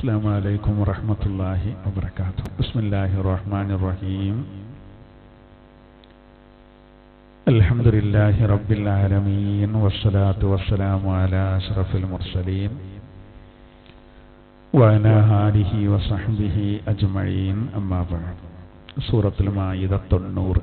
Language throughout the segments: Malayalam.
السلام عليكم ورحمة الله وبركاته. بسم الله الرحمن الرحيم. الحمد لله رب العالمين والصلاة والسلام على أشرف المرسلين وعلى آله وصحبه أجمعين. أما بعد. سورة المائدة 90.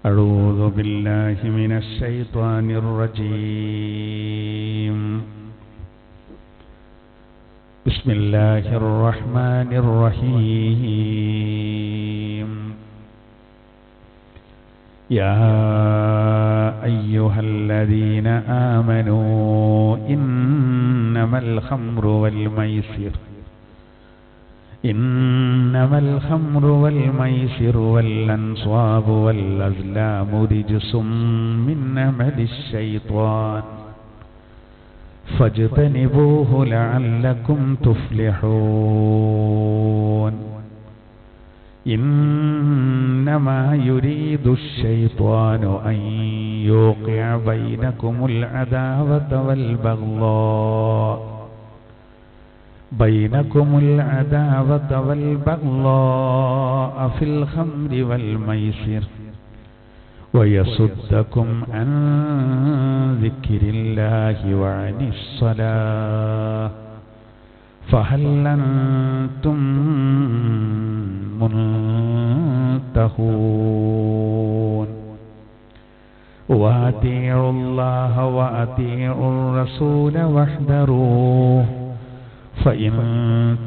أعوذ بالله من الشيطان الرجيم. بسم الله الرحمن الرحيم. يا أيها الذين آمنوا إنما الخمر والميسر والأنصاب والأزلام رجس من عمل الشيطان فاجتنبوه لعلكم تفلحون. إنما يريد الشيطان أن يوقع بينكم العداوة والبغضاء في الخمر والميسر ويصدكم عن ذكر الله وعن الصلاة فهل أنتم منتهون. وأطيعوا الله وأطيعوا الرسول واحذروه فإن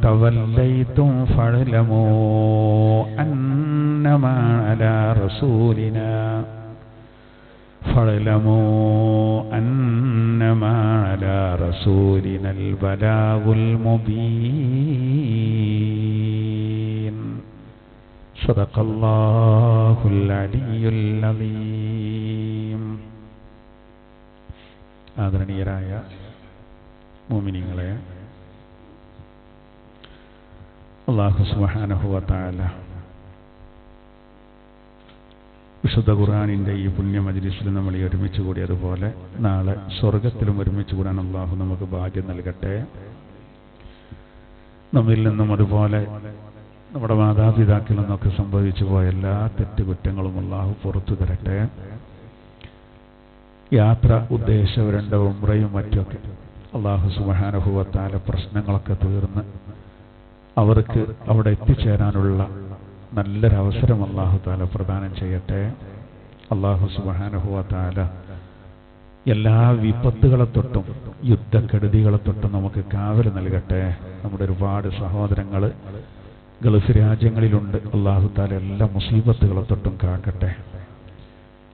توليتم فاعلموا أنما على رسولنا البلاغ المبين. صدق الله العلي العظيم. ആദരണീയരായ മുഅ്മിനീങ്ങളെ, അല്ലാഹു സുബ്ഹാനഹു വ തആല വിശുദ്ധ ഖുർആനിൻ്റെ ഈ പുണ്യ മജ്ലിസിൽ നമ്മൾ ഒരുമിച്ച് കൂടിയതുപോലെ നാളെ സ്വർഗത്തിലും ഒരുമിച്ച് കൂടാൻ അല്ലാഹു നമുക്ക് ഭാഗ്യം നൽകട്ടെ. നമ്മിൽ നിന്നും അതുപോലെ നമ്മുടെ മാതാപിതാക്കളിൽ നിന്നൊക്കെ സംഭവിച്ചു പോയ എല്ലാ തെറ്റുകുറ്റങ്ങളും അല്ലാഹു പുറത്തു തരട്ടെ. യാത്ര ഉദ്ദേശവരണ്ട ഉംറയും മറ്റൊക്കെ അല്ലാഹു സുബ്ഹാനഹു വ തആല പ്രശ്നങ്ങളൊക്കെ തീർന്ന് അവർക്ക് അവിടെ എത്തിച്ചേരാനുള്ള നല്ലൊരവസരം അല്ലാഹു തആല പ്രദാനം ചെയ്യട്ടെ. അല്ലാഹു സുബ്ഹാനഹു വ തആല എല്ലാ വിപത്തുകളെ തൊട്ടും യുദ്ധക്കെടുതികളെ തൊട്ടും നമുക്ക് കാവൽ നൽകട്ടെ. നമ്മുടെ ഒരുപാട് സഹോദരങ്ങൾ ഗൾഫ് രാജ്യങ്ങളിലുണ്ട്. അല്ലാഹു തആല എല്ലാ മുസീബത്തുകളെ തൊട്ടും കാക്കട്ടെ.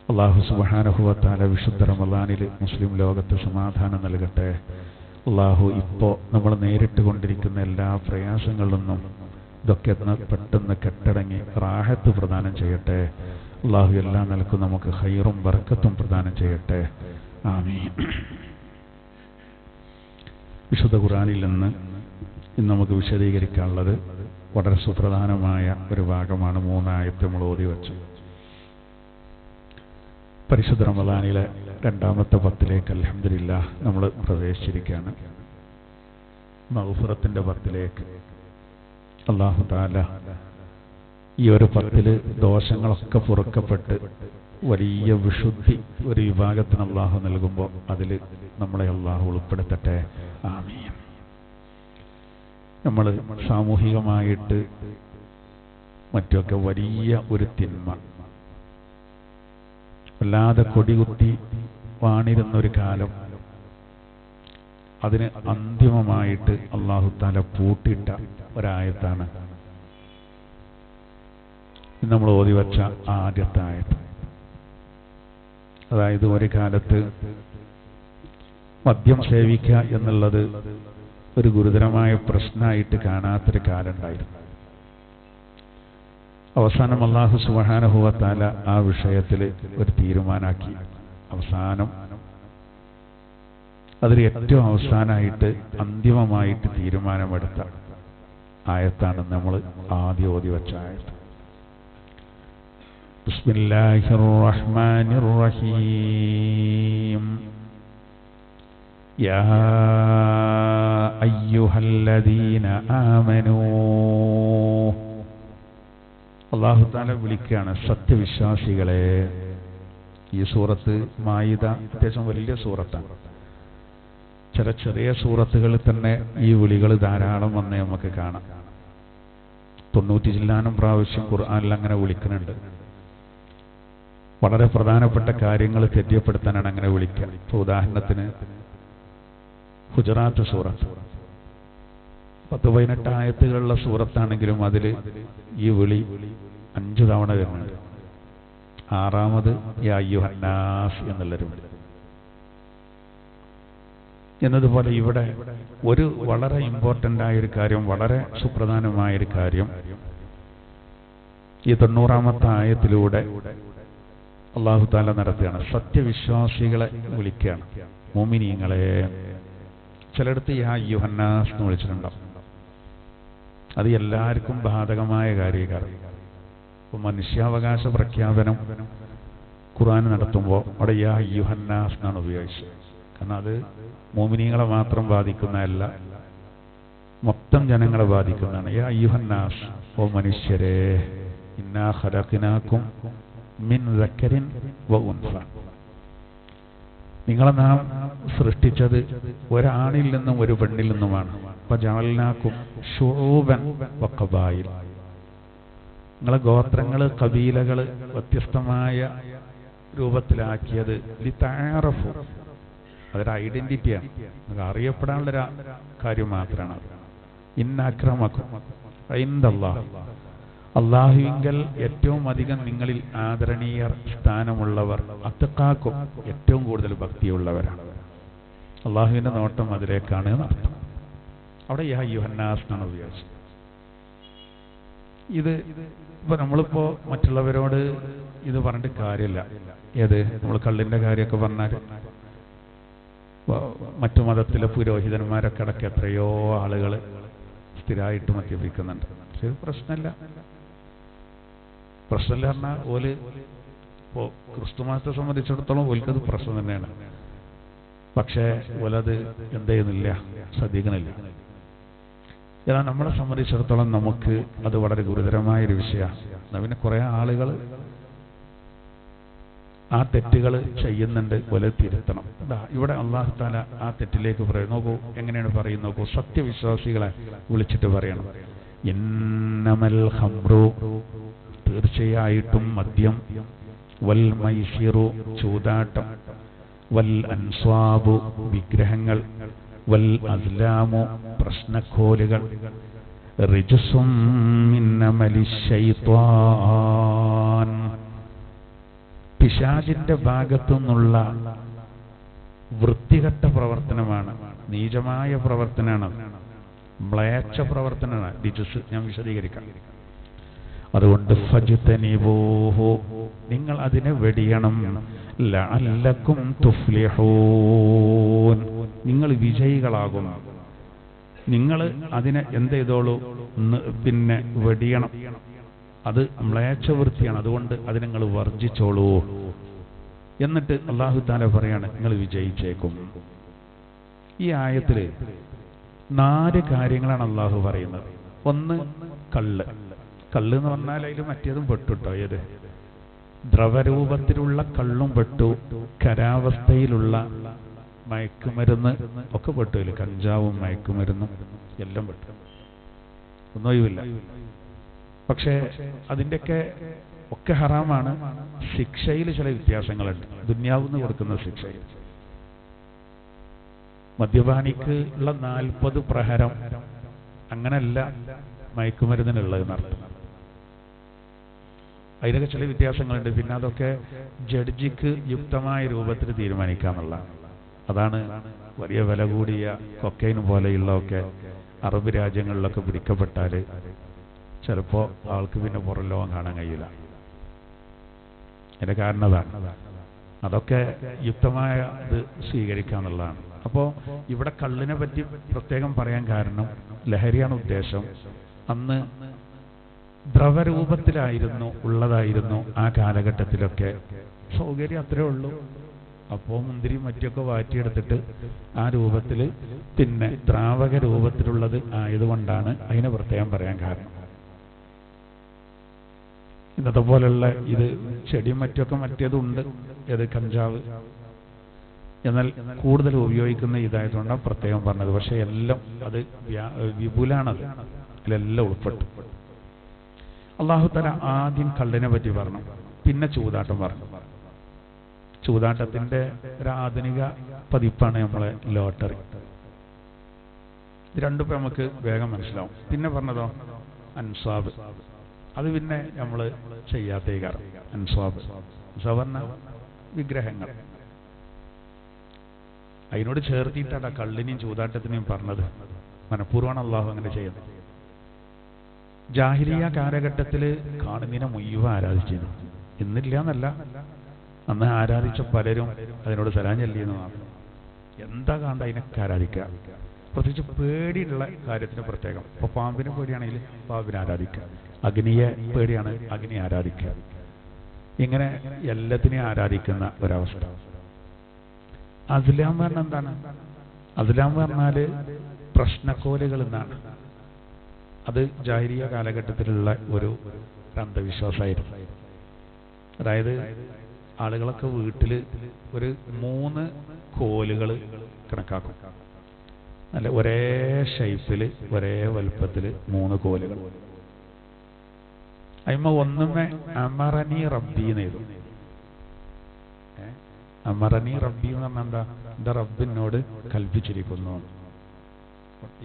അല്ലാഹു സുബ്ഹാനഹു വ തആല വിശുദ്ധ റമളാനിൽ മുസ്ലിം ലോകത്ത് സമാധാനം നൽകട്ടെ. അല്ലാഹു ഇപ്പോൾ നമ്മൾ നേരിട്ട് കൊണ്ടിരിക്കുന്ന എല്ലാ പ്രയാസങ്ങളിൽ നിന്നും ഇതൊക്കെ പെട്ടെന്ന് കെട്ടടങ്ങി റാഹത്ത് പ്രദാനം ചെയ്യട്ടെ. അല്ലാഹു എല്ലാ നിലക്കും നമുക്ക് ഖൈറും ബർക്കത്തും പ്രദാനം ചെയ്യട്ടെ. ആമീൻ. വിശുദ്ധ ഖുർആനിൽ നിന്ന് ഇന്ന് നമുക്ക് വിശദീകരിക്കാനുള്ളത് വളരെ സുപ്രധാനമായ ഒരു ഭാഗമാണ്. 3 ആയത്ത് നമ്മൾ ഓതി വെച്ചു. പരിശുദ്ധ റമളാനിലെ 2ാമത്തെ 10ലേക്ക് അൽഹംദുലില്ലാഹ് നമ്മൾ പ്രവേശിച്ചിരിക്കുകയാണ്. മഗ്ഫിറത്തിന്റെ 10ലേക്ക് അല്ലാഹു തആല ഈ ഒരു 10 ദോഷങ്ങളൊക്കെ പൊറുക്കപ്പെട്ട് വലിയ വിശുദ്ധി ഒരു വിഭാഗത്തിന് അല്ലാഹു നൽകുമ്പോൾ അതിൽ നമ്മളെ അല്ലാഹു ഉൾപ്പെടുത്തട്ടെ. ആമീൻ. നമ്മൾ സാമൂഹികമായിട്ട് മറ്റൊക്കെ വലിയ ഒരു തിന്മ വല്ലാതെ കൊടികുത്തി വാണിരുന്നൊരു കാലം, അതിന് അന്തിമമായിട്ട് അല്ലാഹു തആല പൂട്ടിയിട്ട ഒരായത്താണ് നമ്മൾ ഓതി വച്ച ആദ്യത്തെ ആയത്ത്. അതായത് ഒരു കാലത്ത് മദ്യം സേവിക്കുക എന്നുള്ളത് ഒരു ഗുരുതരമായ പ്രശ്നമായിട്ട് കാണാത്തൊരു കാലം ഉണ്ടായിരുന്നു. അവസാനം അല്ലാഹു സുബ്ഹാനഹു വ തആല ആ വിഷയത്തിൽ ഒരു തീരുമാനാക്കി. അവസാനം അതിൽ ഏറ്റവും അവസാനമായിട്ട് അന്തിമമായിട്ട് തീരുമാനമെടുത്ത ആയത്താണ് നമ്മൾ ആദ്യം ഓതി വച്ച ആയത്ത്. ബിസ്മില്ലാഹിർ റഹ്മാനിർ റഹീം. യാ അയ്യുഹല്ലദീന ആമനൂ. അല്ലാഹു തആല വിളിക്കുകയാണ് സത്യവിശ്വാസികളെ. ഈ സൂറത്ത് മായിദ അത്യാവശ്യം വലിയ സൂറത്താണ്. ചില ചെറിയ സൂറത്തുകളിൽ തന്നെ ഈ വിളികൾ ധാരാളം വന്ന് നമുക്ക് കാണാം. 90 ചില്ലാനും പ്രാവശ്യം ഖുർആനിൽ അങ്ങനെ വിളിക്കുന്നുണ്ട്. വളരെ പ്രധാനപ്പെട്ട കാര്യങ്ങൾ തെര്യപ്പെടുത്താനാണ് അങ്ങനെ വിളിക്കുക. ഇപ്പോൾ ഉദാഹരണത്തിന് ഹുജറാത്ത് സൂറത്ത് 10-18 ആയത്തുകളുള്ള സൂറത്താണെങ്കിലും അതിൽ ഈ വിളി 5 തവണ വരുന്നുണ്ട്. 6ാമത് യാ അയ്യുഹന്നാസ് എന്നുള്ളൊരു വിളി. എന്നതുപോലെ ഇവിടെ ഒരു വളരെ ഇമ്പോർട്ടൻ്റ് ആയൊരു കാര്യം, വളരെ സുപ്രധാനമായൊരു കാര്യം ഈ 90ാമത്തെ ആയത്തിലൂടെ അല്ലാഹു തആല നടത്തുകയാണ്. സത്യവിശ്വാസികളെ വിളിക്കുകയാണ്, മുഅ്മിനീങ്ങളെ. ചിലയിടത്ത് യാ അയ്യുഹന്നാസ് എന്ന് വിളിച്ചിട്ടുണ്ടാവും. അത് എല്ലാവർക്കും ബാധകമായ കാര്യമാണ്. ഇപ്പോൾ മനുഷ്യാവകാശ പ്രഖ്യാപനം ഖുർആൻ നടത്തുമ്പോൾ അവിടെ യാ അയ്യുഹന്നാസ് എന്നാണ് ഉപയോഗിച്ചത്. കാരണം അത് മുഅ്മിനീങ്ങളെ മാത്രം ബാധിക്കുന്നതല്ല, മൊത്തം ജനങ്ങളെ ബാധിക്കുന്നതാണ്. യാ അയ്യുഹന്നാസ്, ഓ മനുഷ്യരെ, ഇന്നാ ഖലഖനാകും മിൻ ദക്കരിൻ വ ഉൻസ. നിങ്ങളെ നാം സൃഷ്ടിച്ചത് ഒരാണിൽ നിന്നും ഒരു പെണ്ണിൽ നിന്നുമാണ്. ഫജഅൽനാകും ശുഊബൻ വ ഖബായിൽ. നിങ്ങളെ ഗോത്രങ്ങൾ, കബീലകൾ വ്യത്യസ്തമായ രൂപത്തിലാക്കിയത് ലിതഅറഫു, അതൊരു ഐഡന്റിറ്റിയാണ്, അറിയപ്പെടാനുള്ളൊരു കാര്യം മാത്രമാണ്. ഇന്ന അക്രമക്കും ഇൻദല്ലാഹ്, അല്ലാഹുവിങ്കൽ ഏറ്റവും അധികം നിങ്ങളിൽ ആദരണീയർ, സ്ഥാനമുള്ളവർ, അത്തഖാക്കും ഏറ്റവും കൂടുതൽ ഭക്തിയുള്ളവരാണ്. അല്ലാഹുവിന്റെ നോട്ടം അതിലേക്കാണ് നടത്തുന്നത്. അവിടെ യാ അയ്യുഹന്നാസ് എന്നാണ് ഉപയോഗിച്ചത്. ഇത് ഇപ്പൊ നമ്മളിപ്പോ മറ്റുള്ളവരോട് ഇത് പറഞ്ഞിട്ട് കാര്യമില്ല. ഏത് നമ്മൾ കള്ളിന്റെ കാര്യമൊക്കെ പറഞ്ഞാൽ മറ്റു മതത്തിലെ പുരോഹിതന്മാരൊക്കെ അടക്കം എത്രയോ ആളുകൾ സ്ഥിരമായിട്ട് മദ്യപിക്കുന്നുണ്ട്. പക്ഷെ പ്രശ്നമില്ല പറഞ്ഞാൽ ഓല് ഇപ്പോൾ ക്രിസ്തു മതത്തെ സംബന്ധിച്ചിടത്തോളം ഓൽക്കത് പ്രശ്നം തന്നെയാണ്. പക്ഷേ ഓലത് എന്ത് ചെയ്യുന്നില്ല, ശ്രദ്ധിക്കുന്നില്ല. എന്നാൽ നമ്മളെ സംബന്ധിച്ചിടത്തോളം നമുക്ക് അത് വളരെ ഗുരുതരമായൊരു വിഷയമാണ്. പിന്നെ കുറേ ആളുകൾ ആ തെറ്റുകൾ ചെയ്യുന്നുണ്ട്, പോലെ തിരുത്തണം. ഇവിടെ അല്ലാഹു തആല ആ തെറ്റിലേക്ക് പറയും. നോക്കൂ എങ്ങനെയാണ് പറയുന്നത്, നോക്കൂ. സത്യവിശ്വാസികളെ വിളിച്ചിട്ട് പറയണം, ഇന്നമൽ ഖംറു, തീർച്ചയായിട്ടും മദ്യം, വൽ മൈസിറു, ചൂതാട്ടം, വൽ അൻസ്വാബു, വിഗ്രഹങ്ങൾ, വൽ അസ്ലാമു, പ്രശ്നക്കോലുകൾ, റിജ്സും മിൻ അമലിശ് ശൈത്വാൻ, പിശാചിന്റെ ഭാഗത്തു നിന്നുള്ള വൃത്തികെട്ട പ്രവർത്തനമാണ്, നീചമായ പ്രവർത്തനമാണ്, മ്ലേച്ഛ പ്രവർത്തനമാണ്. ഡിജസ് ഞാൻ വിശദീകരിക്കാം. അതുകൊണ്ട് ഫജ്തനിബൂഹു, നിങ്ങൾ അതിനെ വെടിയണം. ലഅല്ലക്കും തുഫ്ലിഹൂൻ, നിങ്ങൾ വിജയികളാകും. നിങ്ങൾ അതിനെ എന്ത് ചെയ്തോളൂ, പിന്നെ വെടിയണം. അത് മ്ലേച്ഛവൃത്തിയാണ്, അതുകൊണ്ട് അത് നിങ്ങൾ വർജിച്ചോളൂ. എന്നിട്ട് അല്ലാഹു തആല പറയാണ്, നിങ്ങൾ വിജയിച്ചേക്കും. ഈ ആയത്തിൽ 4 കാര്യങ്ങളാണ് അല്ലാഹു പറയുന്നത്. ഒന്ന് കള്ള്. കള്ള് എന്ന് പറഞ്ഞാൽ അതിൽ മറ്റേതും പെട്ടുട്ടോ. ഏത് ദ്രവരൂപത്തിലുള്ള കള്ളും പെട്ടു, ഖരാവസ്ഥയിലുള്ള മയക്കുമരുന്ന് ഒക്കെ പെട്ടു. കഞ്ചാവും മയക്കുമരുന്നും എല്ലാം പെട്ടു, ഒന്നുമില്ല. പക്ഷേ അതിൻ്റെയൊക്കെ ഒക്കെ ഹറാമാണ്. ശിക്ഷയിൽ ചില വ്യത്യാസങ്ങളുണ്ട്. ദുന്യാവിന്ന് കൊടുക്കുന്ന ശിക്ഷയിൽ മദ്യപാനിക്ക് ഉള്ള 40 പ്രഹരം അങ്ങനല്ല മയക്കുമരുന്നിനുള്ളത് നടത്തുന്നത്. അതിലൊക്കെ ചില വ്യത്യാസങ്ങളുണ്ട്. പിന്നെ അതൊക്കെ ജഡ്ജിക്ക് യുക്തമായ രൂപത്തിൽ തീരുമാനിക്കാമെന്നുള്ളതാണ്. അതാണ് വലിയ വില കൂടിയ കൊക്കൈൻ പോലെയുള്ളതൊക്കെ അറബ് രാജ്യങ്ങളിലൊക്കെ പിടിക്കപ്പെട്ടാൽ ചിലപ്പോൾ ആൾക്ക് പിന്നെ പുറം ലോകം കാണാൻ കഴിയില്ല. അതിന്റെ കാരണം അതാണ്. അതൊക്കെ യുക്തമായ ഇത് സ്വീകരിക്കാന്നുള്ളതാണ്. അപ്പോൾ ഇവിടെ കള്ളിനെ പറ്റി പ്രത്യേകം പറയാൻ കാരണം ലഹരിയാണ് ഉദ്ദേശം. അന്ന് ദ്രവരൂപത്തിലായിരുന്നു ഉള്ളതായിരുന്നു ആ കാലഘട്ടത്തിലൊക്കെ. സൗകര്യം അത്രേ ഉള്ളൂ. അപ്പോൾ മുന്തിരി മറ്റൊക്കെ വാറ്റിയെടുത്തിട്ട് ആ രൂപത്തിൽ പിന്നെ ദ്രാവക രൂപത്തിലുള്ളത് ആയതുകൊണ്ടാണ് അതിനെ പ്രത്യേകം പറയാൻ കാരണം. ഇന്നത്തെ പോലുള്ള ഇത് ചെടിയും മറ്റൊക്കെ മറ്റേതുണ്ട്, ഏത് കഞ്ചാവ്, എന്നാൽ കൂടുതൽ ഉപയോഗിക്കുന്ന ഇതായതുകൊണ്ടാണ് പ്രത്യേകം പറഞ്ഞത്. പക്ഷെ എല്ലാം അത് വിപുലാണത്, അതിലെല്ലാം ഉൾപ്പെട്ടു. അള്ളാഹു തആല ആദ്യം കള്ളിനെ പറ്റി പറഞ്ഞു, പിന്നെ ചൂതാട്ടം പറഞ്ഞു. ചൂതാട്ടത്തിന്റെ ഒരു ആധുനിക പതിപ്പാണ് നമ്മളെ ലോട്ടറി. ഇത് രണ്ടും നമുക്ക് വേഗം മനസ്സിലാവും. പിന്നെ പറഞ്ഞതോ അൻസ്വാബ്, അത് പിന്നെ നമ്മൾ ചെയ്യാത്തേ കാരണം. അൻസ്വാബ് പറഞ്ഞ വിഗ്രഹങ്ങൾ, അതിനോട് ചേർത്തിയിട്ടാണ് കള്ളിനെയും ചൂതാട്ടത്തിനെയും പറഞ്ഞത്. മനഃപൂർവ്വമാണ് അള്ളാഹു അങ്ങനെ ചെയ്യുന്നത്. ജാഹിലിയ കാലഘട്ടത്തിൽ കാണുന്നതിനെ മുഴുവൻ ആരാധിച്ചിരുന്നു. ഇന്നില്ല എന്നല്ല, അന്ന് ആരാധിച്ച പലരും അതിനോട് സലാം ചൊല്ലിയെന്ന് മാത്രം. എന്താ കണ്ട അതിനൊക്കെ ആരാധിക്കുക. പ്രത്യേകിച്ച് പേടിയുള്ള കാര്യത്തിന് പ്രത്യേകം. ഇപ്പൊ പാമ്പിനെ പേടിയാണെങ്കിൽ പാമ്പിനെ ആരാധിക്കുക, അഗ്നിയെ പേടിയാണ് അഗ്നി ആരാധിക്കുക. ഇങ്ങനെ എല്ലാത്തിനെയും ആരാധിക്കുന്ന ഒരവസ്ഥ. അസ്ലാം പറഞ്ഞ എന്താണ്? അസ്ലാം പറഞ്ഞാല് പ്രശ്നക്കോലുകൾ എന്നാണ്. അത് ജാഹിലിയ കാലഘട്ടത്തിലുള്ള ഒരു അന്ധവിശ്വാസമായിരുന്നു. അതായത് ആളുകളൊക്കെ വീട്ടിൽ ഒരു 3 കോലുകൾ കണക്കാക്കും. അല്ല, ഒരേ ഷേപ്പില് ഒരേ വലുപ്പത്തില് 3 കോലുകൾ. അതിന്മ ഒന്നുമേ അമറനി റബ്ബി എന്നെഴുതും. അമറനി റബ്ബി എന്ന് പറഞ്ഞാൽ എന്താ? എന്റെ റബ്ബിനോട് കൽപ്പിച്ചിരിക്കുന്നു.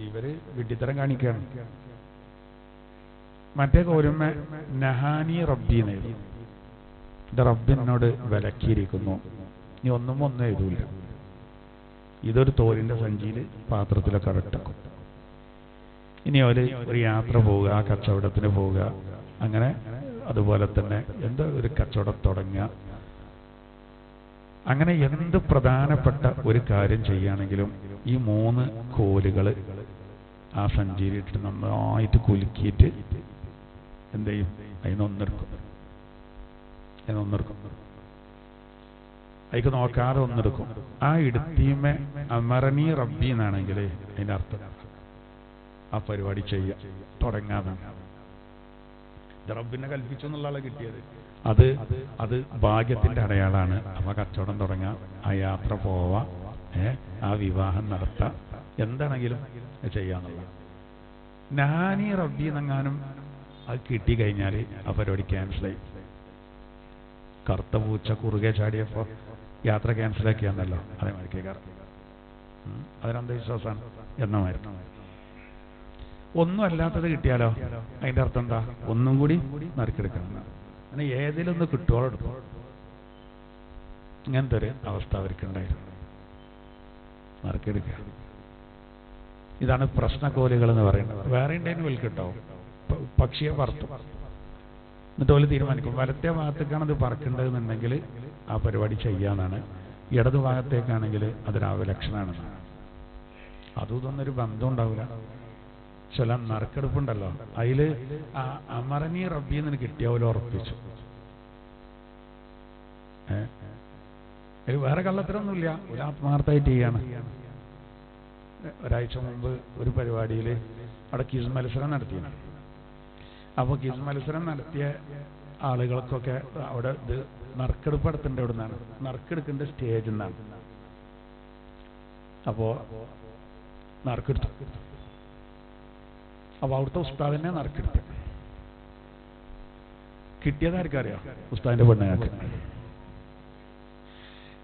ഇവര് വിഡ്ഢിത്തരം കാണിക്കുകയാണ്. മറ്റേ കോലുമ നഹാനി റബ്ബി എന്നെഴുതും. എന്റെ റബ്ബിനോട് വിലക്കിയിരിക്കുന്നു. ഇനി ഒന്നും എഴുതൂല. ഇതൊരു തോലിന്റെ സഞ്ചിയിൽ പാത്രത്തിലൊക്കെ ഇട്ടക്കും. ഇനി അവര് ഒരു യാത്ര പോവുക, ആ കച്ചവടത്തിന് പോവുക, അങ്ങനെ അതുപോലെ തന്നെ എന്താ ഒരു കച്ചവടം തുടങ്ങുക, അങ്ങനെ എന്ത് പ്രധാനപ്പെട്ട ഒരു കാര്യം ചെയ്യുകയാണെങ്കിലും ഈ 3 കോലുകൾ ആ സഞ്ചിയിലിട്ട് നന്നായിട്ട് കുലുക്കിയിട്ട് എന്ത് ചെയ്യും? അതിനൊന്നെടുക്കും. അതിക്ക് നോക്കാതെ ഒന്നെടുക്കും. ആ ഇടുത്തീമെ അമറനി റബ്ബി എന്നാണെങ്കിൽ അതിന്റെ അർത്ഥം ആ പരിപാടി ചെയ്യാം, തുടങ്ങാതെ. റബ്ബിനെ കൽപ്പിച്ചു എന്നുള്ള ആളെ കിട്ടിയത് അത് ഭാഗ്യത്തിന്റെ അടയാളാണ്. അപ്പൊ കച്ചവടം തുടങ്ങാം, ആ യാത്ര പോവാം, ആ വിവാഹം നടത്താം, എന്താണെങ്കിലും ചെയ്യാന്നുള്ള. നാനി റബ്ബി എന്നെങ്ങാനും അത് കിട്ടിക്കഴിഞ്ഞാൽ ആ പരിപാടി ക്യാൻസലായി. കറുത്ത പൂച്ച കുറുകെ ചാടിയപ്പോ യാത്ര ക്യാൻസലാക്കിയാന്നല്ലോ, അതേമാതിരി കേൾക്കാറ്. അതൊരന്ധവിശ്വാസമാണ് എന്നമായിരുന്നു. ഒന്നും അല്ലാത്തത് കിട്ടിയാലോ അതിന്റെ അർത്ഥം എന്താ? ഒന്നും കൂടി നറുക്കെടുക്കണം. അങ്ങനെ ഏതിലൊന്ന് കിട്ടുവോളം എടുക്കും. ഇങ്ങനത്തെ ഒരു അവസ്ഥ അവർക്കുണ്ടായിരുന്നു. നറുക്കെടുക്കുക, ഇതാണ് പ്രശ്നക്കോലുകൾ എന്ന് പറയുന്നത്. വേറെ ഉണ്ടെങ്കിൽ വിൽക്കിട്ടോ, പക്ഷിയെ പറത്തു. എന്നിട്ട് ഓല് തീരുമാനിക്കും വലത്തെ ഭാഗത്തേക്കാണ് ഇത് പറക്കേണ്ടതെന്നുണ്ടെങ്കിൽ ആ പരിപാടി ചെയ്യാന്നാണ്. ഇടതു ഭാഗത്തേക്കാണെങ്കിൽ അതൊരവലക്ഷണമാണെന്നാണ്. അതും ഇതൊന്നൊരു ബന്ധം ഉണ്ടാവില്ല. ചില നറുക്കെടുപ്പുണ്ടല്ലോ, അതില് അമറനി റബ്ബി എന്ന് കിട്ടിയ പോലെ ഉറപ്പിച്ചു. വേറെ കള്ളത്തരൊന്നുമില്ല, ഒരു ആത്മാർത്ഥമായിട്ട് ചെയ്യാണ്. ഒരാഴ്ച മുമ്പ് ഒരു പരിപാടിയിൽ അവിടെ ക്വിസ് മത്സരം നടത്തിയാണ്. അപ്പോൾ ക്വിസ് മത്സരം നടത്തിയ ആളുകൾക്കൊക്കെ അവിടെ ഇത് നറുക്കെടുപ്പ് നടത്തേണ്ട എവിടെ നിന്നാണ്? നറുക്കെടുക്കേണ്ട സ്റ്റേജിൽ നിന്നാണ്. അപ്പോൾ നറുക്കെടുത്തു. അപ്പോൾ അവിടുത്തെ ഉസ്താദിനെ നറുക്കെടുത്ത് കിട്ടിയതായിരിക്കും അറിയാം, ഉസ്താദിന്റെ പെണ്ണുങ്ങൾക്ക്.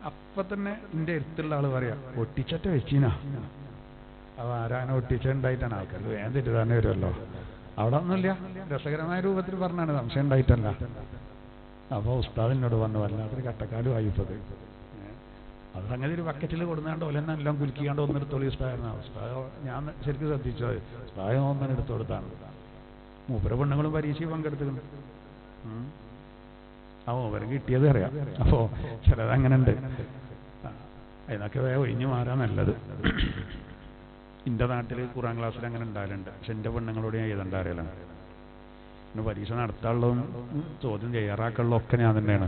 അപ്പൊ തന്നെ എന്റെ അടുത്തുള്ള ആള് പറയാം, ഒട്ടിച്ചറ്റ വെച്ചീനാ. അപ്പൊ ആരാനെ ഒട്ടിച്ചുണ്ടായിട്ടാണ് ആൾക്കാർ വേഗം തെറ്റിദ്ധാരണ വരുമല്ലോ. അവിടെ ഒന്നുമില്ല, രസകരമായ രൂപത്തിൽ പറഞ്ഞാണ്, സംശയം ഉണ്ടായിട്ടല്ല. അപ്പൊ ഉസ്താദിനോട് പറഞ്ഞു, വല്ലാത്തൊരു കട്ടക്കാലും ആയിപ്പത്. അത് സംഗതി ഒരു ബക്കറ്റിൽ കൊടുന്നാണ്ട് ഓലെന്നെ എല്ലാം കുലുക്കിക്കാണ്ട് ഒന്നെടുത്തോളി ഉസ്താദായിരുന്നു. ഉസ്താദ് ഞാൻ ശരിക്കും ശ്രദ്ധിച്ചത്, ഉസ്താദ് ഒന്നെടുത്തു കൊടുത്താണ്. മൂപ്പര പെണ്ണുങ്ങളും പരീക്ഷയിൽ പങ്കെടുത്തിട്ടുണ്ട്. ആ മൂപ്പര കിട്ടിയത് അറിയാം. അപ്പോ ചിലത് അങ്ങനെ ഉണ്ട്. അതിനൊക്കെ വേഗം ഒഴിഞ്ഞു മാറാൻ നല്ലത്. എൻ്റെ നാട്ടിൽ ഖുർആൻ ക്ലാസ്സിൽ അങ്ങനെ ഉണ്ടാകലുണ്ട്. പക്ഷെ എൻ്റെ പെണ്ണുങ്ങളോട് ഞാൻ എഴുതണ്ട അറിയലാണ്. പിന്നെ പരീക്ഷ നടത്താനുള്ളതും ചോദ്യം ചെയ്യാറാക്കുള്ളതും ഒക്കെ ഞാൻ തന്നെയാണ്.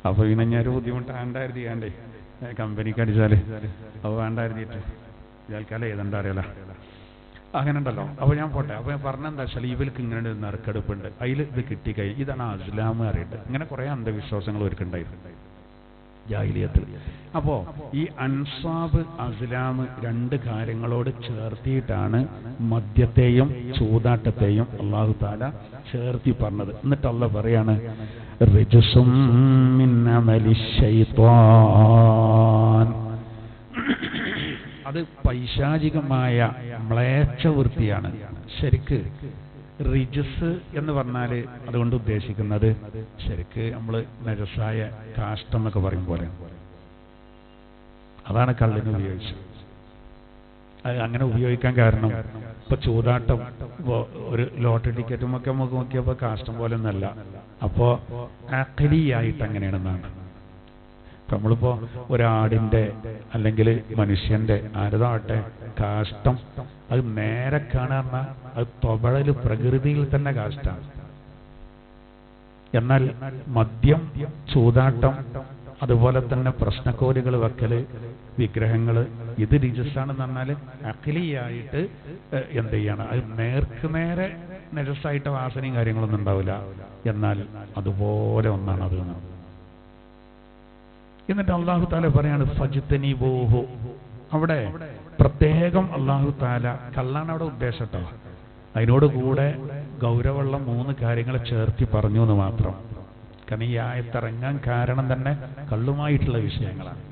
അപ്പോൾ പിന്നെ ഞാനൊരു ബുദ്ധിമുട്ട് വേണ്ടായിരുത്തി ഞാണ്ടേ കമ്പനിക്ക് അടിച്ചാൽ അപ്പോൾ വേണ്ടായിരുത്തിയിട്ട് ഇയാൾക്കാലം ഏതെന്താ അറിയില്ല അങ്ങനെ ഉണ്ടല്ലോ. അപ്പോൾ ഞാൻ പോട്ടെ. അപ്പോൾ ഞാൻ പറഞ്ഞെന്താ വെച്ചാൽ ഇവർക്ക് ഇങ്ങനെ ഒരു നറുക്കെടുപ്പുണ്ട്, അതിൽ ഇത് കിട്ടിക്കഴിഞ്ഞ് ഇതാണ് അസ്ലാം അറിയട്ടെ. ഇങ്ങനെ കുറേ അന്ധവിശ്വാസങ്ങൾ ഒരുക്കുണ്ടായിരുന്നു ജാഹിലിയത്തിൽ. അപ്പോൾ ഈ അൻസാബ് അസ്ലാം രണ്ട് കാര്യങ്ങളോട് ചേർത്തിയിട്ടാണ് മദ്യത്തെയും ചൂതാട്ടത്തെയും അല്ലാഹു തആല ചേർത്തി പറഞ്ഞത്. എന്നിട്ട് അല്ലാഹു പറയാണ് റിജ്സും മിൻ അമലി ശൈത്വാൻ, അത് പൈശാചികമായ മ്ലേച്ഛ വൃത്തിയാണ്. ശരിക്ക് റിജ്സ് എന്ന് പറഞ്ഞാൽ അതുകൊണ്ട് ഉദ്ദേശിക്കുന്നത് ശരിക്ക് നമ്മൾ നജസായ കാഷ്ടം എന്നൊക്കെ പറയും പോലെ അതാണ് കള്ളിന് ഉപയോഗിച്ചത്. അത് അങ്ങനെ ഉപയോഗിക്കാൻ കാരണം ഇപ്പൊ ചൂതാട്ടം ഒരു ലോട്ടറി ടിക്കറ്റും ഒക്കെ നമുക്ക് നോക്കിയപ്പോൾ കാഷ്ടം പോലെ ഒന്നല്ല. അപ്പോ അഖലിയായിട്ട് അങ്ങനെയാണെന്നാണ്. ഇപ്പൊ നമ്മളിപ്പോ ഒരാടിന്റെ അല്ലെങ്കിൽ മനുഷ്യന്റെ ആരതാവട്ടെ കാഷ്ടം അത് നേരെ കാണാന്ന അത് തൊബഴല് പ്രകൃതിയിൽ തന്നെ കാഷ്ടാണ്. എന്നാൽ മദ്യം, ചൂതാട്ടം, അതുപോലെ തന്നെ പ്രശ്നക്കോലുകൾ വെക്കല്, വിഗ്രഹങ്ങള്, ഇത് റിജസാണെന്ന് പറഞ്ഞാൽ അഖിലിയായിട്ട് എന്ത് ചെയ്യാണ്, അത് നേർക്കുനേരെ നജസായിട്ട് വാസനയും കാര്യങ്ങളൊന്നും ഉണ്ടാവില്ല. എന്നാൽ അതുപോലെ ഒന്നാണ് അത്. എന്നിട്ട് അല്ലാഹു തആല പറയാണ് ഫജ്തനിബൂഹു. അവിടെ പ്രത്യേകം അല്ലാഹു തആല കള്ളാണ് അവിടെ ഉദ്ദേശട്ടോ. അതിനോട് കൂടെ ഗൗരവമുള്ള 3 കാര്യങ്ങൾ ചേർത്തി പറഞ്ഞു എന്ന് മാത്രം. കാരണം ഈ ആയത്തിറങ്ങാൻ കാരണം തന്നെ കള്ളുമായിട്ടുള്ള വിഷയങ്ങളാണ്.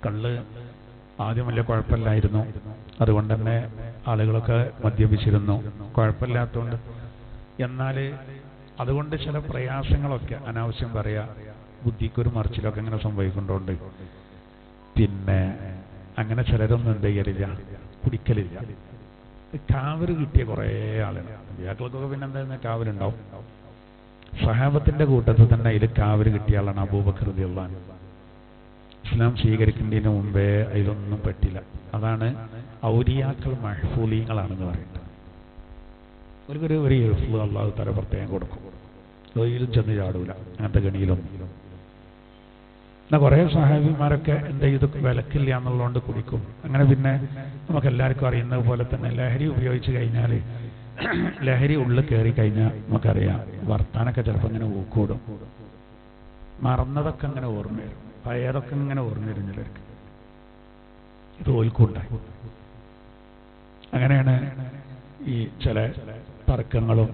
കള്ള് ആദ്യം വലിയ കുഴപ്പമില്ലായിരുന്നു, അതുകൊണ്ട് തന്നെ ആളുകളൊക്കെ മദ്യപിച്ചിരുന്നു, കുഴപ്പമില്ലാത്തതുകൊണ്ട്. എന്നാൽ അതുകൊണ്ട് ചില പ്രയാസങ്ങളൊക്കെ അനാവശ്യം പറയാ, ബുദ്ധിക്കൊരു മറിച്ചിലൊക്കെ ഇങ്ങനെ സംഭവിക്കുന്നുണ്ട്. പിന്നെ അങ്ങനെ ചിലരൊന്നും എന്ത് ചെയ്യലില്ല, കുടിക്കലില്ല. കാവര് കിട്ടിയ കുറേ ആളുകൾ, ഇയാൾക്കൊക്കെ പിന്നെ എന്താ കാവലുണ്ടാവും. സഹാബത്തിന്റെ കൂട്ടത്തിൽ തന്നെ അതിൽ കാവര് കിട്ടിയ ആളാണ് അബൂബക്കർ റളിയല്ലാഹു അൻഹു. ഇസ്ലാം സ്വീകരിക്കുന്നതിന് മുമ്പേ അതിലൊന്നും പറ്റില്ല. അതാണ് ഔലിയാക്കൾ മഹ്ഫൂലീങ്ങളാണെന്ന് പറയുന്നത്. അവർക്കൊരു അല്ലാഹു തആല പ്രത്യേകം കൊടുക്കും, ഇതിലും ചെന്ന് ചാടൂല അങ്ങനത്തെ ഗണിയിലൊന്നും. എന്നാൽ കുറേ സഹാബിമാരൊക്കെ എന്താ ഇത് വിലക്കില്ല എന്നുള്ളതുകൊണ്ട് കുടിക്കും. അങ്ങനെ പിന്നെ നമുക്ക് എല്ലാവർക്കും അറിയുന്നത് പോലെ തന്നെ ലഹരി ഉപയോഗിച്ച് കഴിഞ്ഞാൽ, ലഹരി ഉള്ളിൽ കയറി കഴിഞ്ഞാൽ നമുക്കറിയാം വർത്താനൊക്കെ ചിലപ്പോൾ ഇങ്ങനെ ഊക്കൂടും. മറന്നതൊക്കെ അങ്ങനെ ഓർമ്മ വരും, പഴയതൊക്കെ ഇങ്ങനെ ഓർമ്മ വരും ചിലർക്ക്. ഇത് ഓൽക്കുണ്ടായി. അങ്ങനെയാണ് ഈ ചില തർക്കങ്ങളും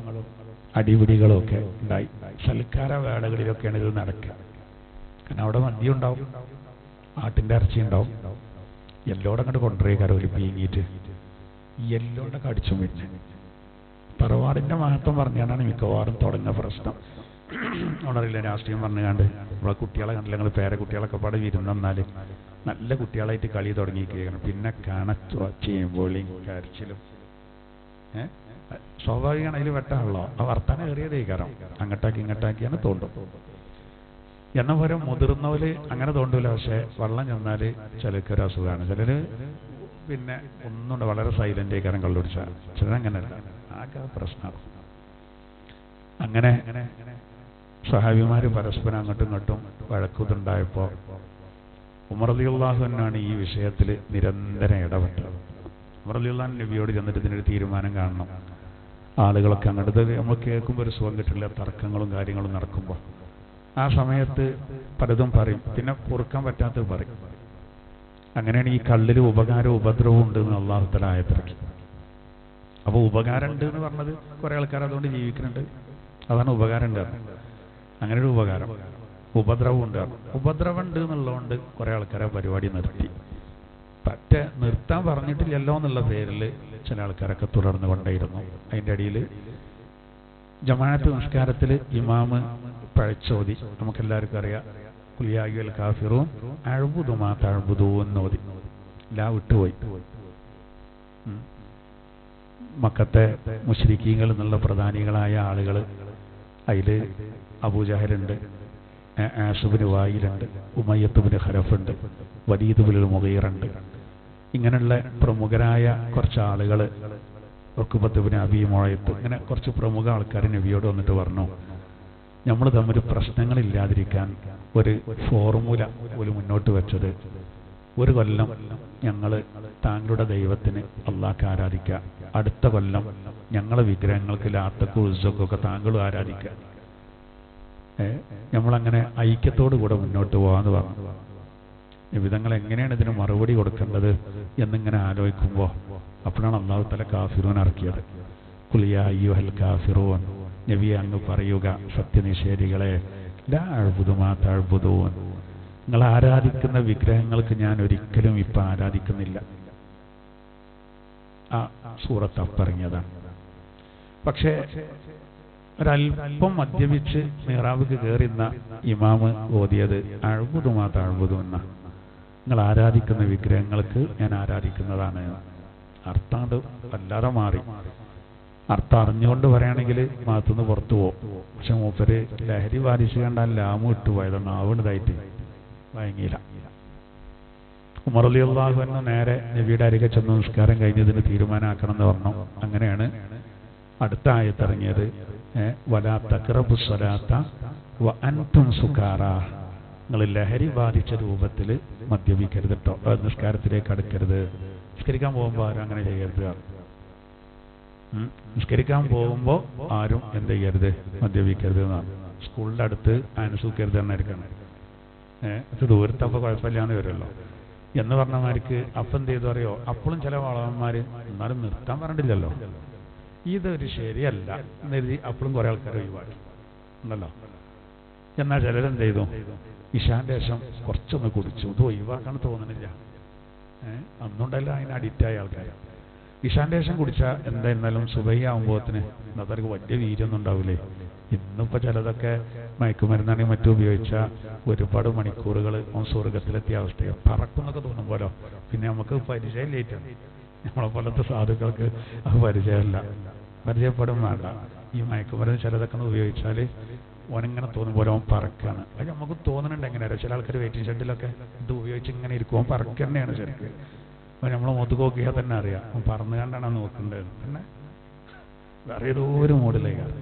അടിപിടികളും ഒക്കെ ഉണ്ടായി. സൽക്കാര വേളകളിലൊക്കെയാണ് ഇത് നടക്കുക. കാരണം അവിടെ മദ്യം ഉണ്ടാവും, ആട്ടിൻ്റെ ഇറച്ചി ഉണ്ടാവും. എല്ലോടെ അങ്ങോട്ട് കൊണ്ടുപോയി കരവിൽ പീങ്ങിയിട്ട് എല്ലോടൊക്കെ അടിച്ചും വെച്ച് തറവാടിൻ്റെ മഹത്വം പറഞ്ഞാണ് മിക്കവാറും തുടങ്ങുന്ന പ്രശ്നം. ഉണറില്ല രാഷ്ട്രീയം പറഞ്ഞുകൊണ്ട് നമ്മളെ കുട്ടികളെ കണ്ടില്ല, ഞങ്ങൾ പേരക്കുട്ടികളൊക്കെ പാടെ വിരുന്നാൽ നല്ല കുട്ടികളായിട്ട് കളി തുടങ്ങിയിരിക്കുകയാണ്. പിന്നെ കണച്ചു ചെയ്യുമ്പോഴും കരച്ചിലും സ്വാഭാവികമാണ്. അതിൽ വെട്ടാണല്ലോ, ആ വർത്താനം ഏറിയതേ കാരണം അങ്ങോട്ടാക്കി ഇങ്ങോട്ടാക്കിയാണ് തോണ്ടും. എന്ന പോലെ മുതിർന്നവര് അങ്ങനെ തോണ്ടൂല. പക്ഷെ വെള്ളം ചെന്നാൽ ചിലർക്കൊരു അസുഖമാണ്, ചിലര് പിന്നെ ഒന്നുണ്ട് വളരെ സൈലന്റ് ആയിക്കാരം കള്ളുപിടിച്ചാൽ, ചിലരങ്ങനെയല്ല, ആകെ പ്രശ്നമാണ്. അങ്ങനെ സഹാബിമാര് പരസ്പരം അങ്ങോട്ടും ഇങ്ങോട്ടും വഴക്കുതുണ്ടായപ്പോൾ ഉമർ റളിയല്ലാഹു അൻഹുവാണ് ഈ വിഷയത്തിൽ നിരന്തരം ഇടപെട്ടത്. ഉമർ റളിയല്ലാഹു അൻഹു നബിയോട് ചെന്നിട്ട് ഇതിനൊരു തീരുമാനം കാണണം. ആളുകളൊക്കെ അങ്ങോട്ട് നമ്മൾ കേൾക്കുമ്പോൾ ഒരു സുഖം കിട്ടില്ല, തർക്കങ്ങളും കാര്യങ്ങളും നടക്കുമ്പോൾ. ആ സമയത്ത് പലതും പറയും, പിന്നെ പൊറുക്കാൻ പറ്റാത്തത് പറയും. അങ്ങനെയാണ് ഈ കള്ളിൽ ഉപകാരവും ഉപദ്രവവും ഉണ്ട് എന്ന് അല്ലാഹു തആല ആയത്തിറക്കി. അപ്പോൾ ഉപകാരം ഉണ്ട് എന്ന് പറഞ്ഞത് കുറേ ആൾക്കാർ അതുകൊണ്ട് ജീവിക്കുന്നുണ്ട്, അതാണ് ഉപകാരം ഉണ്ട്. അങ്ങനെ ഒരു ഉപകാരം. ഉപദ്രവം ഉണ്ട്, ഉപദ്രവം ഉണ്ട് എന്നുള്ളതുകൊണ്ട് കുറേ ആൾക്കാരെ പരിപാടി നിർത്തി. പറ്റ നിർത്താൻ പറഞ്ഞിട്ടില്ലല്ലോ എന്നുള്ള പേരിൽ ചില ആൾക്കാരൊക്കെ തുടർന്ന് കൊണ്ടേയിരുന്നു. അതിൻ്റെ അടിയിൽ ജമാഅത്ത് നിസ്കാരത്തിൽ ഇമാമ് പഴച്ചോതി, നമുക്കെല്ലാവർക്കും അറിയാം, ഖുൽ യാ അയ്യുഹൽ കാഫിറൂൻ അഅ്ബുദു മാ തഅ്ബുദൂൻ എന്നോതി, ലാ വിട്ടുപോയി. മക്കത്തെ മുശ്രിക്കീങ്ങൾ എന്നുള്ള പ്രധാനികളായ ആളുകൾ, അതിൽ അബൂജഹലുണ്ട്, ആസിബിന് വായിലുണ്ട്, ഉമയ്യത്തുബിന് ഖലഫുണ്ട്, വലീദ് ബിൻ മുഗീറുണ്ട്. ഇങ്ങനെയുള്ള പ്രമുഖരായ കുറച്ച് ആളുകൾ ഉഖ്ബത്ത് ഇബ്നു അബീ മുഅയ്ത്ത്, ഇങ്ങനെ കുറച്ച് പ്രമുഖ ആൾക്കാർ നബിയോട് വന്നിട്ട് പറഞ്ഞു, നമ്മൾ തമ്മിൽ പ്രശ്നങ്ങളില്ലാതിരിക്കാൻ ഒരു ഫോർമുല ഒരു മുന്നോട്ട് വെച്ചത്, ഒരു കൊല്ലം ഞങ്ങൾ താങ്കളുടെ ദൈവത്തിന് അള്ളാഹ്ക്ക് ആരാധിക്കുക, അടുത്ത കൊല്ലം ഞങ്ങളെ വിഗ്രഹങ്ങൾക്ക് ലാത്തക്കും ഉസ്സക്കൊക്കെ താങ്കളും ആരാധിക്കുക. നമ്മളങ്ങനെ ഐക്യത്തോടു കൂടെ മുന്നോട്ട് പോകാമെന്ന് പറഞ്ഞു. വിധങ്ങൾ എങ്ങനെയാണ് ഇതിന് മറുപടി കൊടുക്കേണ്ടത് എന്നിങ്ങനെ ആലോചിക്കുമ്പോൾ അപ്പോഴാണ് അല്ലാഹു തആല കാഫിറൂൻ ഇറക്കിയത്. ഖുൽ യാ അയ്യുഹൽ കാഫിറൂൻ, നബിയെ അങ്ങ് പറയുക, സത്യനിഷേധികളെ, ലാ അഅ്ബുദു മാ തഅ്ബുദൂൻ, നിങ്ങൾ ആരാധിക്കുന്ന വിഗ്രഹങ്ങൾക്ക് ഞാൻ ഒരിക്കലും ഇപ്പം ആരാധിക്കുന്നില്ല. ആ സൂറത്ത് അപ്പിറങ്ങിയതാണ്. പക്ഷേ ഒരല്പം മദ്യപിച്ച് മിഹ്റാബിക്ക് കയറുന്ന ഇമാമ് ഓതിയത് അഅ്ബുദു മാ തഅ്ബുദൂൻ എന്ന, നിങ്ങൾ ആരാധിക്കുന്ന വിഗ്രഹങ്ങൾക്ക് ഞാൻ ആരാധിക്കുന്നതാണ്. അർത്ഥം വല്ലാതെ മാറി. അർത്ഥം അറിഞ്ഞുകൊണ്ട് പറയുകയാണെങ്കിൽ മാത്തുനിന്ന് പുറത്തു പോകും. പക്ഷെ മൂപ്പര് ലഹരി ബാധിച്ചു കണ്ടാൽ ലാമ് ഇട്ടുപോയതാണ്, ആവുന്നതായിട്ട് വഴങ്ങിയില്ല. ഉമർ റളിയല്ലാഹു അൻഹു നേരെ നബിയുടെ അരികെ ചെന്ന് നിസ്കാരം കഴിഞ്ഞതിന് തീരുമാനമാക്കണം എന്ന് പറഞ്ഞു. അങ്ങനെയാണ് അടുത്ത ആയത്തിറങ്ങിയത്, വലാ തഖ്റബു സ്വലാത്ത വ അൻതും സുകാറാ, നിങ്ങൾ ലഹരി ബാധിച്ച രൂപത്തിൽ മദ്യപിക്കരുത് കേട്ടോ, നിസ്കാരത്തിലേക്ക് അടുക്കരുത്. നിസ്കരിക്കാൻ പോകുമ്പോൾ ആരും അങ്ങനെ ചെയ്യരുത്. നിസ്കരിക്കാൻ പോകുമ്പോൾ ആരും എന്ത് ചെയ്യരുത്, മദ്യപിക്കരുത് എന്നാണ്. സ്കൂളിൻ്റെ അടുത്ത് അനുസൂക്കരുത് എന്നായിരിക്കണം. ദൂരത്തപ്പോൾ കുഴപ്പമില്ലാന്ന് വരുമല്ലോ എന്ന് പറഞ്ഞമാർക്ക് അപ്പം എന്ത് ചെയ്തു അറിയോ, അപ്പോഴും ചില വളവന്മാർ എന്നാലും നിർത്താൻ പറഞ്ഞിട്ടില്ലല്ലോ, ഇതൊരു ശരിയല്ല എന്നെഴുതി അപ്പോഴും കുറേ ആൾക്കാർ ഒഴിവാക്കി ഉണ്ടല്ലോ. എന്നാൽ ചിലരെന്ത് ചെയ്തു, ഇശാന്റെ ശേഷം കുറച്ചൊന്ന് കുടിച്ചു, ഇത് ഒഴിവാക്കാൻ തോന്നുന്നില്ല. അന്നുണ്ടല്ലോ അതിന് അഡിക്റ്റായ ആൾക്കാർ. ഇശാന്റെ ശേഷം കുടിച്ചാൽ എന്തായിരുന്നാലും സുബഹി ആകുമ്പോഴത്തിന് അതൊക്കെ വലിയ വീര്യമൊന്നും ഉണ്ടാവില്ലേ. ഇന്നിപ്പോൾ ചിലതൊക്കെ മയക്കുമരുന്നാണെങ്കിൽ മറ്റും ഉപയോഗിച്ചാൽ ഒരുപാട് മണിക്കൂറുകൾ സ്വർഗത്തിലെത്തിയ അവസ്ഥയാണ്. പറക്കുന്നൊക്കെ തോന്നുമ്പോലോ. പിന്നെ നമുക്ക് പരിചയമില്ലേറ്റാണ്. നമ്മളെ പോലത്തെ സാധുക്കൾക്ക് അത് പരിചയമല്ല, പരിചയപ്പെടും വേണ്ട. ഈ മയക്കുമരുന്ന് ചിലതൊക്കെ ഉപയോഗിച്ചാൽ ഓനിങ്ങനെ തോന്നുമ്പോൾ അവൻ പറക്കാണ്. അത് നമുക്ക് തോന്നുന്നുണ്ട് എങ്ങനെയാണ്. ചില ആൾക്കാർ വെയിറ്റിംഗ് ഷെഡിലൊക്കെ ഇത് ഉപയോഗിച്ച് ഇങ്ങനെ ഇരിക്കും, അവൻ പറക്ക തന്നെയാണ് ശരിക്കും. അപ്പോൾ നമ്മൾ മുഖത്ത് നോക്കിയാൽ തന്നെ അറിയാം അവൻ പറന്നു കണ്ടാണ് നോക്കേണ്ടത്. പിന്നെ വേറെ ഏതോ ഒരു മൂഡിലേക്കാണ്.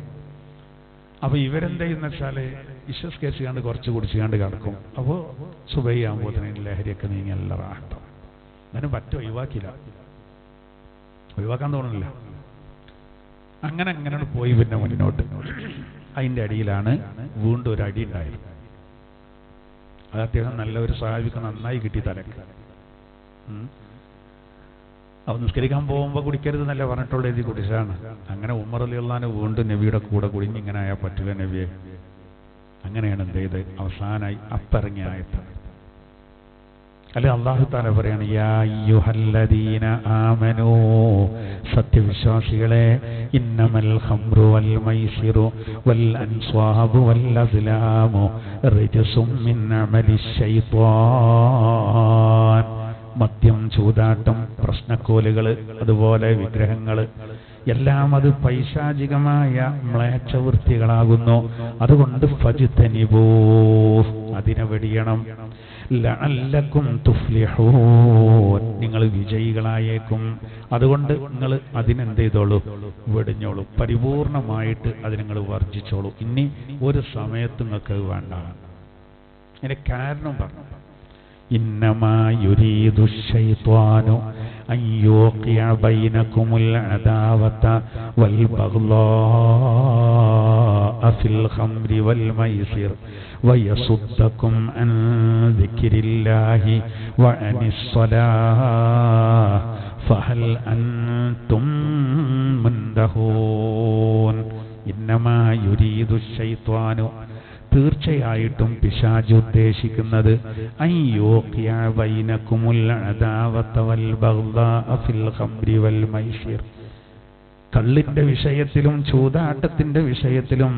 അപ്പോൾ ഇവരെന്ത് ചെയ്യുന്ന വെച്ചാൽ വിശ്വസ്കരിച്ച് കണ്ട് കുറച്ച് കുടിച്ചുകൊണ്ട് കിടക്കും. അപ്പോൾ സുബഹി ആകുമ്പോൾ തന്നെ ലഹരിയൊക്കെ നീങ്ങി നല്ല റാഹത്തം. അതിന് പറ്റും, ഒഴിവാക്കില്ല, ഒഴിവാക്കാൻ തോന്നുന്നില്ല. അങ്ങനെ അങ്ങനെ പോയി പിന്നെ മുന്നോട്ട്. അതിൻ്റെ അടിയിലാണ് വീണ്ടും ഒരു അടി ഉണ്ടായത്. അത് അത്യാവശ്യം നല്ലൊരു സഹാബിക്ക് നന്നായി കിട്ടി തലക്ക്. അവ നിസ്കരിക്കാൻ പോകുമ്പോൾ കുടിക്കരുത് എന്നല്ല പറഞ്ഞിട്ടുള്ള എഴുതി കുടിച്ചാണ്. അങ്ങനെ ഉമർ റളിയല്ലാഹു അൻഹു വീണ്ടും നബിയുടെ കൂടെ കുടിഞ്ഞ് ഇങ്ങനെ ആയാൽ പറ്റില്ല നബിയെ. അങ്ങനെയാണ് എന്ത് ചെയ്ത് അവസാനായി അപ്പിറങ്ങിയ ആയത്ത്. അല്ലെ അല്ലാഹു തആല പറയാണ്, യാ അയ്യുഹല്ലദീന ആമനൂ, സത്യവിശ്വാസികളെ, ഇന്നമൽ ഖംറു വൽ മൈസിറു വൽ അൻസ്വാബു വൽ അസ്ലാമു റിജ്സും മിൻ അമലിശ് ശൈത്വാൻ. മദ്യം, ചൂതാട്ടം, പ്രശ്നക്കോലുകൾ, അതുപോലെ വിഗ്രഹങ്ങൾ എല്ലാം അത് പൈശാചികമായ മ്ലേച്ഛവൃത്തികളാകുന്നു. അതുകൊണ്ട് ഫജ്തനിബൂ, അതിനെ വെടിയണം. ലഅല്ലക്കും തുഫ്ലിഹൂൻ, നിങ്ങൾ വിജയികളായേക്കും. അതുകൊണ്ട് നിങ്ങൾ അതിനെന്ത് ചെയ്തോളൂ, വെടിഞ്ഞോളൂ, പരിപൂർണമായിട്ട് അത് നിങ്ങൾ വർജിച്ചോളൂ. ഇനി ഒരു സമയത്ത് നിങ്ങൾക്ക് വേണ്ട. അതിന്റെ കാരണം പറഞ്ഞു, ഇന്നമാ യുരീദു ശൈത്വാനു അൻ യൂഖിയ ബൈനകുമുൽ അദാവത വൽ ബഗ്ളാഅ ഫിൽ ഖംരി വൽ മൈസിർ വയസുദ്ദകും അൻ ദിക്രില്ലാഹി വഅനിസ് സ്വലാഹ് ഫഹൽ അൻതും മുൻതഹൂൻ. ഇന്നമാ യുരീദു ശൈത്വാനു, തീർച്ചയായിട്ടും പിശാച് ഉദ്ദേശിക്കുന്നത്, അയ്യൂഖിയ ബൈനകുമുൽ അദാവത വൽ ബഗ്ളാഅ ഫിൽ ഖംരി വൽ മൈസിർ, കള്ളിന്റെ വിഷയത്തിലും ചൂതാട്ടത്തിന്റെ വിഷയത്തിലും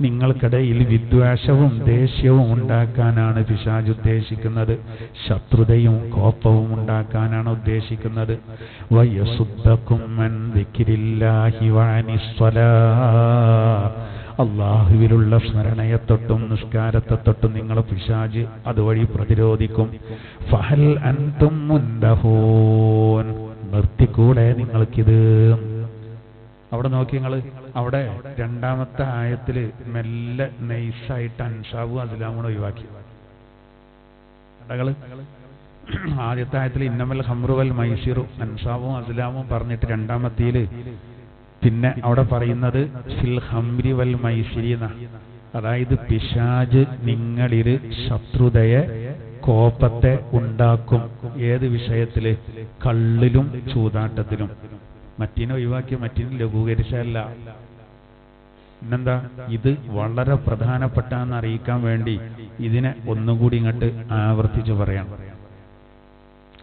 നിങ്ങൾക്കിടയിൽ വിദ്വേഷവും ദേഷ്യവും ഉണ്ടാക്കാനാണ് പിശാച് ഉദ്ദേശിക്കുന്നത്. ശത്രുതയും കോപവും ഉണ്ടാക്കാനാണ് ഉദ്ദേശിക്കുന്നത്. വയസുദ്ദകും അൻ ദിക്രില്ലാഹി വഅനിസ് സ്വലാഹ്, അള്ളാഹുവിലുള്ള സ്മരണയെത്തൊട്ടും നിസ്കാരത്തെത്തൊട്ടും നിങ്ങൾ പിശാച് അതുവഴി പ്രതിരോധിക്കും. ഫഹൽ അൻതും മുൻതഹൂൻ, നിർത്തിക്കൂടെ നിങ്ങൾക്കിത്? അവിടെ നോക്കി നിങ്ങൾ, അവിടെ രണ്ടാമത്തെ ആയത്തിൽ മെല്ലെ നൈസായിട്ട് അൻസാബും അസ്ലാമും ഒഴിവാക്കി. ആദ്യത്തെ ആയത്തിൽ ഇന്നമൽ ഖംറു വൽ മൈസിറു അൻസാബും അസ്ലാമും പറഞ്ഞിട്ട് രണ്ടാമത്തേൽ പിന്നെ അവിടെ പറയുന്നത് ഫിൽ ഖംരി വൽ മൈസിരി എന്ന, അതായത് പിശാച് നിങ്ങളിൽ ശത്രുതയെ കോപത്തെ ഉണ്ടാക്കും. ഏത് വിഷയത്തില്? കള്ളിലും ചൂതാട്ടത്തിലും. മറ്റീനെ ഒഴിവാക്കി, മറ്റീനെ ലഘൂകരിച്ചല്ല. പിന്നെന്താ? ഇത് വളരെ പ്രധാനപ്പെട്ടാന്ന് അറിയിക്കാൻ വേണ്ടി ഇതിനെ ഒന്നുകൂടി ഇങ്ങോട്ട് ആവർത്തിച്ച് പറയാം.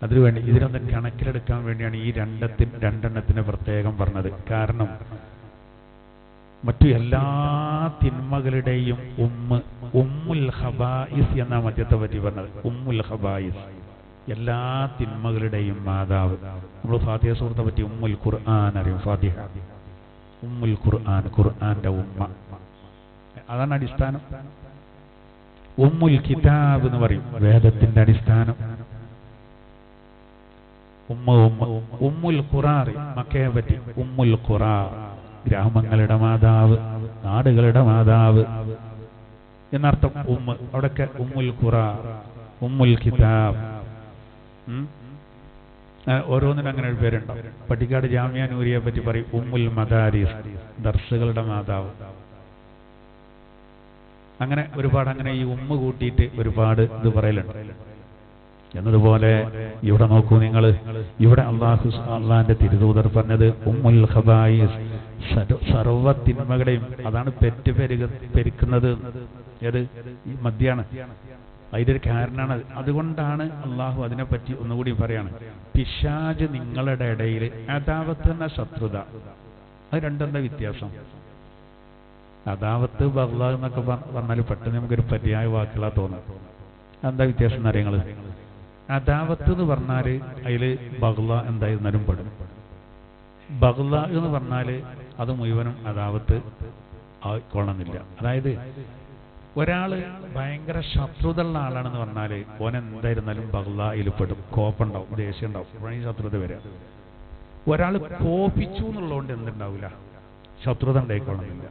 അതിനുവേണ്ടി ഇതിനൊന്നും കണക്കിലെടുക്കാൻ വേണ്ടിയാണ് ഈ രണ്ടെണ്ണത്തിന് പ്രത്യേകം പറഞ്ഞത്. കാരണം മറ്റു എല്ലാ തിന്മകളുടെയും ഉമ്മുൽ ഖബായിസ് എന്ന മദ്യത്തെ പറ്റി പറഞ്ഞത്. ഉമ്മുൽ ഖബായിസ്, എല്ലാ തിന്മകളുടെയും മാതാവ്. നമ്മൾ ഫാത്തിഹ സൂറത്തെ പറ്റി ഉമ്മുൽ ഖുർആൻ അറിയും. ഫാത്തിഹ ഉമ്മുൽ ഖുർആൻ, ഖുർആന്റെ ഉമ്മ, അതാണ് അടിസ്ഥാനം. ഉമ്മുൽ കിതാബ് എന്ന് പറയും, വേദത്തിന്റെ അടിസ്ഥാനം. ഉമ്മുൽ ഖുറാ, മക്കയെ പറ്റി ഉമ്മുൽ ഖുറാ, ഗ്രാമങ്ങളുടെ മാതാവ്, നാടുകളുടെ മാതാവ് എന്നർത്ഥം. അവിടൊക്കെ ഉമ്മുൽ ഖുറാ, ഉമ്മുൽ കിതാബ്, ഓരോന്നിനും അങ്ങനെ ഒരു പേരുണ്ടോ. പട്ടിക്കാട് ജാമിയ നൂരിയെ പറ്റി പറയും ഉമ്മുൽ മദാരിസ്, ദർസുകളുടെ മാതാവ്. അങ്ങനെ ഒരുപാട്, അങ്ങനെ ഈ ഉമ്മ കൂട്ടിയിട്ട് ഒരുപാട് ഇത് പറയലുണ്ട്. എന്നതുപോലെ ഇവിടെ നോക്കൂ നിങ്ങൾ, ഇവിടെ അള്ളാഹിന്റെ തിരുദൂതർ പറഞ്ഞത് ഉമ്മുൽ ഖബായിസ്, സർവ്വ തിന്മകളെയും, അതാണ് പെരുക്കുന്നത്. ഏത്? ഈ മദ്യാണ്. അതിന്റെ ഒരു കാരണമാണ്. അതുകൊണ്ടാണ് അള്ളാഹു അതിനെപ്പറ്റി ഒന്നുകൂടി പറയാണ്, പിശാച് നിങ്ങളുടെ ഇടയിൽ അദാവത്ത് എന്ന ശത്രുത. അത് രണ്ടെന്താ വ്യത്യാസം? അദാവത്ത് ബഗ്ള എന്നൊക്കെ പറഞ്ഞാൽ പെട്ടെന്ന് നമുക്കൊരു പര്യായ വാക്കുകളാ തോന്നും. എന്താ വ്യത്യാസം എന്നറിയങ്ങൾ? അദാവത്ത് എന്ന് പറഞ്ഞാല് അതിൽ ബഗ്ള എന്തായിരുന്നാലും പെടും. ബഗ്ള എന്ന് പറഞ്ഞാല് അത് മുഴുവനും അദാവത്ത് കൊള്ളുന്നില്ല. അതായത് ഒരാള് ഭയങ്കര ശത്രുത ഉള്ള ആളാണെന്ന് പറഞ്ഞാല് ഓൻ എന്തായിരുന്നാലും ബഗ്ളയിൽ പെടും. കോപ്പുണ്ടാവും, ദേഷ്യം ഉണ്ടാവും, ഈ ശത്രുത വരാം. ഒരാൾ കോപിച്ചു എന്നുള്ളതുകൊണ്ട് എന്തുണ്ടാവില്ല, ശത്രുത ഉണ്ടായിക്കൊള്ളുന്നില്ല.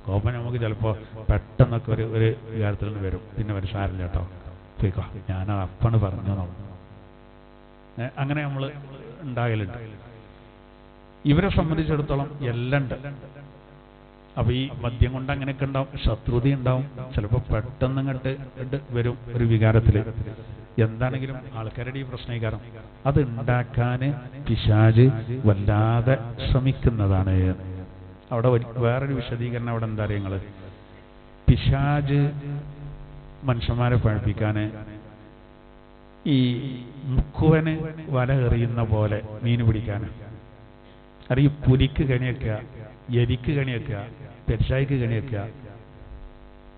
കോപം നമുക്ക് ചിലപ്പോൾ പെട്ടെന്നൊക്കെ ഒരു വികാരത്തിൽ നിന്ന് വരും, പിന്നെ ഒരു സാരില്ല കേട്ടോ, പോയിക്കോ, ഞാനത് അപ്പാണ് പറഞ്ഞു. അങ്ങനെ നമ്മൾ ഉണ്ടാകലുണ്ട്. ഇവരെ സംബന്ധിച്ചിടത്തോളം എല്ലാം ഉണ്ട്. അപ്പൊ ഈ മദ്യം കൊണ്ട് അങ്ങനെയൊക്കെ ഉണ്ടാവും, ശത്രുത ഉണ്ടാവും, ചിലപ്പോൾ പെട്ടെന്ന് ഇങ്ങോട്ട് വരും ഒരു വികാരത്തില്. എന്താണെങ്കിലും ആൾക്കാരുടെ ഈ പ്രശ്നീകാരം അത് ഉണ്ടാക്കാന് പിശാച് വല്ലാതെ ശ്രമിക്കുന്നതാണ്. അവിടെ വേറൊരു വിശദീകരണം അവിടെ എന്താ അറിയങ്ങള്, പിശാച് മനുഷ്യന്മാരെ പഴിപ്പിക്കാന് ഈ മുക്കുവന് വല എറിയുന്ന പോലെ മീൻ പിടിക്കാന്, അത് ഈ പുലിക്ക് കണിവെക്കുക, എലിക്ക് കണിവെക്കുക, പെരുച്ചായ്ക്ക് കണിവെക്കുക,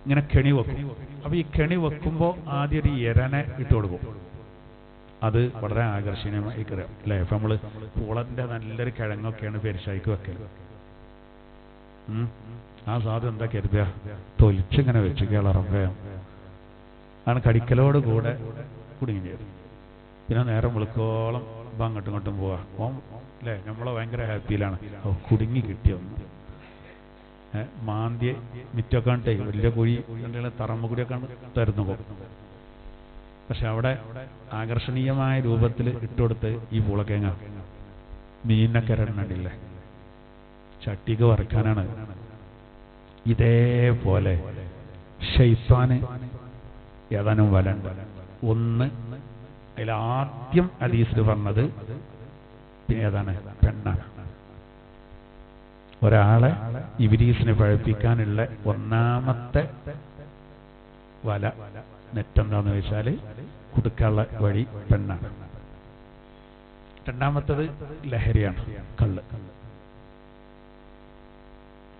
ഇങ്ങനെ കെണി വെക്കും. അപ്പൊ ഈ കെണി വെക്കുമ്പോൾ ആദ്യം ഒരു എരനെ ഇട്ട് കൊടുക്കും. അത് വളരെ ആകർഷണീയമായി കയറാം അല്ലേ. ഇപ്പൊ നമ്മള് പൂളന്റെ നല്ലൊരു കിഴങ്ങൊക്കെയാണ് പെരുച്ചായ്ക്ക് വെക്കൽ. ആ സാധനം എന്താ കരുതുക, തൊലിച്ചിങ്ങനെ വെച്ച് കേളറമ്പേ ആണ് കടിക്കലോട് കൂടെ കുടുങ്ങി ചേരും. പിന്നെ നേരം വെളുക്കോളം ഇപ്പം അങ്ങോട്ടും ഇങ്ങോട്ടും പോവാ അല്ലേ. നമ്മളെ ഭയങ്കര ഹാപ്പിയിലാണ്, കുടുങ്ങി കിട്ടിയൊന്ന് മാന്തിയെ മിറ്റൊക്കെ കണ്ടേ വലിയ കുഴി തറമ്പുകുടിയൊക്കെ തരുന്നു പോകും. പക്ഷെ അവിടെ ആകർഷണീയമായ രൂപത്തിൽ ഇട്ടുകൊടുത്ത് ഈ പൂളക്കേങ്ങ മീനൊക്കെ രണ്ടില്ലേ, ചട്ടിക്ക് വറുക്കാനാണ്. ഇതേപോലെ ശൈത്താന് ഏതാനും വലുണ്ട്. ഒന്ന് അതിലാദ്യം ഹദീസിൽ പറഞ്ഞത് പിന്നെ ഏതാണ്? പെണ്ണാണ്. ഒരാളെ ഇബ്ലീസിനെ പഴിപ്പിക്കാനുള്ള ഒന്നാമത്തെ വല നെറ്റെന്താന്ന് വെച്ചാല് കുടുക്കാനുള്ള വഴി പെണ്ണാണ്. രണ്ടാമത്തത് ലഹരിയാണ്, കള്ള്.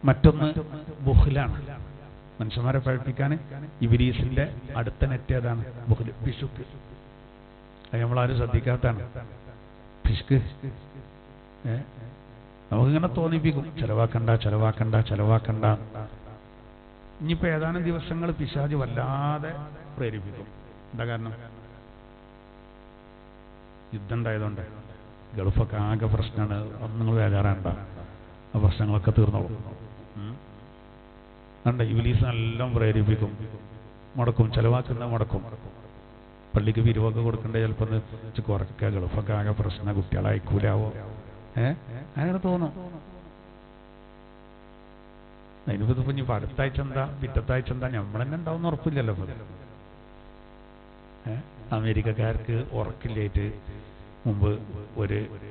മറ്റൊന്ന് ബുഖ്ലാണ്. മനുഷ്യന്മാരെ പഴിപ്പിക്കാൻ ഇബ്ലീസിന്റെ അടുത്ത നെറ്റ് ഏതാണ്? ബുഖ്ല്, പിശുക്ക്. അത് നമ്മളാരും ശ്രദ്ധിക്കാത്തതാണ്. പിശുക്ക് നമുക്കിങ്ങനെ തോന്നിപ്പിക്കും, ചെലവാക്കണ്ട ചെലവാക്കണ്ട ചെലവാക്കണ്ട. ഇനിയിപ്പോ ഏതാനും ദിവസങ്ങൾ പിശാച് വല്ലാതെ പ്രേരിപ്പിക്കും. എന്താ കാരണം? യുദ്ധം ഉണ്ടായതുകൊണ്ട് ഗൾഫൊക്കെ ആകെ പ്രശ്നമാണ്. ഒന്നും നിങ്ങൾ ബേജാറാണ്ട. ആ പ്രശ്നങ്ങളൊക്കെ തീർന്നോളും. കണ്ട ഇബ്ലീസ് എല്ലാം പ്രേരിപ്പിക്കും, മുടക്കും, ചെലവാക്കുന്ന മുടക്കും. പള്ളിക്ക് പിരിവൊക്കെ കൊടുക്കണ്ടേ, ചിലപ്പോൾ കുറയ്ക്കുക, ഗൾഫൊക്കെ ആകെ പ്രശ്നം, കുട്ടികളെ അയക്കൂലാവോ, അങ്ങനെ തോന്നും. അതിനിപ്പോ ഇപ്പൊ അടുത്താഴ്ച എന്താ പിറ്റത്താഴ്ച എന്താ നമ്മൾ തന്നെ ഉണ്ടാവും ഉറപ്പില്ലല്ലോ. അമേരിക്കക്കാർക്ക് ഉറക്കില്ലായിട്ട് മുമ്പ്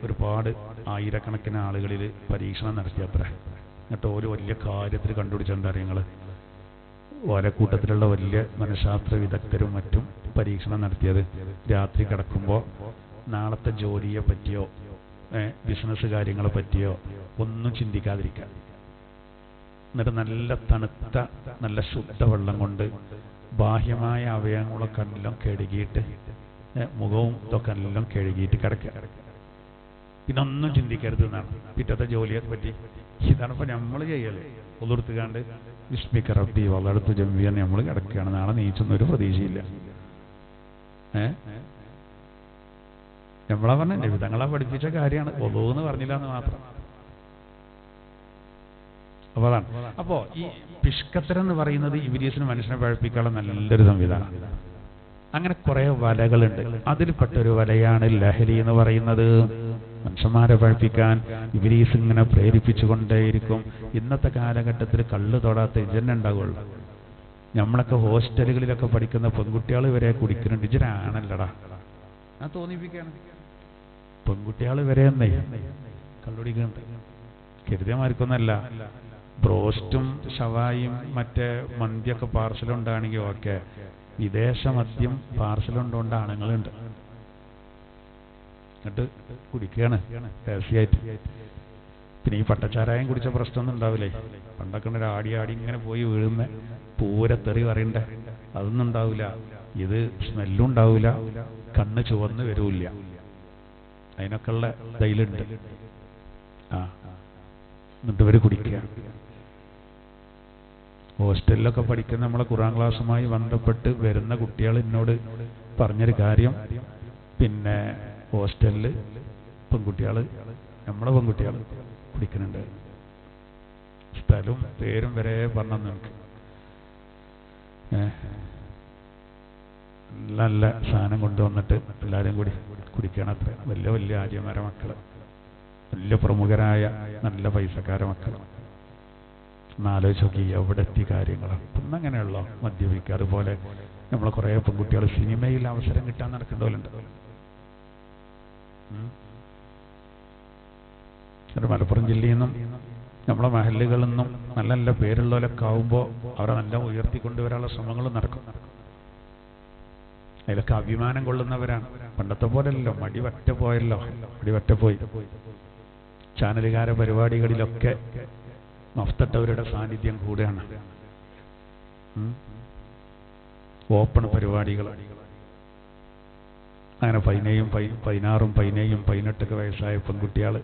ഒരുപാട് ആയിരക്കണക്കിന് ആളുകളിൽ പരീക്ഷണം നടത്തിയത്ര. എന്നിട്ട് ഓരോ വലിയ കാര്യത്തിൽ കണ്ടുപിടിച്ചെന്താ അറിയങ്ങൾ, ഓരോ കൂട്ടത്തിലുള്ള വലിയ മനഃശാസ്ത്ര വിദഗ്ധരും മറ്റും പരീക്ഷണം നടത്തിയത് രാത്രി കിടക്കുമ്പോൾ നാളത്തെ ജോലിയെ പറ്റിയോ ബിസിനസ് കാര്യങ്ങളെ പറ്റിയോ ഒന്നും ചിന്തിക്കാതിരിക്കുക. എന്നിട്ട് നല്ല തണുത്ത നല്ല ശുദ്ധവെള്ളം കൊണ്ട് ബാഹ്യമായ അവയവങ്ങളൊക്കെ എല്ലാം കഴുകിയിട്ട് മുഖവും ഇതൊക്കെ എല്ലാം കഴുകിയിട്ട് കിടക്കുക. പിന്നെ ഒന്നും ചിന്തിക്കരുത് എന്നാണ് പിറ്റത്തെ ജോലിയെ പറ്റി. ഇതാണ് ഇപ്പൊ നമ്മൾ ചെയ്യല്. ഒന്നെടുത്തുകാണ്ട് വിസ്മിക്ക റബ്ബി വളർത്തു ജമ്മിയെന്ന് നമ്മൾ കിടക്കുകയാണ്. നാളെ നീച്ചൊന്നൊരു പ്രതീക്ഷയില്ല. നമ്മളാ പറഞ്ഞ നിബിധങ്ങളാ പഠിപ്പിച്ച കാര്യമാണ്. ഒതുവെന്ന് പറഞ്ഞില്ല എന്ന് മാത്രം. അപ്പൊ അതാണ്. അപ്പോ ഈ പിഷ്കത്തരം എന്ന് പറയുന്നത് ഇബ്ലീസിന് മനുഷ്യനെ പഴപ്പിക്കാനുള്ള നല്ലൊരു സംവിധാനമാണ്. അങ്ങനെ കുറെ വലകളുണ്ട്. അതിൽപ്പെട്ടൊരു വലയാണ് ലഹരി എന്ന് പറയുന്നത്. മനുഷ്യന്മാരെ പഴപ്പിക്കാൻ ഇബ്ലീസ് ഇങ്ങനെ പ്രേരിപ്പിച്ചുകൊണ്ടേയിരിക്കും. ഇന്നത്തെ കാലഘട്ടത്തിൽ കള്ള് തൊടാത്ത ഇജന്നെ ഉണ്ടാവുള്ളൂ. നമ്മളൊക്കെ ഹോസ്റ്റലുകളിലൊക്കെ പഠിക്കുന്ന പെൺകുട്ടികൾ വരെ കുടിക്കുന്നുണ്ട്. ഇജനാണല്ലടാ, ഞാൻ തോന്നിപ്പിക്കാണ്. പെൺകുട്ടികൾ വരെ എന്നേ കള്ളുടിക്കുന്നുണ്ട്. കരുതിയമാർക്കൊന്നല്ല. ബ്രോസ്റ്റും ഷവായും മറ്റേ മന്തിയൊക്കെ പാർസലുണ്ടാണെങ്കിൽ ഓക്കെ, വിദേശ മദ്യം പാർസലുണ്ടോണ്ട് ആണുങ്ങളുണ്ട്. എന്നിട്ട് കുടിക്കുകയാണ് രഹസ്യമായിട്ട്. പിന്നെ ഈ പട്ടച്ചാരായം കുടിച്ച പ്രശ്നമൊന്നും ഉണ്ടാവില്ലേ. പണ്ടൊക്കെ ആടി ആടി ഇങ്ങനെ പോയി വീഴുന്ന പൂരത്തെറി പറയണ്ടേ, അതൊന്നും ഉണ്ടാവില്ല. ഇത് സ്മെല്ലും ഉണ്ടാവില്ല, കണ്ണ് ചുവന്ന് വരൂല്ല. അതിനൊക്കെ ഉള്ള തൈലുണ്ട്. എന്നിട്ട് ഇവര് കുടിക്കുക. ഹോസ്റ്റലിലൊക്കെ പഠിക്കുന്ന നമ്മളെ ഖുർആൻ ക്ലാസ്സുമായി ബന്ധപ്പെട്ട് വരുന്ന കുട്ടികൾ എന്നോട് പറഞ്ഞൊരു കാര്യം, പിന്നെ ഹോസ്റ്റലിൽ പെൺകുട്ടികൾ, നമ്മളെ പെൺകുട്ടികൾ കുടിക്കുന്നുണ്ട്. സ്ഥലവും പേരും വരെ പറഞ്ഞു നമുക്ക്. നല്ല സാധനം കൊണ്ടുവന്നിട്ട് എല്ലാവരും കൂടി കുടിക്കണം. അത്ര വലിയ വലിയ ആര്യമാരെ മക്കള്, വലിയ പ്രമുഖരായ നല്ല പൈസക്കാരെ മക്കൾ. എന്നാലോചിച്ച് നോക്കി എവിടെ എത്തി കാര്യങ്ങളാണ്. ഇന്നങ്ങനെയുള്ള മദ്യപിക്കുക. അതുപോലെ നമ്മളെ കുറേ പെൺകുട്ടികൾ സിനിമയിൽ അവസരം കിട്ടാൻ നടക്കേണ്ടവരുണ്ട്. മലപ്പുറം ജില്ലയിൽ നിന്നും നമ്മളെ മഹല്ലുകളിൽ നിന്നും നല്ല നല്ല പേരുള്ളവരൊക്കെ ആവുമ്പോൾ അവരെ നല്ല ഉയർത്തിക്കൊണ്ടുവരാനുള്ള ശ്രമങ്ങളും നടക്കും. അതിലൊക്കെ അഭിമാനം കൊള്ളുന്നവരാണ്. പണ്ടത്തെ പോലെയല്ലോ, മടിവറ്റ പോയല്ലോ, മടിവറ്റ പോയി. ചാനലുകാര പരിപാടികളിലൊക്കെ മഫ്തട്ടവരുടെ സാന്നിധ്യം കൂടുകയാണ്. ഓപ്പൺ പരിപാടികൾ അങ്ങനെ 17, 16, 17, 18 വയസ്സായ പെൺകുട്ടികൾ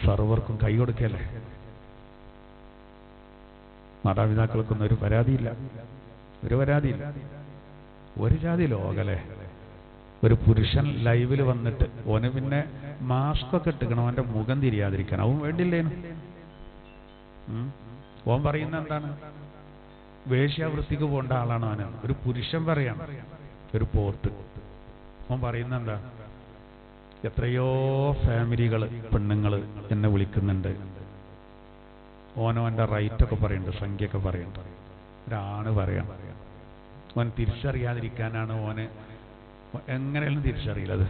സർവർക്കും കൈ കൊടുക്കല്ലേ. മാതാപിതാക്കൾക്കൊന്നും ഒരു പരാതിയില്ല, ഒരു പരാതിയില്ല. ഒരു ജാതി ലോകല്ലേ. ഒരു പുരുഷൻ ലൈവിൽ വന്നിട്ട് ഓന് പിന്നെ മാസ്ക് ഒക്കെ ഇട്ടുക്കണം, അവന്റെ മുഖം തിരിയാതിരിക്കാൻ. അവൻ വേണ്ടില്ലേനും. ഓൻ പറയുന്ന എന്താണ്, വേശ്യാവൃത്തിക്ക് പോകേണ്ട ആളാണ് അവന്. ഒരു പുരുഷൻ പറയാണ്, ഒരു പോർട്ട്. ഓൻ പറയുന്ന എന്താ, എത്രയോ ഫാമിലികൾ പെണ്ണുങ്ങൾ എന്നെ വിളിക്കുന്നുണ്ട്. ഓനോന്റെ റൈറ്റൊക്കെ പറയുന്നുണ്ട്, സംഖ്യയൊക്കെ പറയുന്നുണ്ട്. ഒരാണ് പറയാം, ഓൻ തിരിച്ചറിയാതിരിക്കാനാണ്. ഓന് എങ്ങനെയാലും തിരിച്ചറിയില്ല. അത്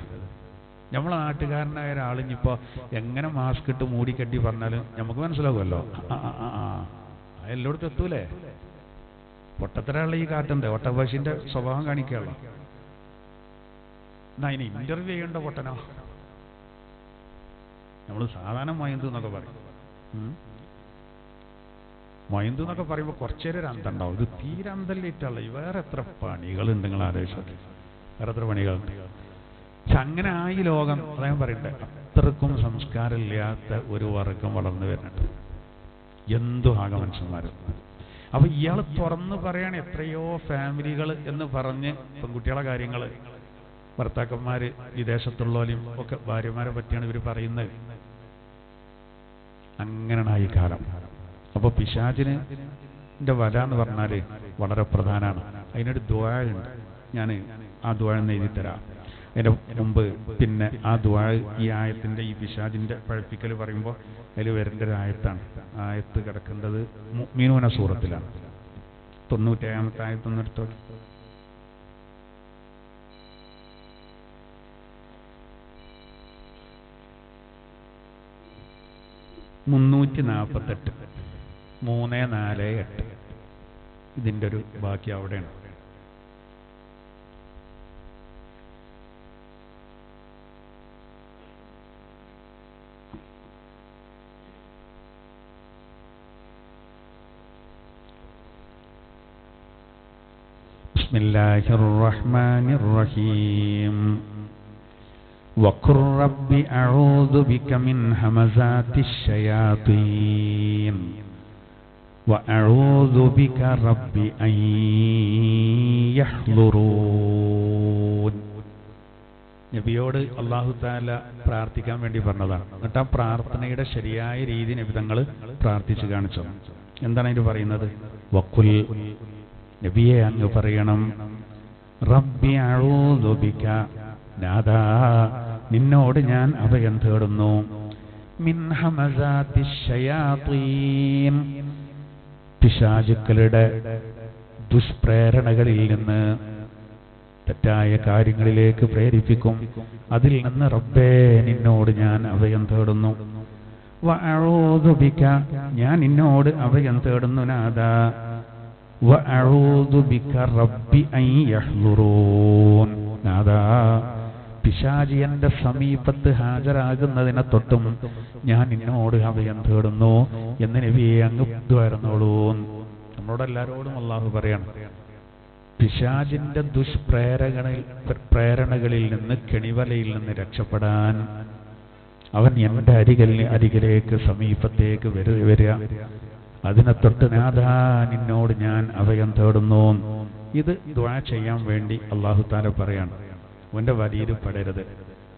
നമ്മളെ നാട്ടുകാരനായ ഒരാളിഞ്ഞിപ്പോ എങ്ങനെ മാസ്ക് ഇട്ട് മൂടിക്കെട്ടി പറഞ്ഞാലും നമുക്ക് മനസ്സിലാവുമല്ലോ. എല്ലായിടത്തും എത്തൂലേ. പൊട്ടത്തരാളുള്ള ഈ കാട്ടുണ്ട്, ഒട്ടഭാഷിന്റെ സ്വഭാവം കാണിക്കുകയുള്ളൂ. എന്നാ അതിന് ഇന്റർവ്യൂ ചെയ്യേണ്ട പൊട്ടനോ. നമ്മൾ സാധാരണ മൈന്ദു എന്നൊക്കെ പറയും. മൈന്ദു എന്നൊക്കെ പറയുമ്പോൾ കുറച്ചേരം ഒരു അന്തം ഉണ്ടാവും. ഇത് തീരെ അന്തല്ലേറ്റുള്ള വേറെ എത്ര പണികളുണ്ട് നിങ്ങൾ ആലോചിച്ചോക്കെ. വേറെ എത്ര പണികളുണ്ട്. പക്ഷെ അങ്ങനെ ആയി ലോകം. അദ്ദേഹം പറയട്ടെ, അത്രക്കും സംസ്കാരമില്ലാത്ത ഒരു വർഗം വളർന്നു വരുന്നുണ്ട്. എന്തു ആകെ മനുഷ്യന്മാരും. അപ്പൊ ഇയാൾ തുറന്ന് പറയാണ് എത്രയോ ഫാമിലികൾ എന്ന് പറഞ്ഞ് പെൺകുട്ടികളെ കാര്യങ്ങൾ, ഭർത്താക്കന്മാര് വിദേശത്തുള്ളവരെയും ഒക്കെ ഭാര്യമാരെ പറ്റിയാണ് ഇവർ പറയുന്നത്. അങ്ങനെയാണ് ഈ കാലം. അപ്പോൾ പിശാചിന്റെ വല എന്ന് പറഞ്ഞാൽ വളരെ പ്രധാനമാണ്. അതിനൊരു ദുആ ഉണ്ട്, ഞാൻ ആ ദുആ എന്ന് എഴുതി തരാം. അതിൻ്റെ മുമ്പ് പിന്നെ ആ ദുആ ഈ ആയത്തിൻ്റെ ഈ പിശാചിൻ്റെ പഴപ്പിക്കൽ പറയുമ്പോൾ അതിൽ വരേണ്ട ഒരു ആയത്താണ്. ആയത്ത് കിടക്കേണ്ടത് മുഅ്മിനൂന സൂറത്തിലാണ്. 97-ാമത്തെ ആയത്തൊന്നും എടുത്തോ. (348) 348 ഇതിൻ്റെ ഒരു ബാക്കി അവിടെയാണ്. ബിസ്മില്ലാഹിർ റഹ്മാനിർ റഹീം. വഖുർ റബ്ബി അഊദു ബിക മിൻ ഹമസാത്തിശ് ശയാത്തീൻ വഅഊദു ബിക റബ്ബി അൻ യഹ്ളുറൂൻ. നബിയോട് അല്ലാഹു തആല പ്രാർത്ഥിക്കാൻ വേണ്ടി പറഞ്ഞതാണ്. എന്നിട്ട് ആ പ്രാർത്ഥനയുടെ ശരിയായ രീതി നബി തങ്ങൾ പ്രാർത്ഥിച്ചു കാണിച്ചു. എന്താണ് അതിന് പറയുന്നത്? വഖുൽ, നബിയെ അങ്ങ് പറയണം, റബ്ബി അഊദു ബിക, നാദാ നിന്നോട് ഞാൻ അഭയം തേടുന്നു, മിൻ ഹമസാത്തിശ് ശയാത്തീൻ, പിശാചുക്കളുടെ ദുഷ്പ്രേരണകളിൽ നിന്ന്, തെറ്റായ കാര്യങ്ങളിലേക്ക് പ്രേരിപ്പിക്കും, അതിൽ നിന്ന് റബ്ബേ നിന്നോട് ഞാൻ അഭയം തേടുന്നു. വഅഊദു ബിക, ഞാൻ നിന്നോട് അഭയം തേടുന്നു നാദാ, വഅഊദു ബിക റബ്ബി അൻ യഹ്ളുറൂൻ, നാദാ പിശാചി എന്റെ സമീപത്ത് ഹാജരാകുന്നതിനെ തൊട്ടും ഞാൻ നിന്നോട് അഭയം തേടുന്നു എന്ന് നബിയെ അങ്ങ് ദ്വാരന്നോളൂ. നമ്മളോട് എല്ലാവരോടും അല്ലാഹു പറയണം, പിശാചിന്റെ ദുഷ്പ്രേരണകളിൽ നിന്ന്, കെണിവലയിൽ നിന്ന് രക്ഷപ്പെടാൻ അവൻ എൻ്റെ അരികിലേക്ക് സമീപത്തേക്ക് വരിക, അതിനെ തൊട്ട് നാദാ നിന്നോട് ഞാൻ അഭയം തേടുന്നു. ഇത് ദുആ ചെയ്യാൻ വേണ്ടി അല്ലാഹു തആല പറയാണ്. അവൻ്റെ വലിയിൽ പെടരുത്.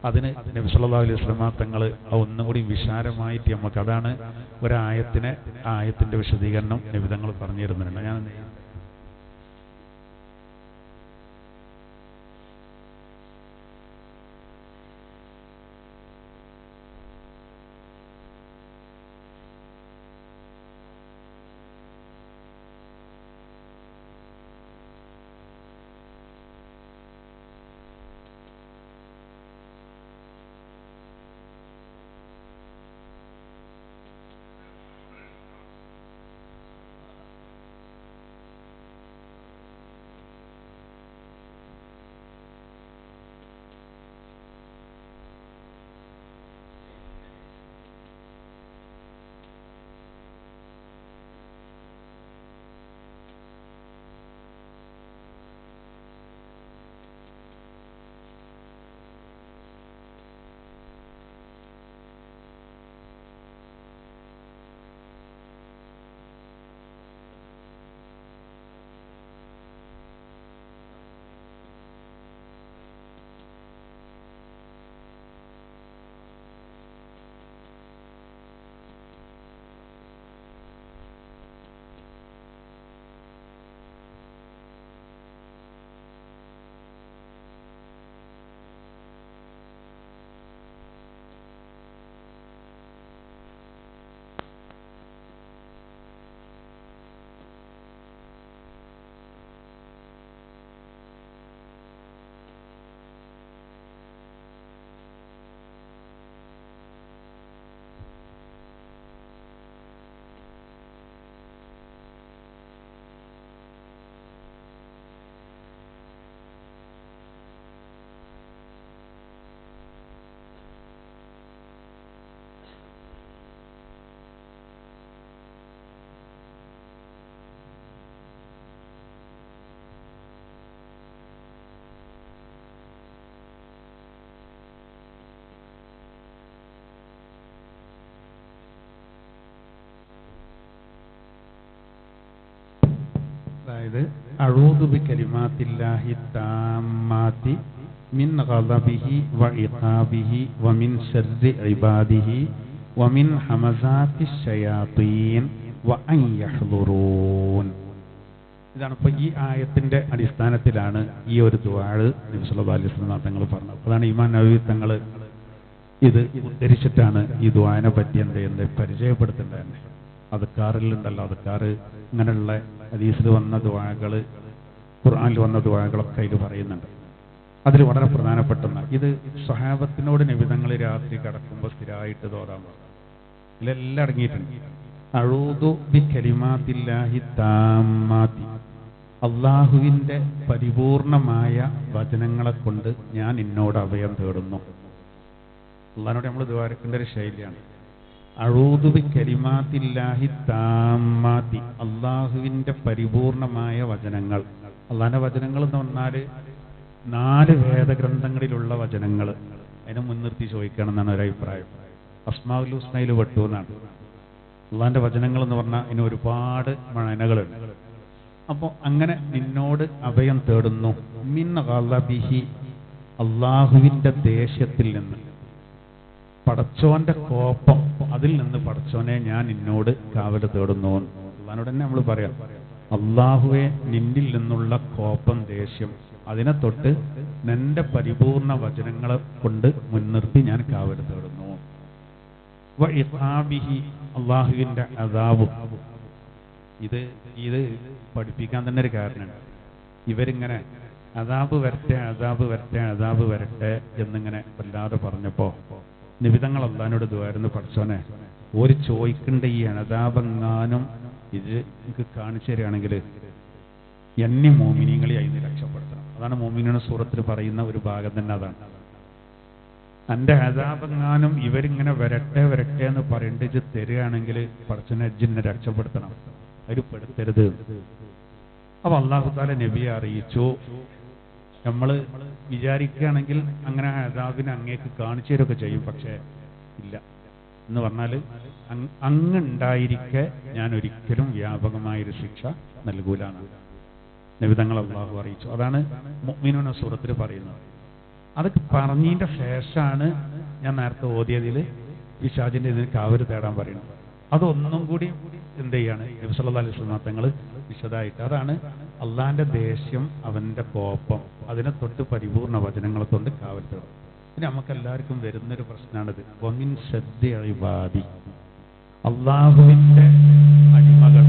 അതിന് നബി സല്ലല്ലാഹു അലൈഹി വസല്ലം തങ്ങൾ ഒന്നും കൂടി വിശാലമായിട്ട് നമുക്ക്, അതാണ് ആയത്തിന്റെ വിശദീകരണം നബി തങ്ങൾ പറഞ്ഞു തരുന്നുണ്ട്. ഞാൻ അതായത് അഊദു ബികലിമാത്തില്ലാഹി താമ്മാതി മിൻ ഗളബിഹി വ ഇഖാബിഹി വ മിൻ ശർരി ഇബാദിഹി വമിൻ ഹമസാത്തി ശയാത്തീൻ വഅൻ യഹ്ദുറൂൻ. ഇതാണ് ഇപ്പോൾ ഈ ആയത്തിന്റെ അടിസ്ഥാനത്തിലാണ് ഈ ഒരു ദുആ നബി സല്ലല്ലാഹു അലൈഹി വസല്ലം തങ്ങൾ പറഞ്ഞത്. അതാണ് ഇമാം നവവി തങ്ങൾ ഇത് ഉദ്ധരിച്ചിട്ടാണ് ഈ ദുആനെ പറ്റി എന്ത് പരിചയപ്പെടുത്തേണ്ടത് തന്നെ. അദ്കാറിലുണ്ടല്ലോ, അദ്കാർ ഇങ്ങനെയുള്ള ഹദീസിൽ വന്ന ദുആകൾ, ഖുർആനിൽ വന്ന ദുആകളൊക്കെ അതിൽ പറയുന്നുണ്ട്. അതിൽ വളരെ പ്രധാനപ്പെട്ട ഇത് സ്വഹാബത്തിനോട് നബി തങ്ങൾ രാത്രി കിടക്കുമ്പോൾ സ്ഥിരമായിട്ട് തോന്നാൻ പറഞ്ഞു. ഇതിലെല്ലാം അടങ്ങിയിട്ടുണ്ട്. അഊദു ബികലിമാത്തില്ലാഹി താമ്മാതി, അള്ളാഹുവിൻ്റെ പരിപൂർണമായ വചനങ്ങളെ കൊണ്ട് ഞാൻ നിന്നോട് അഭയം തേടുന്നു. അള്ളാഹിനോട് നമ്മൾ ദുആരക്കേണ്ട ഒരു ശൈലിയാണ്. അഊദു ബികലിമാത്തില്ലാഹി താമ്മാതി, അള്ളാഹുവിൻ്റെ പരിപൂർണമായ വചനങ്ങൾ. അള്ളാഹിൻ്റെ വചനങ്ങൾ എന്ന് പറഞ്ഞാൽ 4 വേദഗ്രന്ഥങ്ങളിലുള്ള വചനങ്ങൾ. അതിനെ മുൻനിർത്തി ചോദിക്കണം എന്നാണ് ഒരു അഭിപ്രായം. അസ്മാഉൽ ഹുസ്നയിൽ പെട്ടു എന്നാണ്. അള്ളാഹിൻ്റെ വചനങ്ങൾ എന്ന് പറഞ്ഞാൽ അതിന് ഒരുപാട് മഴനകളുണ്ട്. അപ്പോൾ അങ്ങനെ നിന്നോട് അഭയം തേടുന്നു. മിൻ ഗളബിഹി, അള്ളാഹുവിൻ്റെ ദേഷ്യത്തിൽ നിന്ന്, പടച്ചോന്റെ കോപം, അതിൽ നിന്ന് പടച്ചോനെ ഞാൻ നിന്നോട് കാവൽ തേടുന്നു. അള്ളാഹിനോട് തന്നെ നമ്മൾ പറയാം, അള്ളാഹുവെ നിന്നിൽ നിന്നുള്ള കോപം, ദേഷ്യം, അതിനെ തൊട്ട് നിന്റെ പരിപൂർണ വചനങ്ങളെ കൊണ്ട് മുൻനിർത്തി ഞാൻ കാവൽ തേടുന്നു. വ ഇഖാബിഹി, അള്ളാഹുവിൻ്റെ അദാബ്. ഇത് പഠിപ്പിക്കാൻ തന്നെ ഒരു കാരണമുണ്ട്. ഇവരിങ്ങനെ അദാബ് വരട്ടെ, അദാബ് വരട്ടെ, അദാബ് വരട്ടെ എന്നിങ്ങനെ വല്ലാതെ പറഞ്ഞപ്പോൾ നിബിതങ്ങൾ അള്ളാഹിനോട് ദുആരുന്നു, പഠിച്ചോനെ ഒരു ചോദിക്കേണ്ട ഈ അദാബെങ്ങാനും ഇത് എനിക്ക് കാണിച്ചു തരികയാണെങ്കിൽ എന്നെ മോമിനീങ്ങളെ അതിന് രക്ഷപ്പെടുത്തണം. അതാണ് മോമിനീങ്ങളുടെ സൂറത്തിൽ പറയുന്ന ഒരു ഭാഗം തന്നെ. അതാണ് എൻ്റെ അദാബെങ്ങാനും ഇവരിങ്ങനെ വരട്ടെ വരട്ടെ എന്ന് പറയേണ്ടത് തരികയാണെങ്കിൽ പടച്ചോനെ എന്നെ രക്ഷപ്പെടുത്തണം, അവർ പെടുത്തരുത്. അപ്പൊ അല്ലാഹു തആല നബിയെ അറിയിച്ചു, നമ്മൾ വിചാരിക്കുകയാണെങ്കിൽ അങ്ങനെ അദാബിനെ അങ്ങേക്ക് കാണിച്ചു തരുമൊക്കെ ചെയ്യും, പക്ഷേ ഇല്ല എന്ന് പറഞ്ഞാൽ അങ്ങുണ്ടായിരിക്കെ ഞാൻ ഒരിക്കലും വ്യാപകമായൊരു ശിക്ഷ നൽകൂലാണ് നബിതങ്ങൾ അള്ളാഹു അറിയിച്ചു. അതാണ് മുഅ്മിനൂന സൂറത്തിൽ പറയുന്നത്. അത് പറഞ്ഞതിൻ്റെ ശേഷമാണ് ഞാൻ നേരത്തെ ഓതിയതിൽ പിശാചിൻ്റെ ഇതിന് കാവൽ തേടാൻ പറയുന്നത്. അതൊന്നും കൂടി എന്ത് ചെയ്യാണ് നബി സല്ലല്ലാഹു അലൈഹി വസല്ലം തങ്ങൾ വിശദമായിട്ട്. അതാണ് അള്ളാഹിൻ്റെ ദേഷ്യം, അവൻ്റെ കോപം, അതിനെ തൊട്ട് പരിപൂർണ വചനങ്ങളെ കൊണ്ട് കാവൽ തേടും. പിന്നെ നമുക്കെല്ലാവർക്കും വരുന്നൊരു പ്രശ്നമാണിത്. വമിൻ ശദ്ദി ഇബാദി, അള്ളാഹുവിൻ്റെ അടിമകൾ,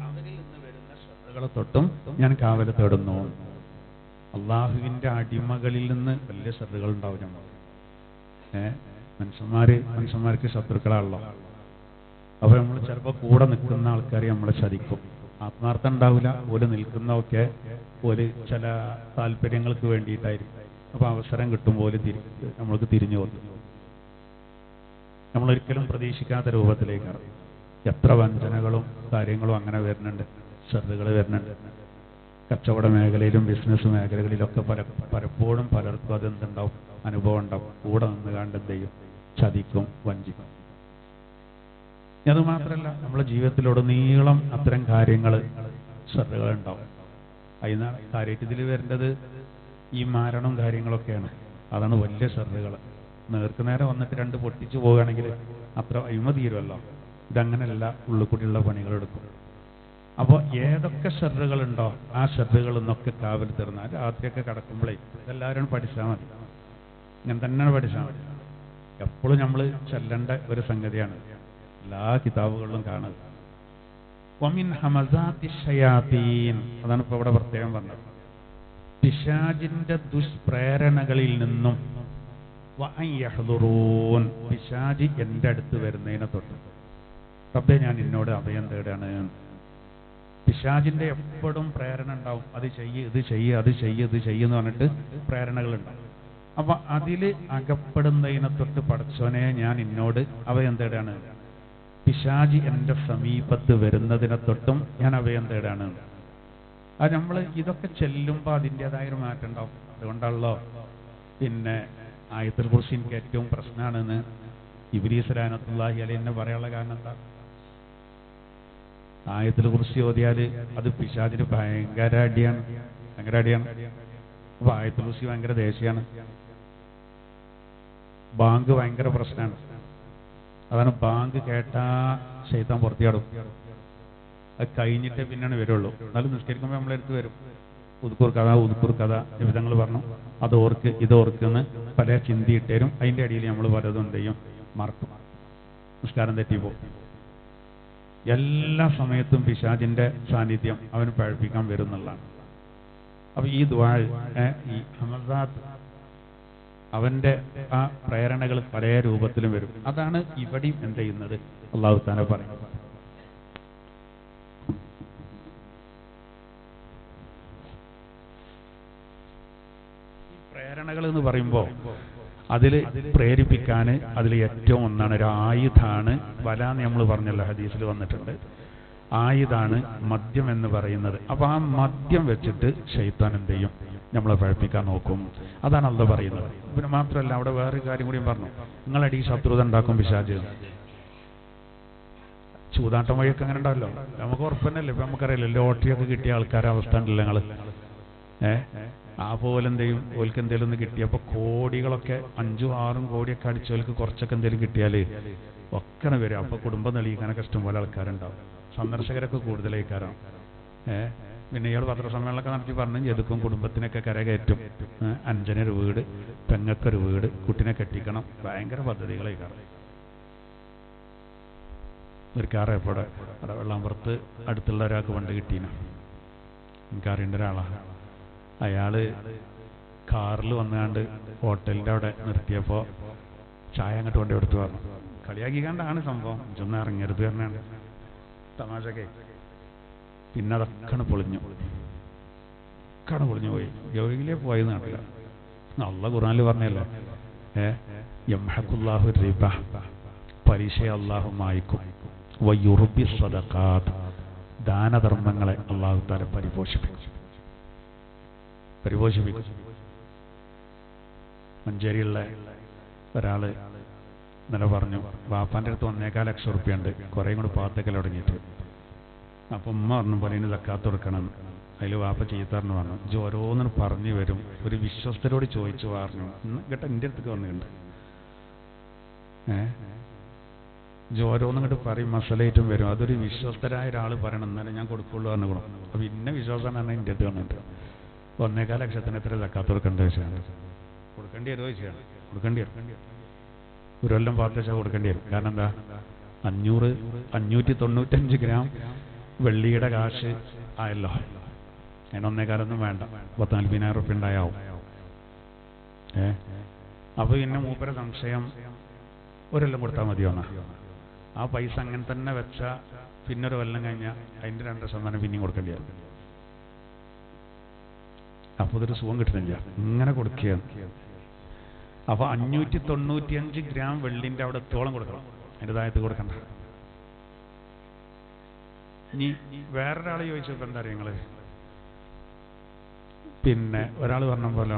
അവരിൽ നിന്ന് വരുന്ന ശ്രദ്ധകളെ തൊട്ടും ഞാൻ കാവൽ തേടുന്നു. അള്ളാഹുവിൻ്റെ അടിമകളിൽ നിന്ന് വലിയ ശ്രദ്ധകൾ ഉണ്ടാവും. നമ്മൾ മനുഷ്യന്മാർക്ക് ശത്രുക്കളാണല്ലോ. അപ്പോൾ നമ്മൾ ചിലപ്പോൾ കൂടെ നിൽക്കുന്ന ആൾക്കാരെ നമ്മളെ ചതിക്കും. ആത്മാർത്ഥം ഉണ്ടാവില്ല. ഓല് നിൽക്കുന്നതൊക്കെ ഒരു ചില താല്പര്യങ്ങൾക്ക് വേണ്ടിയിട്ടായിരിക്കും. അപ്പോൾ അവസരം കിട്ടുമ്പോൾ നമ്മൾക്ക് തിരിഞ്ഞു പോകും. നമ്മളൊരിക്കലും പ്രതീക്ഷിക്കാത്ത രൂപത്തിലേക്കാണ്. എത്ര വഞ്ചനകളും കാര്യങ്ങളും അങ്ങനെ വരുന്നുണ്ട്, ശ്രദ്ധകൾ വരുന്നുണ്ട്. കച്ചവട മേഖലയിലും ബിസിനസ് മേഖലകളിലൊക്കെ പലപ്പോഴും പലർക്കും അതെന്തുണ്ടാവും, അനുഭവം ഉണ്ടാവും. കൂടെ നിന്ന് കണ്ട് എന്ത് ചെയ്യും, ചതിക്കും, വഞ്ചിക്കും. അത് മാത്രമല്ല, നമ്മുടെ ജീവിതത്തിലുടനീളം അത്തരം കാര്യങ്ങൾ, ശ്രദ്ധകളുണ്ടാവും. അതിനാണ് കാര്യമായിട്ട് ഇതിൽ വരേണ്ടത് ഈ മാരണവും കാര്യങ്ങളൊക്കെയാണ്. അതാണ് വലിയ ശ്രദ്ധകൾ. നേർക്കുനേരെ വന്നിട്ട് 2 പൊട്ടിച്ചു പോവുകയാണെങ്കിൽ അത്ര അഴിമ തീരുമല്ലോ. ഇതങ്ങനെയല്ല, ഉള്ളിൽ കൂടിയുള്ള പണികളെടുക്കും. അപ്പോൾ ഏതൊക്കെ ശ്രദ്ധകളുണ്ടോ ആ ശ്രദ്ധകളിൽ നിന്നൊക്കെ കാവൽ തീർന്നാൽ രാത്രിയൊക്കെ കിടക്കുമ്പോഴേ ഇതെല്ലാവരും പഠിച്ചാൽ മതി. ഇങ്ങനെ തന്നെ പഠിച്ചാൽ മതി. എപ്പോഴും നമ്മൾ ചെല്ലേണ്ട ഒരു സംഗതിയാണ്. എല്ലാ കിതാബുകളിലും കാണുക. വമിൻ ഹമസാത്തി ശയാത്തീൻ, അതാണ് ഇപ്പോൾ ഇവിടെ പ്രത്യേകം പറഞ്ഞത്. പിശാചിന്റെ ദുഷ്പ്രേരണകളിൽ നിന്നും വഅൻ യഹ്ദുറൂൻ, പിശാചി എൻ്റെ അടുത്ത് വരുന്നതിനെ തൊട്ട് റബ്ബേ ഞാൻ നിന്നോട് അഭയം തേടാണ്. പിശാചിന്റെ എപ്പോഴും പ്രേരണ ഉണ്ടാവും. അത് ചെയ്യ്, ഇത് ചെയ്യ്, അത് ചെയ്യ്, ഇത് ചെയ്യുമെന്ന് പറഞ്ഞിട്ട് പ്രേരണകളുണ്ടാവും. അപ്പൊ അതിൽ അകപ്പെടുന്നതിനെ തൊട്ട് പടച്ചോനെ ഞാൻ നിന്നോട് അഭയം തേടാണ്. പിശാചി എൻ്റെ സമീപത്ത് വരുന്നതിനെ തൊട്ടും ഞാൻ അഭയം തേടാണ്. അത് നമ്മൾ ഇതൊക്കെ ചെല്ലുമ്പോൾ അതിൻ്റെതായൊരു മാറ്റം ഉണ്ടാവും. അതുകൊണ്ടാണല്ലോ പിന്നെ ആയത്തുൽ കുർസി എനിക്ക് ഏറ്റവും പ്രശ്നമാണെന്ന് ഇബ്ലീസ് ലഅനത്തുല്ലാഹി അലൈഹി എന്നെ പറയാനുള്ള കാരണം എന്താ? ആയത്തുൽ കുർസി ഓതിയാൽ അത് പിശാചിന് ഭയങ്കര അടിയാണ്. അപ്പൊ ആയത്തുൽ കുർസി ഭയങ്കര ദേഷ്യമാണ്. ബാങ്ക് ഭയങ്കര പ്രശ്നമാണ്. അതാണ് ബാങ്ക് കേട്ടാ ശൈത്താൻ പുറത്തിയാടും. അത് കഴിഞ്ഞിട്ടേ പിന്നെയാണ് വരുള്ളൂ. എന്നാലും നിസ്കരിക്കുമ്പോൾ നമ്മളെടുത്ത് വരും. ഉദ്കൂർ കഥ വിധങ്ങൾ പറഞ്ഞു, അതോർക്ക് ഇതോർക്കെന്ന് പല ചിന്തിയിട്ടേരും. അതിൻ്റെ അടിയിൽ നമ്മൾ പലതും എന്ത് ചെയ്യും, മറക്കും. നിസ്കാരം തെറ്റിപ്പോകും. എല്ലാ സമയത്തും പിശാചിന്റെ സാന്നിധ്യം അവന് പഴപ്പിക്കാൻ വരുന്നുള്ളതാണ്. അപ്പൊ ഈ ദുആ ഈ ഹമസാത്ത് അവന്റെ ആ പ്രേരണകൾ പല രൂപത്തിലും വരും. അതാണ് ഇവിടെയും എന്ത് ചെയ്യുന്നത്, അല്ലാഹു തആല പറയുന്നത്. പ്രേരണകൾ എന്ന് പറയുമ്പോൾ അതിൽ പ്രേരിപ്പിക്കാൻ അതിൽ ഏറ്റവും ഒന്നാണ്, ഒരു ആയുധാണ് വല എന്ന് നമ്മൾ പറഞ്ഞല്ലോ, ഹദീസിൽ വന്നിട്ടുണ്ട്. ആയുധാണ് മദ്യം എന്ന് പറയുന്നത്. അപ്പൊ ആ മദ്യം വെച്ചിട്ട് ശൈത്താൻ എന്ത് ചെയ്യും, നമ്മളെ പഴപ്പിക്കാൻ നോക്കും. അതാണ് അല്ലാഹു പറയുന്നത്. പിന്നെ മാത്രമല്ല, അവിടെ വേറൊരു കാര്യം കൂടിയും പറഞ്ഞു, നിങ്ങളടി ശത്രുത ഉണ്ടാക്കും പിശാച്. ചൂതാട്ടം വഴിയൊക്കെ അങ്ങനെ ഉണ്ടാവല്ലോ, നമുക്ക് ഉറപ്പന്നല്ലേ. ഇപ്പൊ നമുക്കറിയില്ല, ലോട്ടറിയൊക്കെ കിട്ടിയ ആൾക്കാരെ അവസ്ഥ ഉണ്ടല്ലോ ഞങ്ങള്. ആ പോലെ എന്തെയും ഓൽക്ക് എന്തെങ്കിലും ഒന്ന് കിട്ടിയപ്പോൾ കോടികളൊക്കെ 5-6 കോടിയൊക്കെ അടിച്ചവർക്ക് കുറച്ചൊക്കെ എന്തെങ്കിലും കിട്ടിയാൽ ഒക്കെ വരും. അപ്പൊ കുടുംബം തെളിയിക്കാനൊക്കെ ഇഷ്ടംപോലെ ആൾക്കാരുണ്ടാവും. സന്ദർശകരൊക്കെ കൂടുതലായിക്കാരാണ്. പിന്നെ ഇയാൾ പത്രസമ്മേളനമൊക്കെ നടത്തി പറഞ്ഞു ചെയ്തുക്കും, കുടുംബത്തിനൊക്കെ കരകയറ്റും. അഞ്ചനൊരു വീട്, പെങ്ങക്കൊരു വീട്, കുട്ടിനെ കെട്ടിക്കണം, ഭയങ്കര പദ്ധതികളായിക്കാരം. ഒരു കാറ് എപ്പോടെ അവിടെ വെള്ളാമ്പുറത്ത് അടുത്തുള്ള ഒരാൾക്ക് പണ്ട് കിട്ടീന, എനിക്കറിയേണ്ട ഒരാളാണ്. അയാള് കാറിൽ വന്നുകൊണ്ട് ഹോട്ടലിൻ്റെ അവിടെ നിർത്തിയപ്പോൾ ചായ അങ്ങോട്ട് കൊണ്ടു കൊടുത്തു പറഞ്ഞു. കളിയാക്കിക്കാണ്ടാണ് സംഭവം, ഇതൊന്നും ഇറങ്ങരുത് പറഞ്ഞാണ് തമാശക്കെ. പിന്നെ അതൊക്കെ പൊളിഞ്ഞു പോയി. എവിടെയെങ്കിലേ പോയത് നാട്ടില്ല. അള്ളാഹു ഖുർആനിൽ പറഞ്ഞല്ലോ, യംഹഖുല്ലാഹു റിബ, പലിശ അള്ളാഹു മായ്ക്കും, വയുർബി സ്വദഖാത്ത്, ദാനധർമ്മങ്ങളെ അള്ളാഹു തആല പരിപോഷിപ്പിക്കും. മഞ്ചേരിയുള്ള ഒരാള് ഇന്നലെ പറഞ്ഞു, വാപ്പാൻ്റെ അടുത്ത് 1.25 ലക്ഷം റുപ്യ ഉണ്ട്, കുറേ കൂടി പാത്തേക്കൽ തുടങ്ങിയിട്ട്. അപ്പം ഉമ്മ പറഞ്ഞു പോലെ ഇനി സക്കാത്ത് കൊടുക്കണം. അതിൽ വാപ്പ ചീത്തറിന് പറഞ്ഞു, ഇത് ഓരോന്നും പറഞ്ഞു വരും, ഒരു വിശ്വസ്തരോട് ചോദിച്ചു പറഞ്ഞു കേട്ടോ, എൻ്റെ അടുത്തേക്ക് വന്നിട്ടുണ്ട്. ഓരോന്നും ഇങ്ങോട്ട് പറയും, മസലയിട്ടും വരും. അതൊരു വിശ്വസ്തരായ ഒരാൾ പറയണം, എന്നാലും ഞാൻ കൊടുക്കുള്ളൂ പറഞ്ഞു കൊടുക്കും. അപ്പം ഇന്ന വിശ്വാസം പറഞ്ഞാൽ എൻ്റെ അടുത്ത് വന്നിട്ട് 1.25 ലക്ഷത്തിന് എത്ര സക്കാത്ത് കൊടുക്കേണ്ട വെച്ചാണ്, കൊടുക്കേണ്ടി വരുമോ ചോദിച്ചാണ്. കൊടുക്കേണ്ടി വരും. ഒരു കൊല്ലം പാർട്ടിച്ചാൽ കൊടുക്കേണ്ടി വരും. കാരണം എന്താ, 595 ഗ്രാം വെള്ളിയുടെ കാശ് ആയല്ലോ. അതിന് 1.25 വേണ്ട, 40,000 റുപ്യ ഉണ്ടായാവും. അപ്പൊ പിന്നെ മൂപ്പര സംശയം, ഒരെല്ലാം കൊടുത്താൽ മതിയോന്നാ. ആ പൈസ അങ്ങനെ തന്നെ വെച്ചാൽ പിന്നെ ഒരു കൊല്ലം കഴിഞ്ഞാൽ അതിൻ്റെ 2% പിന്നെയും കൊടുക്കേണ്ടി വരും. അപ്പോൾ ഇതൊരു സുഖം കിട്ടുന്നില്ല, ഇങ്ങനെ കൊടുക്കുകയാണ്. അപ്പൊ 595 ഗ്രാം വെള്ളിന്റെ അവിടെ എത്തോളം കൊടുക്കണം, അതിൻ്റെ താഴത്ത് കൊടുക്കണ്ട. ഇനി വേറൊരാൾ ചോദിച്ചപ്പോൾ എന്താ അറിയാം നിങ്ങള്, പിന്നെ ഒരാൾ പറഞ്ഞ പോലെ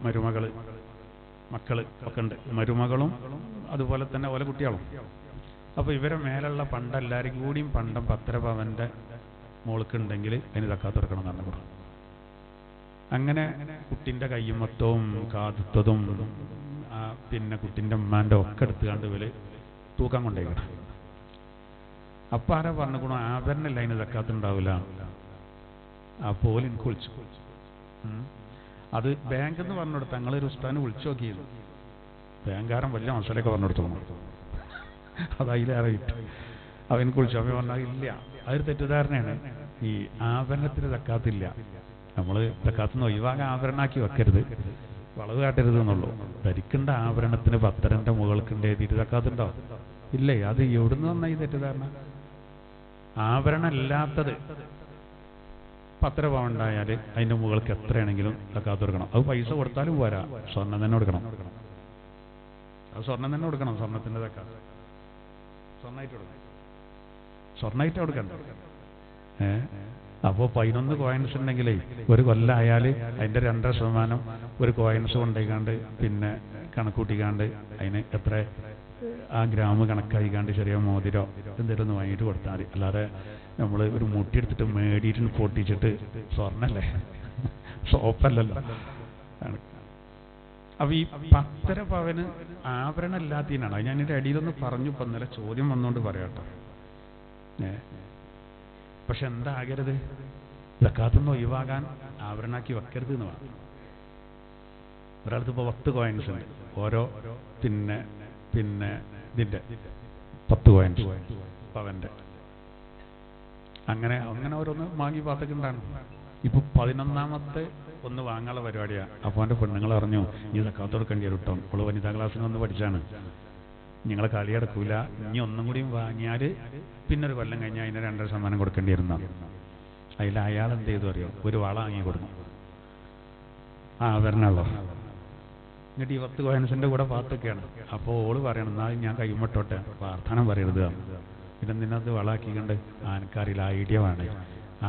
മരുമകള്, മക്കള് ഒക്കെ ഉണ്ട്, മരുമകളും അതുപോലെ തന്നെ ഓല കുട്ടികളും. അപ്പൊ ഇവരെ മേലുള്ള പണ്ട് എല്ലാവരും കൂടിയും പണ്ടം 10 പവന്റെ മോൾക്കുണ്ടെങ്കിൽ അതിന് സക്കാത്ത് കൊടുക്കണം എന്നാണ് പറഞ്ഞു. അങ്ങനെ കുട്ടിൻ്റെ കയ്യും മൊത്തവും കാതുത്തതും പിന്നെ കുട്ടിൻ്റെ ഉമ്മാൻ്റെ ഒക്കെ എടുത്തുകൊണ്ട് ഇവര് തൂക്കാൻ കൊണ്ടേക്കണം. അപ്പം ആരാ പറഞ്ഞുകൂടാ, ആഭരണമില്ല അതിന് സക്കാത്ത് ഉണ്ടാവില്ല. അപ്പോൾ എനിക്ക് വിളിച്ചു, അത് ബാങ്ക് എന്ന് പറഞ്ഞു കൊടുത്തു. ഞങ്ങളൊരു ഉസ്താദിനെ വിളിച്ചു നോക്കിയത്, ബാങ്കാരൻ വലിയ മസാലയൊക്കെ പറഞ്ഞു കൊടുത്തു. അത് അതിലേറെ കിട്ടും. അവനക്ക് വിളിച്ചു, അവൻ പറഞ്ഞാൽ ഇല്ല, അതൊരു തെറ്റിദ്ധാരണയാണ്. ഈ ആഭരണത്തിന് സക്കാത്തില്ല. നമ്മൾ സക്കാത്തുനിന്ന് ഒഴിവാകാൻ ആഭരണമാക്കി വെക്കരുത്, വളവ് കാട്ടരുത് എന്നുള്ളൂ. ധരിക്കേണ്ട ആഭരണത്തിന് 10 മുകൾക്കുണ്ട് തിരുസക്കാത്തുണ്ടോ? ഇല്ലേ. അത് എവിടുന്ന് വന്ന ഈ തെറ്റിദ്ധാരണ? ആഭരണം ഇല്ലാത്തത് 10 പവൻ ഉണ്ടായാൽ അതിൻ്റെ മുകൾക്ക് എത്രയാണെങ്കിലും സക്കാത്ത് കൊടുക്കണം. അത് പൈസ കൊടുത്താലും പോരാ, സ്വർണം തന്നെ കൊടുക്കണം. അത് സ്വർണം തന്നെ കൊടുക്കണം. സ്വർണത്തിൻ്റെ സക്കാത്ത് സ്വർണ്ണമായിട്ട് കൊടുക്കണ്ട. അപ്പോൾ 11 കോയിൻസ് ഉണ്ടെങ്കിലേ ഒരു കൊല്ലമായാൽ അതിൻ്റെ 2% ഒരു കോയിൻസ് കൊണ്ടുപോയിക്കാണ്ട് പിന്നെ കണക്കൂട്ടിക്കാണ്ട് അതിന് എത്ര ആ ഗ്രാമ് കണക്കായിക്കാണ്ട് ചെറിയ മോതിരോ എന്തെങ്കിലും ഒന്ന് വാങ്ങിയിട്ട് കൊടുത്താൽ മതി. അല്ലാതെ നമ്മൾ ഒരു മുട്ടിയെടുത്തിട്ട് മേടിയിട്ട് പൊട്ടിച്ചിട്ട് സ്വർണ്ണല്ലേ, സോപ്പല്ലല്ലോ. അപ്പൊ ഈ 10.5 പവന് ആഭരണം ഇല്ലാത്തതിനാണ്. അത് ഞാൻ ഇതിന്റെ അടിയിലൊന്ന് പറഞ്ഞു. ഇപ്പൊ ഇന്നലെ ചോദ്യം വന്നുകൊണ്ട് പറയാട്ടോ. പക്ഷെ എന്താകരുത്, സക്കാത്തൊന്നും ഒഴിവാകാൻ ആഭരണാക്കി വെക്കരുത് എന്ന് പറഞ്ഞു. ഒരാൾക്ക് ഇപ്പോൾ 10 കോയിൻസ് ഉണ്ട്, ഓരോ പിന്നെ ഇതിന്റെ 10 കോയിൻസ് പവന്റെ, അങ്ങനെ ഓരോന്ന് വാങ്ങി പാത്തക്കുണ്ടാണ്. ഇപ്പൊ 11ാമത്തെ ഒന്ന് വാങ്ങാനുള്ള പരിപാടിയാണ്. അപ്പോൾ എൻ്റെ പെണ്ണുങ്ങൾ അറിഞ്ഞു ഈ സക്കാത്ത് കൊടുക്കേണ്ടി വരും കേട്ടോ, ഇപ്പോൾ വനിതാ ക്ലാസ്സിന് വന്ന് പഠിച്ചാണ്, നിങ്ങളെ കളിയടക്കൂല, ഇനി ഒന്നും കൂടിയും വാങ്ങിയാൽ പിന്നെ ഒരു കൊല്ലം കഴിഞ്ഞാൽ അതിന് 2% കൊടുക്കേണ്ടി വരുന്ന. അതിൽ അയാൾ എന്ത് ചെയ്തു അറിയോ, ഒരു വള വാങ്ങി കൊടുക്കും. ആഭരണമുള്ളൂ. എന്നിട്ട് ഈ 10 കോയിൻസിന്റെ കൂടെ പാത്തൊക്കെയാണ്. അപ്പോൾ ഓള് പറയണം, എന്നാൽ ഞാൻ കൈമട്ടോട്ടെ, പ്രാർത്ഥന പറയരുത്. പിന്നെ നിന്നത് വളാക്കിക്കൊണ്ട് ആനക്കാരില്ല, ഐഡിയ വേണേ,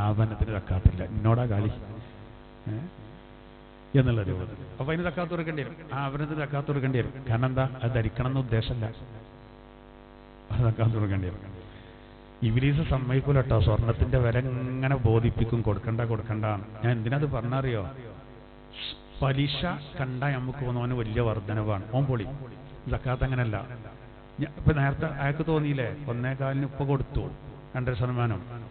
ആഭരണത്തിന് സക്കാത്തില്ല, എന്നോടാ കളി എന്നുള്ള രൂപത്തിൽ. അപ്പൊ അതിന് സക്കാത്ത് കൊടുക്കേണ്ടി വരും, ആഭരണത്തിന് സക്കാത്ത് കൊടുക്കേണ്ടി വരും. കാരണം എന്താ, അത് ധരിക്കണം എന്ന ഉദ്ദേശമല്ല, സക്കാത്ത് കൊടുക്കേണ്ടി വരും. ഇബ്ലീസ് സമ്മതിക്കൂല കേട്ടോ, സ്വർണത്തിന്റെ വില ഇങ്ങനെ ബോധിപ്പിക്കും, കൊടുക്കണ്ട. ഞാൻ എന്തിനത് പറഞ്ഞറിയോ, പലിശ കണ്ട നമുക്ക് തോന്നുന്നു വലിയ വർധനവാണ്, ഓൻ പൊളി. സക്കാത്ത് അങ്ങനല്ല. ഇപ്പൊ നേരത്തെ അയാൾക്ക് തോന്നിയില്ലേ, 1.25 ഇപ്പൊ കൊടുത്തു 2%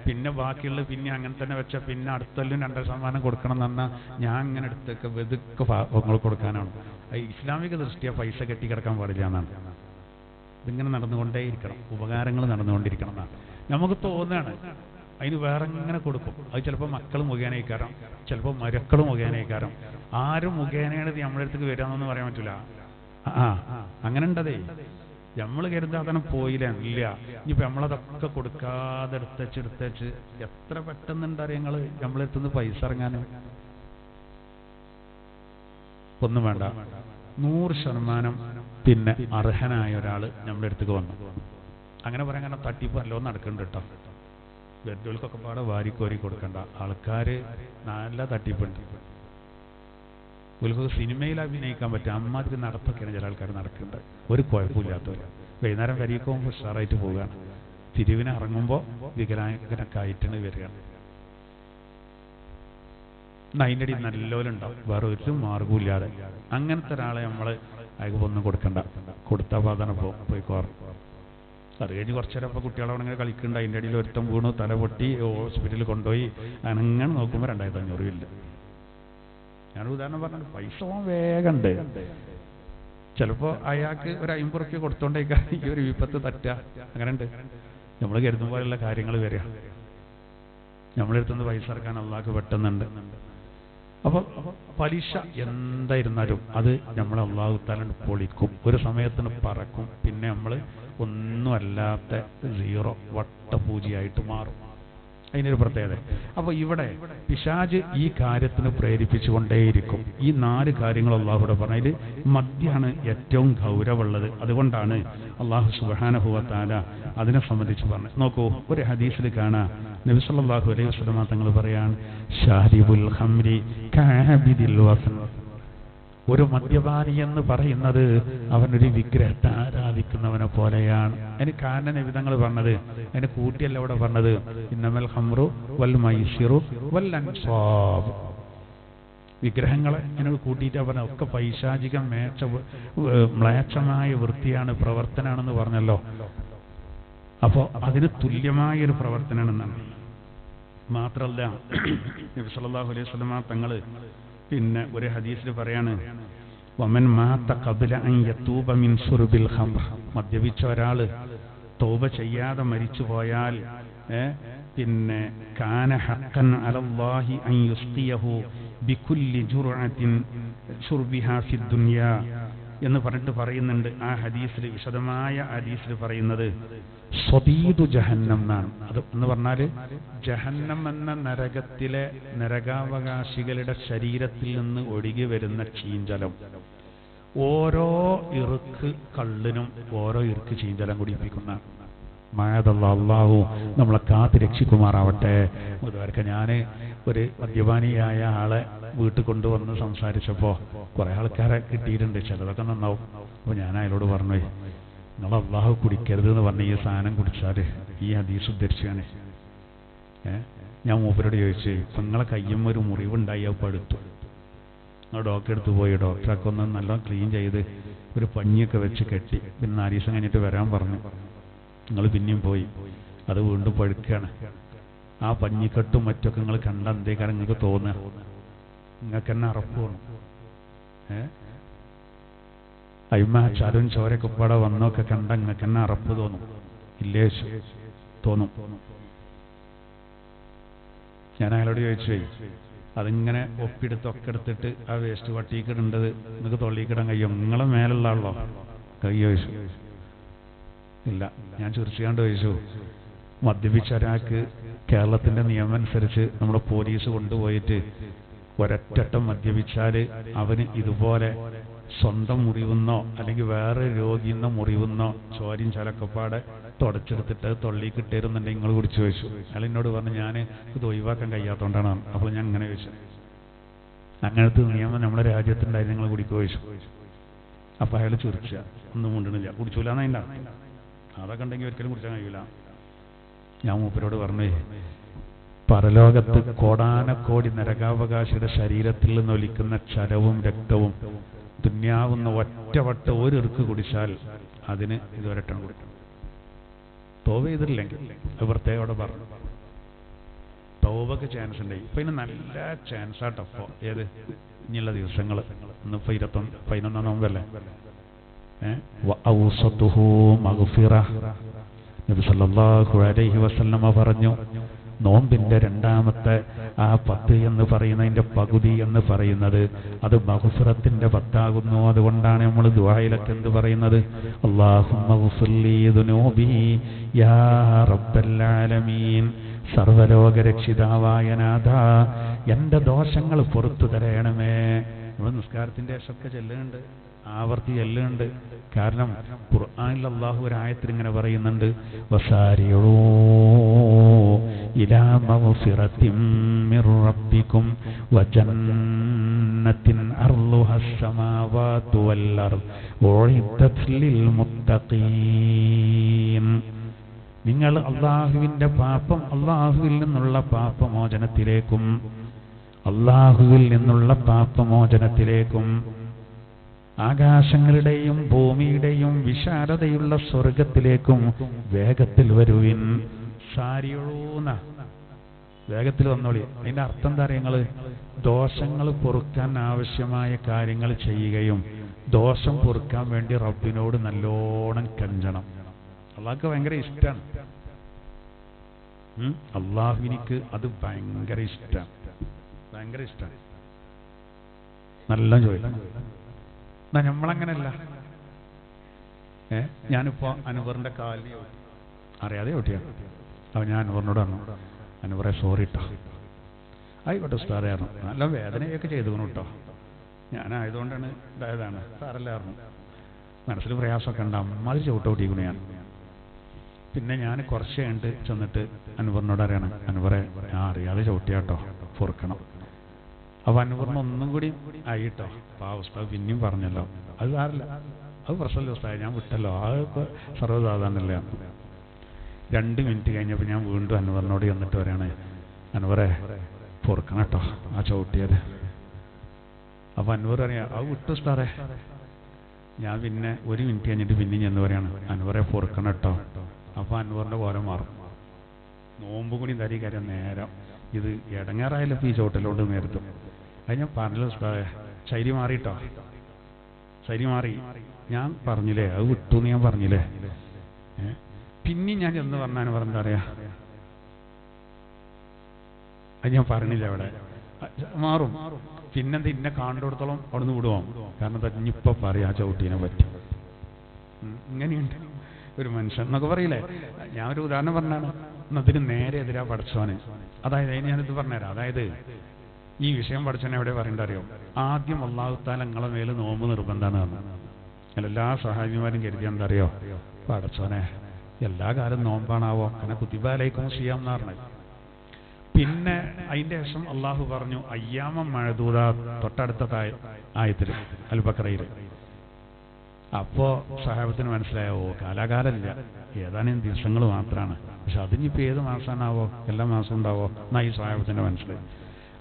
പിന്നെ ബാക്കിയുള്ള പിന്നെ അങ്ങനെ തന്നെ വെച്ച പിന്നെ അടുത്തൊല്ലും 2% കൊടുക്കണം എന്ന് പറഞ്ഞാൽ ഞാൻ ഇങ്ങനെ എടുത്തൊക്കെ വെതുക്കെ നിങ്ങൾ കൊടുക്കാനാണ്. ഇസ്ലാമിക ദൃഷ്ടിയ പൈസ കെട്ടി കിടക്കാൻ പാടില്ല എന്നാണ്. ഇതിങ്ങനെ നടന്നുകൊണ്ടേയിരിക്കണം, ഉപകാരങ്ങൾ നടന്നുകൊണ്ടിരിക്കണം എന്നാണ് നമുക്ക് തോന്നുകയാണ്. അതിന് വേറെ ഇങ്ങനെ കൊടുക്കും. അത് ചിലപ്പോൾ മക്കൾ മുഖേനയിക്കാരം, ചിലപ്പോൾ മരക്കൾ മുഖേനയിക്കാരം. ആരും മുഖേനയാണ് നമ്മുടെ അടുത്തേക്ക് വരാമെന്നൊന്നും പറയാൻ പറ്റില്ല. അങ്ങനെ ഉണ്ടതേ. നമ്മൾ കരുതാതെ പോയില്ല, ഇല്ല. ഇനിയിപ്പോൾ നമ്മളതൊക്കെ കൊടുക്കാതെ എടുത്തച്ച് എത്ര പെട്ടെന്നുണ്ടറിയ ഞങ്ങൾ നമ്മളെടുത്തുനിന്ന് പൈസ ഇറങ്ങാൻ. ഒന്നും വേണ്ട, 100% പിന്നെ അർഹനായ ഒരാൾ നമ്മുടെ അടുത്തേക്ക് വന്നു. അങ്ങനെ പറയാൻ കാരണം തട്ടിപ്പ് നല്ലോണം നടക്കുന്നുണ്ട് കേട്ടോ. വെറുതെകൾക്കൊക്കെ പാടെ വാരിക്കോരി കൊടുക്കണ്ട. ആൾക്കാർ നല്ല തട്ടിപ്പുണ്ട്. ഇവർക്ക് സിനിമയിൽ അഭിനയിക്കാൻ പറ്റും, അമ്മാതിരി നടത്തൊക്കെയാണ് ചില ആൾക്കാർ നടക്കുന്നുണ്ട്. ഒരു കുഴപ്പമില്ലാത്തവർ വൈകുന്നേരം വരിയൊക്കെ പോകുമ്പോൾ ഉഷാറായിട്ട് പോവുകയാണ്. തിരിവിന് ഇറങ്ങുമ്പോൾ വികലാംഗനൊക്കെ ആയിട്ടാണ് വരികയാണ്. അതിൻ്റെ അടിയിൽ നല്ലോലുണ്ടാവും, വേറെ ഒരു മാർഗവും ഇല്ലാതെ. അങ്ങനത്തെ ഒരാളെ നമ്മൾ അയക്ക് ഒന്നും കൊടുക്കണ്ട. കൊടുത്താൽ പാതന പോയിക്കോറും. അത് കഴിഞ്ഞ് കുറച്ചു നേരം ഇപ്പോൾ കുട്ടികളവിടെ അങ്ങനെ കളിക്കുന്നുണ്ട്. അതിൻ്റെ അടിയിൽ ഒരുത്തം വീണു, തല പൊട്ടി, ഹോസ്പിറ്റലിൽ കൊണ്ടുപോയി. അങ്ങനെ നോക്കുമ്പോൾ 2500 ഇല്ല. ഞാനൊരു ഉദാഹരണം പറഞ്ഞു. പൈസ വേഗമുണ്ട്. ചിലപ്പോൾ അയാൾക്ക് ഒരു 50 റുപ്യ കൊടുത്തോണ്ടേക്കാൻ ഈ ഒരു വിപത്ത് തട്ടുക. അങ്ങനെ ഉണ്ട്. നമ്മൾ കരുതും പോലെയുള്ള കാര്യങ്ങൾ വരിക. നമ്മളെടുത്തുനിന്ന് പൈസ ഇറക്കാൻ അള്ളാഹ്ക്ക് പെട്ടെന്നുണ്ട്. അപ്പോൾ പലിശ എന്തായിരുന്നാലും അത് നമ്മൾ അള്ളാഹു തആല പൊളിക്കും. ഒരു സമയത്തിന് പറക്കും. പിന്നെ നമ്മൾ ഒന്നുമല്ലാത്ത 0 വട്ടപൂജയായിട്ട് മാറും. അതിനൊരു പ്രത്യേകത. അപ്പോൾ ഇവിടെ പിശാച് ഈ കാര്യത്തിന് പ്രേരിപ്പിച്ചുകൊണ്ടേയിരിക്കും. ഈ 4 കാര്യങ്ങൾ അള്ളാഹുവിടെ പറഞ്ഞതിൽ മദ്യാണ് ഏറ്റവും ഗൗരവമുള്ളത്. അതുകൊണ്ടാണ് അള്ളാഹു സുബ്ഹാനഹു വ തആല അതിനെ സംബന്ധിച്ച് പറഞ്ഞത്. നോക്കൂ, ഒരു ഹദീസിൽ കാണാം, നബി സല്ലല്ലാഹു അലൈഹി വസല്ലം തങ്ങൾ പറയാണ്, ഷാരിബുൽ ഖംരി കഅബിദിൽ വസൻ. ഒരു മദ്യപാനി എന്ന് പറയുന്നത് അവനൊരു വിഗ്രഹത്തെ ആരാധിക്കുന്നവനെ പോലെയാണ്. അതിന് കാരണം നബി തങ്ങൾ പറഞ്ഞത്, അതിന് കൂട്ടിയല്ല ഇവിടെ പറഞ്ഞത്, ഇന്നമൽ ഖംറു വൽ മൈസിറു വൽ അൻസാബ്. വിഗ്രഹങ്ങളെ അതിനോട് കൂട്ടിയിട്ടാ പറഞ്ഞ ഒക്കെ പൈശാചിക മ്ലേച്ഛമായ വൃത്തിയാണ്, പ്രവർത്തനമാണെന്ന് പറഞ്ഞല്ലോ. അപ്പോൾ അതിന് തുല്യമായൊരു പ്രവർത്തനമാണെന്നാണ്. മാത്രമല്ല നബി സല്ലല്ലാഹു അലൈഹി വസല്ലം തങ്ങൾ പിന്നെ ഒരു ഹദീസിൽ പറയാണ്, വമൻ മാത ഖബ്ല അൻ യതൂബ മിൻ ശുർബിൽ ഖംർ. മദ്യപിച്ച ഒരാൾ തൗബ ചെയ്യാതെ മരിച്ചു പോയാൽ പിന്നെ കാന ഹഖൻ അലല്ലാഹി അൻ യുസ്ഖിയഹു ബികുല്ലി ജുർഅത്തിൻ ശുർബിഹാ ഫിദ് ദുനിയ എന്ന് പറഞ്ഞിട്ട് പറയുന്നുണ്ട്. ആ ഹദീസിൽ, വിശദമായ ഹദീസിൽ പറയുന്നത് സ്വദീദു ജഹന്നം എന്നാണ്. അത് എന്ന് പറഞ്ഞാൽ ജഹന്നം എന്ന നരകത്തിലെ നരകാവകാശികളുടെ ശരീരത്തിൽ നിന്ന് ഒഴുകി വരുന്ന ചീഞ്ചലം. ഓരോ ഇറുക്ക് കള്ളിനും ഓരോ ഇറുക്ക് ചീഞ്ചലം കുടിപ്പിക്കുന്ന അല്ലാഹു നമ്മളെ കാത്ത് രക്ഷിക്കുമാറാവട്ടെ. അതുവരെ ഞാൻ ഒരു മദ്യപാനിയായ ആളെ വീട്ടിൽ കൊണ്ടുവന്ന് സംസാരിച്ചപ്പോൾ കുറേ ആൾക്കാരെ കിട്ടിയിട്ടുണ്ട്, ചിലതൊക്കെ നന്നാവും. അപ്പോൾ ഞാൻ അയാളോട് പറഞ്ഞു, നിങ്ങൾ അള്ളാഹു കുടിക്കരുത് എന്ന് പറഞ്ഞ് ഈ സാധനം കുടിച്ചാൽ ഈ ഹദീസ് ഉദ്ധരിച്ചാണ്. ഞാൻ മൂപ്പരോട് ചോദിച്ചു, ഇപ്പം നിങ്ങളെ കയ്യും ഒരു മുറിവുണ്ടായി, അപ്പോൾ എടുത്തു. ഡോക്ടറെ അടുത്ത് പോയി ഡോക്ടറൊക്കെ ഒന്ന് നല്ല ക്ലീൻ ചെയ്ത് ഒരു പഞ്ഞിയൊക്കെ വെച്ച് കെട്ടി. പിന്നെ 4 ദിവസം കഴിഞ്ഞിട്ട് വരാൻ പറഞ്ഞു. നിങ്ങൾ പിന്നെയും പോയി. അത് വീണ്ടും പഴുക്കുകയാണ്. ആ പഞ്ഞിക്കെട്ടും മറ്റൊക്കെ നിങ്ങൾ കണ്ട എന്തേക്കാരം നിങ്ങൾക്ക് തോന്നുക? നിങ്ങൾക്ക് തന്നെ അറപ്പ് തോന്നും. അയ്മ ചരും ചോരൊക്കെ പാടെ വന്നൊക്കെ കണ്ട നിങ്ങൾക്ക് തന്നെ അറപ്പ് തോന്നും. ഇല്ലേ? തോന്നും. ഞാൻ അയാളോട് ചോദിച്ചു, അതിങ്ങനെ ഒപ്പിയെടുത്തൊക്കെ എടുത്തിട്ട് ആ വേസ്റ്റ് വട്ടിക്കിടേണ്ടത് നിങ്ങൾക്ക് തൊള്ളിക്കിടാൻ കഴിയും? നിങ്ങളെ മേലുള്ള ആളോ കഴിയോ ചോദിച്ചു. ഇല്ല. ഞാൻ ചിരിച്ചുകൊണ്ട് ചോദിച്ചു, മദ്യപിച്ച ഒരാൾക്ക് കേരളത്തിന്റെ നിയമം അനുസരിച്ച് നമ്മുടെ പോലീസ് കൊണ്ടുപോയിട്ട് ഒരൊറ്റട്ടം മദ്യപിച്ചാൽ അവന് ഇതുപോലെ സ്വന്തം മുറിവുന്നോ അല്ലെങ്കിൽ വേറെ രോഗിന്നോ മുറിവുന്നോ ചോരയും ചലക്കപ്പാടെ തുടച്ചെടുത്തിട്ട് തൊള്ളിക്കിട്ടേരുന്നുണ്ടെങ്കിൽ നിങ്ങൾ കുടിച്ചു ചോദിച്ചു. അയാൾ എന്നോട് പറഞ്ഞു, ഞാൻ ഇത് ഒഴിവാക്കാൻ കഴിയാത്തതുകൊണ്ടാണ്. അപ്പോൾ ഞാൻ അങ്ങനെ ചോദിച്ചു, അങ്ങനത്തെ നിയമം നമ്മുടെ രാജ്യത്തുണ്ടായി നിങ്ങൾ കുടിക്കോ ചോദിച്ചു. അപ്പോൾ അയാൾ ചിരിച്ച, ഒന്നും കൊണ്ടിട്ടില്ല, കുടിച്ചില്ല. അതൊക്കെ ഉണ്ടെങ്കിൽ ഒരിക്കലും കുടിച്ചാൽ കഴിയില്ല. ഞാൻ മൂപ്പരോട് പറഞ്ഞു, പരലോകത്ത് കോടാനക്കോടി നരകാവകാശിയുടെ ശരീരത്തിൽ നിന്ന് ഒലിക്കുന്ന ചരവും രക്തവും ദുന്യാവുന്ന ഒറ്റവട്ട ഒരു ഇറുക്ക് കുടിച്ചാൽ അതിന് ഇതുവരെട്ടം കൊടുക്കും. തോവ ചെയ്തിട്ടില്ലെങ്കിൽ അത് പ്രത്യേകം അവിടെ പറഞ്ഞു. തോവക്ക് ചാൻസ് ഉണ്ട്. ഇപ്പൊ ഇതിന് നല്ല ചാൻസാട്ടോ. ഏത് ഇനിയുള്ള ദിവസങ്ങൾ? ഇന്നിപ്പോ 11 നോമ്പല്ലേ? നബി സല്ലല്ലാഹു അലൈഹി വസല്ലമ പറഞ്ഞു, നോമ്പിന്റെ രണ്ടാമത്തെ ആ 10 എന്ന് പറയുന്നതിന്റെ പകുതി എന്ന് പറയുന്നത് അത് മഗ്ഫിറത്തിന്റെ 10 ആകുന്നു. അതുകൊണ്ടാണ് നമ്മൾ ദുആയിലൊക്കെ എന്ത് പറയുന്നത്? അല്ലാഹുമ്മ ഗ്ഫിർലി ദുനൂബി യാ റബ്ബൽ ആലമീൻ. സർവലോക രക്ഷിതാവായ നാഥ, എന്റെ ദോഷങ്ങൾ പുറത്തു തരണമേ. നമ്മൾ നിസ്കാരത്തിന്റെ ശബ്ദ ചെല്ലുന്നുണ്ട്, ആവർത്തി ചെല്ലുന്നുണ്ട്. കാരണം ഖുർആനിൽ അല്ലാഹു ഒരു ആയത്തിൽ ഇങ്ങനെ പറയുന്നുണ്ട്, വസാരിഊ ഇലാ മഗ്ഫിറത്തിൻ മിർ റബ്ബിക്കും വജന്നത്തിൻ അർളുഹസ് സമാവാതു വൽ അർദ് ഉഇദ്ദത് ലിൽ മുത്തഖീൻ. നിങ്ങൾ അല്ലാഹുവിന്റെ പാപം, അല്ലാഹുവിൽ നിന്നുള്ള പാപമോചനത്തിലേക്കും ആകാശങ്ങളുടെയും ഭൂമിയുടെയും വിശാലതയുള്ള സ്വർഗത്തിലേക്കും വേഗത്തിൽ വരുവിൻ. സാരിയൂന്ന വേഗത്തിൽ വന്നോളി. അതിന്റെ അർത്ഥം എന്താ അറിയങ്ങള്? ദോഷങ്ങൾ പൊറുക്കാൻ ആവശ്യമായ കാര്യങ്ങൾ ചെയ്യുകയും ദോഷം പൊറുക്കാൻ വേണ്ടി റബ്ബിനോട് നല്ലോണം കഞ്ചണം. അള്ളാഹ്ക്ക് ഭയങ്കര ഇഷ്ടമാണ്. അള്ളാഹുവിനിക്ക് അത് ഭയങ്കര ഇഷ്ടമാണ്. നല്ല ചോദിക്കണം. എന്നാ നമ്മളങ്ങനല്ല. ഞാനിപ്പോ അൻവറിന്റെ കാലിൽ അറിയാതെ ഓട്ടിയാണ്. അപ്പൊ ഞാൻ അൻവറിനോട് പറഞ്ഞു, അൻവറെ സോറി കേട്ടോ. ആയിക്കോട്ടെ ഉസ്താദേ പറഞ്ഞു. നല്ല വേദനയൊക്കെ ചെയ്തുകൊണ്ട് കേട്ടോ. ഞാനായതുകൊണ്ടാണ് ഇതായതാണ്. സാറല്ലായിരുന്നു. മനസ്സിൽ പ്രയാസമൊക്കെ ഉണ്ടാവും. അത് ചവിട്ടോട്ടിക്കുന്നു ഞാൻ. പിന്നെ ഞാൻ കുറച്ച് കഴിഞ്ഞിട്ട് ചെന്നിട്ട് അൻവറിനോട് അറിയണം, അൻവറെ ഞാൻ അറിയാതെ ചവിട്ടിയാട്ടോ, പൊറുക്കണം. അപ്പൊ അൻവറിന് ഒന്നും കൂടി ആയിട്ടോ. അപ്പൊ ആ ഉസ്താദ് പിന്നെയും പറഞ്ഞല്ലോ, അത് സാറില്ല, അത് പ്രശ്നമില്ല ഉസ്താദ്, ഞാൻ വിട്ടല്ലോ, അതൊക്കെ സർവ്വസാധാരണല്ലേ. 2 മിനിറ്റ് കഴിഞ്ഞപ്പോൾ ഞാൻ വീണ്ടും അൻവറിനോട് ചെന്നിട്ട് പറയാണ്, അൻവറെ പൊറുക്കണം കേട്ടോ ആ ചവിട്ടിയത്. അപ്പൊ അൻവർ പറയാ, അത് വിട്ടു ഉസ്താദേ. ഞാൻ പിന്നെ 1 മിനിറ്റ് കഴിഞ്ഞിട്ട് പിന്നെയും ചെന്ന് പറയാണ്, അൻവറെ പൊറുക്കണം കേട്ടോ. അപ്പൊ അൻവറിന്റെ കോലം മാറും. നോമ്പ് കൂടി തരി കാര്യം നേരം ഇത് ഇടങ്ങാറായാലും ഈ ചോട്ടിലോട്ട് നേരത്തും. അത് ഞാൻ പറഞ്ഞല്ലോ ഉസ്താദേ, ശൈലി മാറിട്ടോ, ശൈലി മാറി. ഞാൻ പറഞ്ഞില്ലേ, അത് വിട്ടു എന്ന് ഞാൻ പറഞ്ഞില്ലേ. പിന്നെയും ഞാൻ ചെന്ന് പറഞ്ഞാൽ പറഞ്ഞാ പറയാ, അത് ഞാൻ പറഞ്ഞില്ല. അവിടെ മാറും. പിന്നെന്താ ഇന്നെ കാണ്ടോടത്തോളം അവിടെ നിന്ന് വിടുവാം. കാരണം തഞ്ഞിപ്പോ പറയാ ആ ചവിട്ടീനെ പറ്റി. ഇങ്ങനെയുണ്ട് ഒരു മനുഷ്യൻ എന്നൊക്കെ പറയില്ലേ. ഞാൻ ഒരു ഉദാഹരണം പറഞ്ഞാണ്. അതിന് നേരെ എതിരാ പഠിച്ചോന്. അതായത് ഞാനിത് പറഞ്ഞുതരാം. അതായത് ഈ വിഷയം പഠിച്ചോനെ എവിടെ പറയേണ്ട അറിയോ? ആദ്യം അല്ലാഹു തആല നിങ്ങളെ മേല് നോമ്പ് നിർബന്ധമാണ് പറഞ്ഞു. എല്ലാ സഹാബിമാരും കരുതിയാൽ എന്താ അറിയോ? പഠിച്ചോനെ എല്ലാ കാലം നോമ്പാണാവോ, അങ്ങനെ കുത്തിബ അലൈക്കും സിയാം എന്ന് പറഞ്ഞത്. പിന്നെ അതിന്റെ ശേഷം അള്ളാഹു പറഞ്ഞു അയ്യാമം മഅദൂദ, തൊട്ടടുത്ത ആയത്തിൽ അൽ ബഖറയിൽ. അപ്പോ സഹാബത്തിന് മനസ്സിലായോ, കാലാകാലമില്ല, ഏതാനും ദിവസങ്ങൾ മാത്രമാണ്. പക്ഷെ അതിനിപ്പോ ഏത് മാസമാണാവോ, എല്ലാ മാസവും ഉണ്ടാവോ എന്നാ ഈ സഹാബത്തിന്റെ മനസ്സിലായി.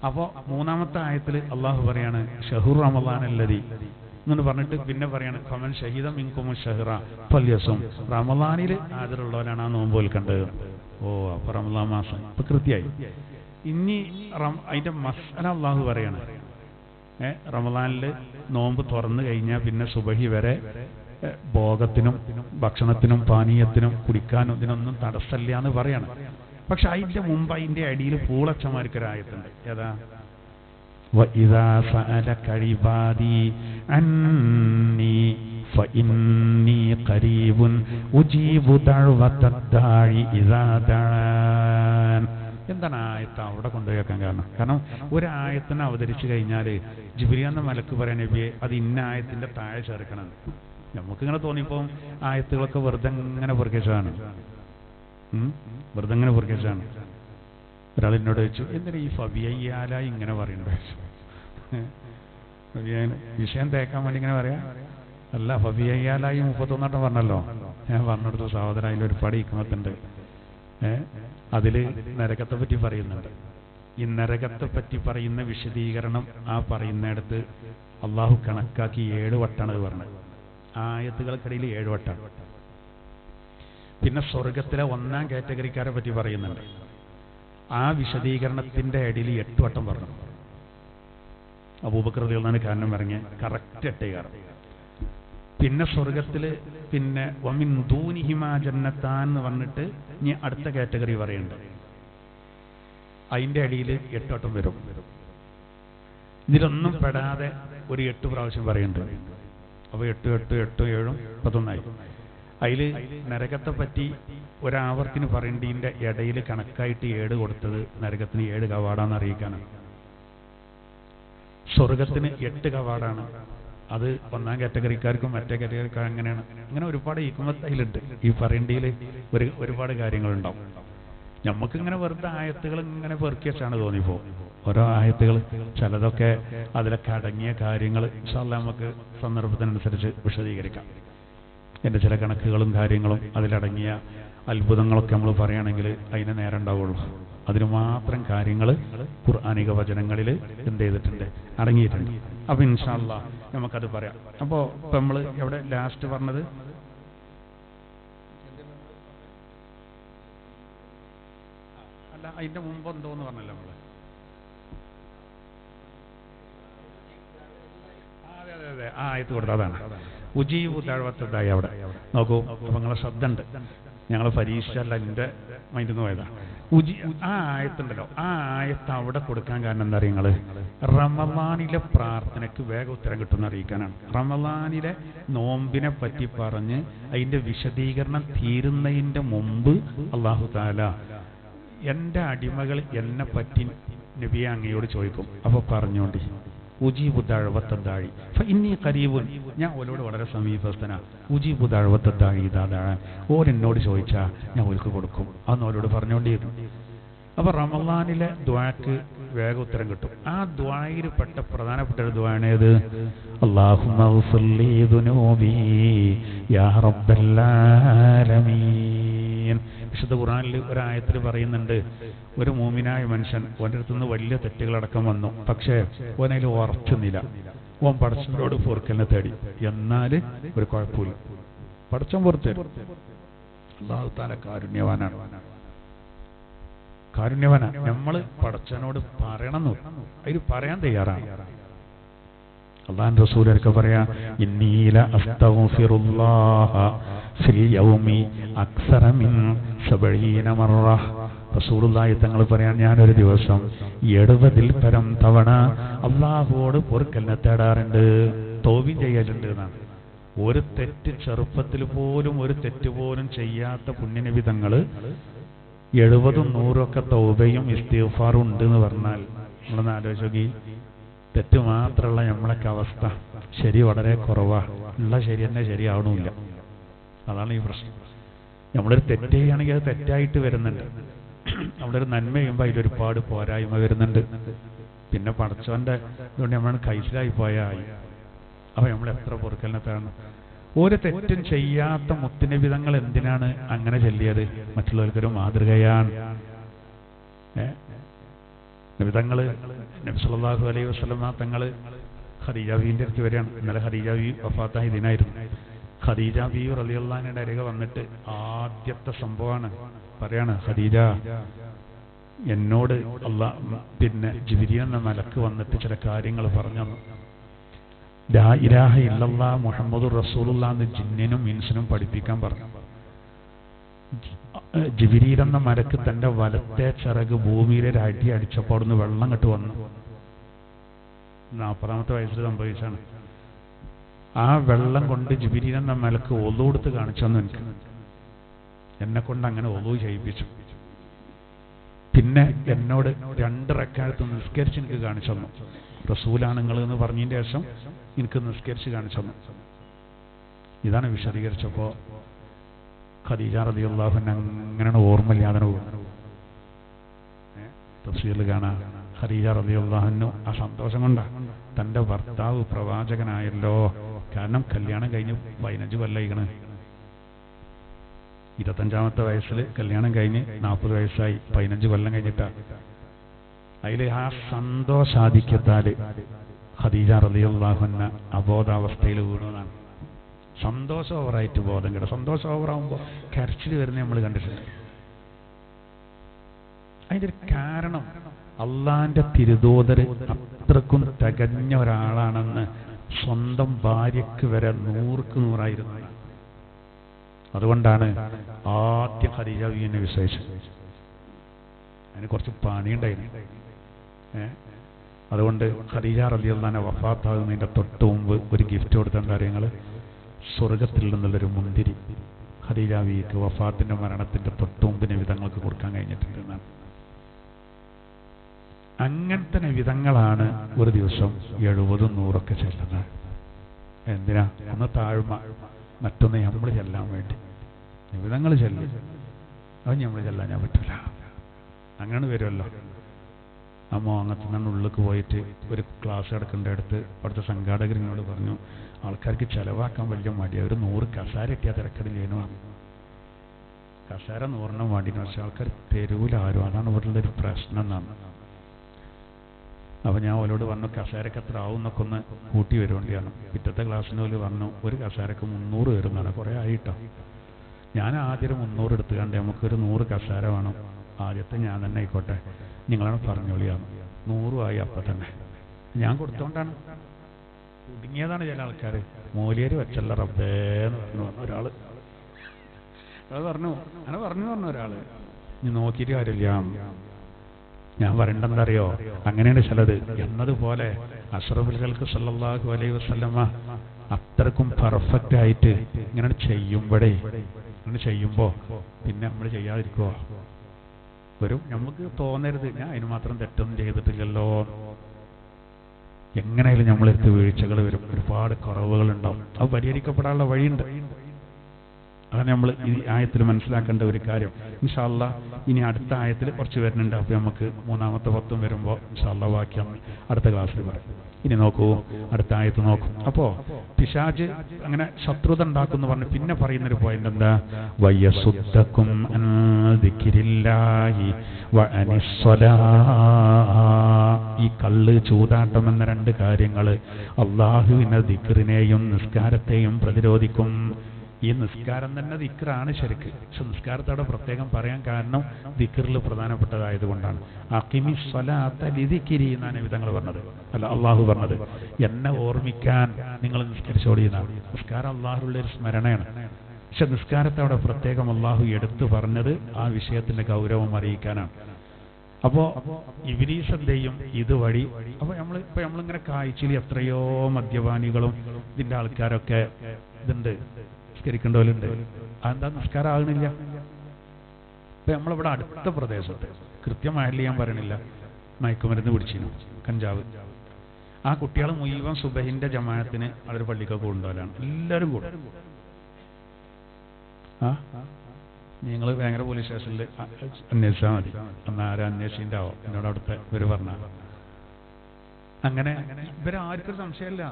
അപ്പോൾ മൂന്നാമത്തെ ആയത്തിൽ അള്ളാഹു പറയാണ് ഷഹുർ റമളാനല്ലദീ എന്ന് പറഞ്ഞിട്ട് പിന്നെ പറയാണ് ഫമൻ ഷഹീദ മിൻകും ഷഹ്റ ഫല്യസും. റമളാനിൽ ഹാജറുള്ളവരാണ് ആ നോമ്പ് കണ്ടത്. ഓ അപ്പൊ റമളാൻ മാസം ഇപ്പൊ കൃത്യമായി. ഇനി അതിന്റെ മസ്അല അള്ളാഹു പറയാണ്, റമളാനിൽ നോമ്പ് തുറന്നു കഴിഞ്ഞാൽ പിന്നെ സുബഹി വരെ ഭോഗത്തിനും ഭക്ഷണത്തിനും പാനീയത്തിനും കുടിക്കാനും ഇതിനൊന്നും തടസ്സമില്ല എന്ന് പറയാണ്. പക്ഷെ അതിന്റെ മുമ്പ് അതിന്റെ അടിയിൽ പൂളച്ചമാർക്കൊരായത്തുണ്ട്. ഏതാ? وَإِذَا سَأَلَكَ عِبَادِي عَنِّي فَإِنِّي قَرِيبٌ أُجِيبُ دَعْوَةَ الدَّاعِ إِذَا دَعَانِ. എന്താണ് ആയത്ത് അവിടെ കൊണ്ടുപോയേക്കാൻ കാരണം ഒരു ആയത്തിനെ അവതരിച്ചു കഴിഞ്ഞാൽ ജിബ്രീൽ എന്ന മലക്ക് പറയാൻ നബിയെ അത് ഇന്ന ആയത്തിന്റെ താഴെ ചേർക്കണം. നമുക്കിങ്ങനെ തോന്നിയപ്പോൾ ആയത്തുകളൊക്കെ വെറുതെ ഇങ്ങനെ പൊറുക്കേച്ചതാണ്, വെറുതെ ഇങ്ങനെ പൊറുക്കേച്ചതാണ്. ഒരാൾ എന്നോട് ചോദിച്ചു, എന്തിനാ ഈ ഫബിയാല ഇങ്ങനെ പറയണ്ടേ? വിഷയം തേക്കാൻ വേണ്ടി ഇങ്ങനെ പറയാ? അല്ല, ഫബിയാലായി 31 പറഞ്ഞല്ലോ. ഞാൻ പറഞ്ഞെടുത്തു സഹോദര, അതിലൊരു പടി ഹിക്മത്തുണ്ട്. അതിൽ നരകത്തെ പറ്റി പറയുന്നുണ്ട്. ഈ നരകത്തെ പറ്റി പറയുന്ന വിശദീകരണം ആ പറയുന്നിടത്ത് അള്ളാഹു കണക്കാക്കി 7 വട്ടാണ് പറഞ്ഞത്. ആയത്തുകൾക്കിടയിൽ 7 വട്ടാണ്. പിന്നെ സ്വർഗത്തിലെ 1ാം കാറ്റഗറിക്കാരെ പറ്റി പറയുന്നുണ്ട്. ആ വിശദീകരണത്തിന്റെ ഇടയിൽ 8 വട്ടം പറഞ്ഞു. അബൂബക്കർ റളിയല്ലാഹു അൻഹു കാരണം പറഞ്ഞ കറക്റ്റ് 8. പിന്നെ സ്വർഗത്തില് പിന്നെ വമിൻ ദൂനിഹിമാ ജന്നത്താൻ എന്ന് പറഞ്ഞിട്ട് ഇനി അടുത്ത കാറ്റഗറി പറയുന്നുണ്ട്. അതിന്റെ അടിയിൽ 8 വട്ടം വരും. ഇതിലൊന്നും പെടാതെ ഒരു 8 പ്രാവശ്യം പറയുന്നുണ്ട്. അപ്പൊ 8, 8, 8, 7, 11 അതിൽ നരകത്തെ പറ്റി ഒരാവർത്തിന് പറയേണ്ടതിന്റെ ഇടയിൽ കണക്കായിട്ട് 7 കൊടുത്തത് നരകത്തിന് 7 കവാടാന്ന് അറിയിക്കാനാണ്. സ്വർഗത്തിന് 8 കവാടാണ്. അത് 1ാം കാറ്റഗറിക്കാർക്കും മറ്റേ കാറ്റഗറിക്കാർ അങ്ങനെയാണ്. അങ്ങനെ ഒരുപാട് ഹിക്മത്ത് അതിലുണ്ട്. ഈ പറയേണ്ടതിൽ ഒരുപാട് കാര്യങ്ങളുണ്ടാവും. നമുക്കിങ്ങനെ വെറുതെ ആയത്തുകൾ ഇങ്ങനെ പെറുക്കി വെച്ചാണ് തോന്നിപ്പോ. ഓരോ ആയത്തുകൾ ചിലതൊക്കെ അതിലൊക്കെ അടങ്ങിയ കാര്യങ്ങൾ ഇൻഷാ അല്ലാഹ് നമുക്ക് സന്ദർഭത്തിനനുസരിച്ച് വിശദീകരിക്കാം. എൻ്റെ ചില കണക്കുകളും കാര്യങ്ങളും അതിലടങ്ങിയ അത്ഭുതങ്ങളൊക്കെ നമ്മൾ പറയുകയാണെങ്കിൽ അതിന് നേരം ഉണ്ടാവുള്ളൂ. അതിന് മാത്രം കാര്യങ്ങൾ ഖുർആനിക വചനങ്ങളിൽ എന്ത് ചെയ്തിട്ടുണ്ട്, അടങ്ങിയിട്ടുണ്ട്. അപ്പൊ ഇൻഷാ അല്ലാഹ് നമുക്കത് പറയാം. അപ്പോൾ ഇപ്പം നമ്മൾ എവിടെ ലാസ്റ്റ് പറഞ്ഞത്? അല്ല, അതിന്റെ മുമ്പ് എന്തോന്ന് പറഞ്ഞല്ലോ നമ്മള്? അതെ, ആ ആയത്ത് കൊടുത്തത് അതാണ്. ഉജീബു ദഅവത്തദ്ദാഇ. അവിടെ നോക്കൂ, അപ്പൊ നിങ്ങളെ ശ്രദ്ധ ഉണ്ട്. ഞങ്ങൾ പരീക്ഷ അല്ല, എൻ്റെ മൈൻഡിൽ നിന്ന് പോയതാ. ആ ആയത്തുണ്ടല്ലോ, ആ ആയത്ത് അവിടെ കൊടുക്കാൻ കാരണം എന്താ അറിയുക? റമളാനിലെ പ്രാർത്ഥനയ്ക്ക് വേഗം ഉത്തരം കിട്ടുമെന്ന് അറിയിക്കാനാണ്. റമളാനിലെ നോമ്പിനെ പറ്റി പറഞ്ഞ് അതിന്റെ വിശദീകരണം തീരുന്നതിന്റെ മുമ്പ് അല്ലാഹു തആല എൻ്റെ അടിമകൾ എന്നെ പറ്റി നബിയെ അങ്ങയോട് ചോദിക്കും. അപ്പൊ പറഞ്ഞോണ്ടി ഉജീബു ദഅവത്തദ്ദാഇ ഫഇന്നി ഖരീബുൻ. ഞാൻ ഓരോട് വളരെ സമീപസ്ഥനാ. ഉജീബു ദഅവത്തദ്ദാഇ ഇദാ ദഅാൻ. ഓരെന്നോട് ചോദിച്ചാൽ ഞാൻ ഓർക്ക് കൊടുക്കും. അന്ന് ഓരോട് പറഞ്ഞുകൊണ്ടിരുന്നു. അപ്പൊ റമളാനിലെ ദുആക്ക് വേഗം ഉത്തരം കിട്ടും. ആ ദുആയിൽ പെട്ട പ്രധാനപ്പെട്ട ഒരു ദുആണ് ഏത്? അല്ലാഹുമ്മ ഗ്ഫിർ ലീ ദുനൂബി യാ റബ്ബൽ ആലമീൻ. വിശുദ്ധ ഖുർആനിൽ ഒരായത്തിൽ പറയുന്നുണ്ട്, ഒരു മൂമിനായ മനുഷ്യൻ ഓൻ്റെ അടുത്തുനിന്ന് വലിയ തെറ്റുകളടക്കം വന്നു, പക്ഷേ ഓനതിൽ ഉറച്ചുന്നില്ല. ഓൻ പടച്ചവനോട് പൊറുക്കലിനെ തേടി. എന്നാൽ ഒരു കുഴപ്പമില്ല, പടച്ചവൻ പുറത്തു തരും. അല്ലാഹു തആല കാരുണ്യവാനാണ്. നമ്മൾ പടച്ചവനോട് പറയണം, അതിൽ പറയാൻ തയ്യാറാണ്. അല്ലാഹുവിന്റെ റസൂലൊക്കെ പറയാ, ഇന്നി ലഅസ്തഗ്ഫിറുല്ലാഹ ഫിൽ യൗമി അക്സറ മിൻ 70 മറ. റസൂലുള്ളാഹി തങ്ങൾ പറയാൻ, ഞാനൊരു ദിവസം 70 പരം തവണ അല്ലാഹുവോട് പൊറുക്കലിനെ തേടാറുണ്ട്, തൗബ ചെയ്യലുണ്ട് എന്നാണ്. ഒരു തെറ്റ് ചെറുപ്പത്തിൽ പോലും ഒരു തെറ്റ് പോലും ചെയ്യാത്ത പുണ്യനബി തങ്ങൾ 70ഉം 100ഉം തൗബയും ഇസ്തിഗ്ഫാറും ഉണ്ട് എന്ന് പറഞ്ഞാൽ നമ്മളൊന്ന് ആലോചിച്ച് നോക്കി. തെറ്റ് മാത്രമുള്ള നമ്മളൊക്കെ അവസ്ഥ ശരി വളരെ കുറവാണ്. ഉള്ള ശരി തന്നെ ശരിയാവണമില്ല. അതാണ് ഈ പ്രശ്നം. നമ്മളൊരു തെറ്റ് ചെയ്യുകയാണെങ്കിൽ അത് തെറ്റായിട്ട് വരുന്നുണ്ട്. നമ്മളൊരു നന്മ ചെയ്യുമ്പോൾ അതിലൊരുപാട് പോരായ്മ വരുന്നുണ്ട്. പിന്നെ പടച്ചവന്റെ ഇതുകൊണ്ട് നമ്മൾ കൈസിലായി പോയാൽ അപ്പൊ നമ്മൾ എത്ര പൊറുക്കലിനെ തരണം. ഒരു തെറ്റും ചെയ്യാത്ത മുത്തുനബി തങ്ങൾ എന്തിനാണ് അങ്ങനെ ചൊല്ലിയത്? മറ്റുള്ളവർക്കൊരു മാതൃകയാണ്. നബിതങ്ങള് നബി സല്ലല്ലാഹു അലൈഹി വസല്ലമ തങ്ങൾ ഖദീജ ബീവിന്റെ അടുത്ത് വരികയാണ്. ഇന്നലെ ഖദീജ ബീവി വഫാത്തായ ദിനായിരുന്നു. ഖദീജ ബീവി റളിയല്ലാഹു അൻഹയുടെ അരികെ വന്നിട്ട് ആദ്യത്തെ സംഭവമാണ് പറയാണ്, ഖദീജ എന്നോട് പിന്നെ ജിബ്രീൽ എന്ന മലക്ക് വന്നിട്ട് ചില കാര്യങ്ങൾ പറഞ്ഞു. ലാ ഇലാഹ ഇല്ലല്ലാഹ് മുഹമ്മദുർ റസൂലുള്ളാഹ് എന്ന് ജിന്നിനും ഇൻസിനും പഠിപ്പിക്കാൻ പറഞ്ഞു. ജിബ്രീൽ എന്ന മലക്ക് തന്റെ വലത്തെ ചിറക് ഭൂമിയിലെ അടി അടിച്ചപ്പോൾ അവിടുന്ന് വെള്ളം കെട്ട് വന്നു. 40ാമത്തെ വയസ്സിൽ സംഭവിച്ചാണ്. ആ വെള്ളം കൊണ്ട് ജിബ്രീൽ എന്ന മലക്ക് ഒളു കൊടുത്ത് കാണിച്ചു തന്നു. എന്നെ കൊണ്ട് അങ്ങനെ ഒളു ചെയ്യിപ്പിച്ചു. പിന്നെ എന്നോട് 2 റക്അത്ത് നിസ്കരിച്ച് എനിക്ക് കാണിച്ചു തന്നു. റസൂലാണ് നിങ്ങൾ എന്ന് പറഞ്ഞതിന്റെ ശേഷം എനിക്ക് നിസ്കരിച്ച് കാണിച്ചു തന്നു. ഇതാണ് വിശദീകരിച്ചപ്പോ ഖദീജ റളിയല്ലാഹു അൻഹ അങ്ങനെയാണ് ഓർമ്മയില്ലാതെ തഫ്സീറിൽ കാണാം. ഖദീജ റളിയല്ലാഹു അൻഹ ആ സന്തോഷം കൊണ്ടാ തന്റെ ഭർത്താവ് പ്രവാചകനായല്ലോ. കാരണം കല്യാണം കഴിഞ്ഞ് 15 കൊല്ലം. 25ാമത്തെ വയസ്സിൽ കല്യാണം കഴിഞ്ഞ് 40 വയസ്സായി. 15 കൊല്ലം കഴിഞ്ഞിട്ടാ. അതിൽ ആ സന്തോഷാധിക്യത്താൽ ഖദീജ റളിയല്ലാഹു അൻഹ അബോധാവസ്ഥയിൽ വീണതാണ്. സന്തോഷം ഓവറായിട്ട് ബോധം കേട്ടോ. സന്തോഷം ഓവറാകുമ്പോൾ കരച്ചിൽ വരുന്ന നമ്മൾ കണ്ടിട്ടുണ്ട്. അതിൻ്റെ ഒരു കാരണം അള്ളാന്റെ തിരുദൂതര് അത്രക്കും തികഞ്ഞ ഒരാളാണെന്ന് സ്വന്തം ഭാര്യക്ക് വരെ 100ക്ക് 100ആയിരുന്നു. അതുകൊണ്ടാണ് ആദ്യം ഖദീജ ബീവിനെ വിശ്വസിച്ചത്. അതിന് കുറച്ച് പണിയുണ്ടായിരുന്നു. അതുകൊണ്ട് ഖദീജ റളിയല്ലാഹു അൻഹ വഫാത്താകുന്നതിന്റെ തൊട്ട് മുമ്പ് ഒരു ഗിഫ്റ്റ് കൊടുത്ത കാര്യങ്ങൾ സ്വർഗത്തിൽ നിന്നുള്ളൊരു മുന്തിരി ഖദീജ ബീവിക്ക് വഫാത്തിന്റെ മരണത്തിന്റെ തൊട്ട് മുമ്പ് നബിതങ്ങൾക്ക് കൊടുക്കാൻ കഴിഞ്ഞിട്ടുണ്ടെന്നാണ്. അങ്ങനത്തെ നബിതങ്ങളാണ് ഒരു ദിവസം 70 100 ചെല്ലുന്നത്. എന്തിനാ? ഒന്ന് താഴ്മ, മറ്റൊന്ന് നമ്മൾ ചെല്ലാൻ വേണ്ടി. നബിതങ്ങൾ ചെല്ലും, അത് നമ്മൾ ചെല്ലാൻ ഞാൻ പറ്റില്ല. അങ്ങനെ വരുമല്ലോ. അമ്മ അങ്ങനത്തെ തന്നെ ഉള്ളിലേക്ക് പോയിട്ട് ഒരു ക്ലാസ് എടുക്കേണ്ട അടുത്ത് അവിടുത്തെ സംഘാടകരിനോട് പറഞ്ഞു, ആൾക്കാർക്ക് ചെലവാക്കാൻ വലിയ മടിയാണ്, ഒരു 100 കസാര എത്തിയാൽ തിരക്കടില്ലേനു. കസാര 100 വേണ്ടിന്, പക്ഷെ ആൾക്കാർ തെരുവിൽ ആരും. അതാണ് ഇവിടുള്ള ഒരു പ്രശ്നം എന്നാണ്. അപ്പോൾ ഞാൻ അവരോട് പറഞ്ഞു, കസാരക്ക് എത്ര ആവും എന്നൊക്കെ ഒന്ന് കൂട്ടി വരുവേണ്ടിയാണ്. പിറ്റത്തെ ക്ലാസ്സിന് പോലും പറഞ്ഞു, ഒരു കസാരക്ക് 300 വരുന്നതാണ്. കുറേ ആയിട്ടോ. ഞാൻ ആദ്യം 300 എടുത്ത് കണ്ടേ, നമുക്കൊരു 100 കസാര വേണം. ആദ്യത്തെ ഞാൻ തന്നെ ആയിക്കോട്ടെ, നിങ്ങളാണ് പറഞ്ഞോളിയാണ്. 100 ആയി. അപ്പം തന്നെ ഞാൻ കൊടുത്തോണ്ടാണ്. കുടുങ്ങിയതാണ് ചില ആൾക്കാർ. മൂലിയര് വെച്ചല്ല റബ്ബേന്ന് പറഞ്ഞു ഒരാൾ. അത് പറഞ്ഞു, അങ്ങനെ പറഞ്ഞു ഒരാൾ. നീ നോക്കിയിട്ട് കാര്യമില്ല. ഞാൻ പറയണ്ടെന്താ അറിയോ, അങ്ങനെയാണ് ചിലത്. എന്നതുപോലെ അഷ്റഫുൽ ഖൽഖ് സല്ലല്ലാഹു അലൈഹി വസല്ലമ അത്രക്കും പെർഫെക്റ്റ് ആയിട്ട് ഇങ്ങനെ ചെയ്യുമ്പോൾ പിന്നെ നമ്മൾ ചെയ്യാതിരിക്കുവോ? നമുക്ക് തോന്നരുത് ഞാൻ അതിന് മാത്രം തെറ്റൊന്നും ചെയ്തിട്ടില്ലല്ലോ. എങ്ങനെയായാലും നമ്മളെടുത്ത് വീഴ്ചകൾ വരും, ഒരുപാട് കുറവുകളുണ്ടാവും. അത് പരിഹരിക്കപ്പെടാനുള്ള വഴിയുണ്ട്. അതാണ് നമ്മൾ ഈ ആയത്തിൽ മനസ്സിലാക്കേണ്ട ഒരു കാര്യം. ഇൻഷാ അല്ലാഹ് ഇനി അടുത്ത ആയത്തിൽ കുറച്ച് വരുന്നുണ്ട്. അപ്പോൾ നമുക്ക് 3ാമത്തെ 10 വരുമ്പോൾ ഇൻഷാ അല്ലാഹ് ബാക്കി അടുത്ത ക്ലാസ്സിൽ പറയും. ഇനി നോക്കൂ, അടുത്ത ആയത്ത് നോക്കും. അപ്പോൾ പിശാച് അങ്ങനെ ശത്രുത ഉണ്ടാക്കുന്നു പറഞ്ഞു. പിന്നെ പറയുന്നൊരു പോയിന്റ് എന്താ? വയസുദ്ദക്കും അൻ ദിക്രില്ലാഹി വഅനിസ്സലാ. ഈ കള്ള്, ചൂതാട്ടം എന്ന 2 കാര്യങ്ങൾ അള്ളാഹുവിന്റെ ദിക്റിനെയും നിസ്കാരത്തെയും പ്രതിരോധിക്കും. ഈ നിസ്കാരം തന്നെ ദിക്റാണ് ശരിക്ക്. പക്ഷെ നിസ്കാരത്തോടെ പ്രത്യേകം പറയാൻ കാരണം ദിക്റിൽ പ്രധാനപ്പെട്ടതായതുകൊണ്ടാണ്. അഖിമിസ് സ്വലാത്ത ലിദിക്രി എന്നാണ് നബിതങ്ങൾ പറഞ്ഞത്, അല്ല അള്ളാഹു പറഞ്ഞത്. എന്നെ ഓർമ്മിക്കാൻ നിങ്ങൾ നിസ്കരിച്ചോടിയെന്നാണ്. നിസ്കാരം അള്ളാഹുള്ള ഒരു സ്മരണയാണ്. പക്ഷെ നിസ്കാരത്തോടെ പ്രത്യേകം അള്ളാഹു എടുത്തു പറഞ്ഞത് ആ വിഷയത്തിന്റെ ഗൗരവം അറിയിക്കാനാണ്. അപ്പോൾ ഇബ്ലീസ് എന്തെയും ഇതുവഴി. അപ്പോൾ നമ്മളിങ്ങനെ കാഴ്ചയിൽ എത്രയോ മദ്യപാനികളും ഇതിന്റെ ആൾക്കാരൊക്കെ ഇതുണ്ട്, നിസ്കരിക്കേണ്ട പോലുണ്ട്. അതെന്താ നിസ്കാരം ആകണില്ല? ഇപ്പൊ നമ്മളിവിടെ അടുത്ത പ്രദേശത്ത് കൃത്യമായില്ല, ഞാൻ പറയണില്ല, മയക്കുമരുന്ന് പിടിച്ചിരുന്നു, കഞ്ചാവ്. ആ കുട്ടികൾ മുഴുവൻ സുബഹിന്റെ ജമാഅത്തിന് അവരുടെ പള്ളിക്കൊക്കെ കൊണ്ടുപോകലാണ്. എല്ലാവരും കൂടും. നിങ്ങൾ ഭയങ്കര പോലീസ് സ്റ്റേഷനിൽ അന്വേഷിച്ചാൽ മതി. അന്ന് ആരും അന്വേഷിച്ചിട്ടുണ്ടാവോ എന്നോട് അവിടുത്തെ ഇവർ പറഞ്ഞ. അങ്ങനെ ഇവരാർക്കൊരു സംശയമില്ല.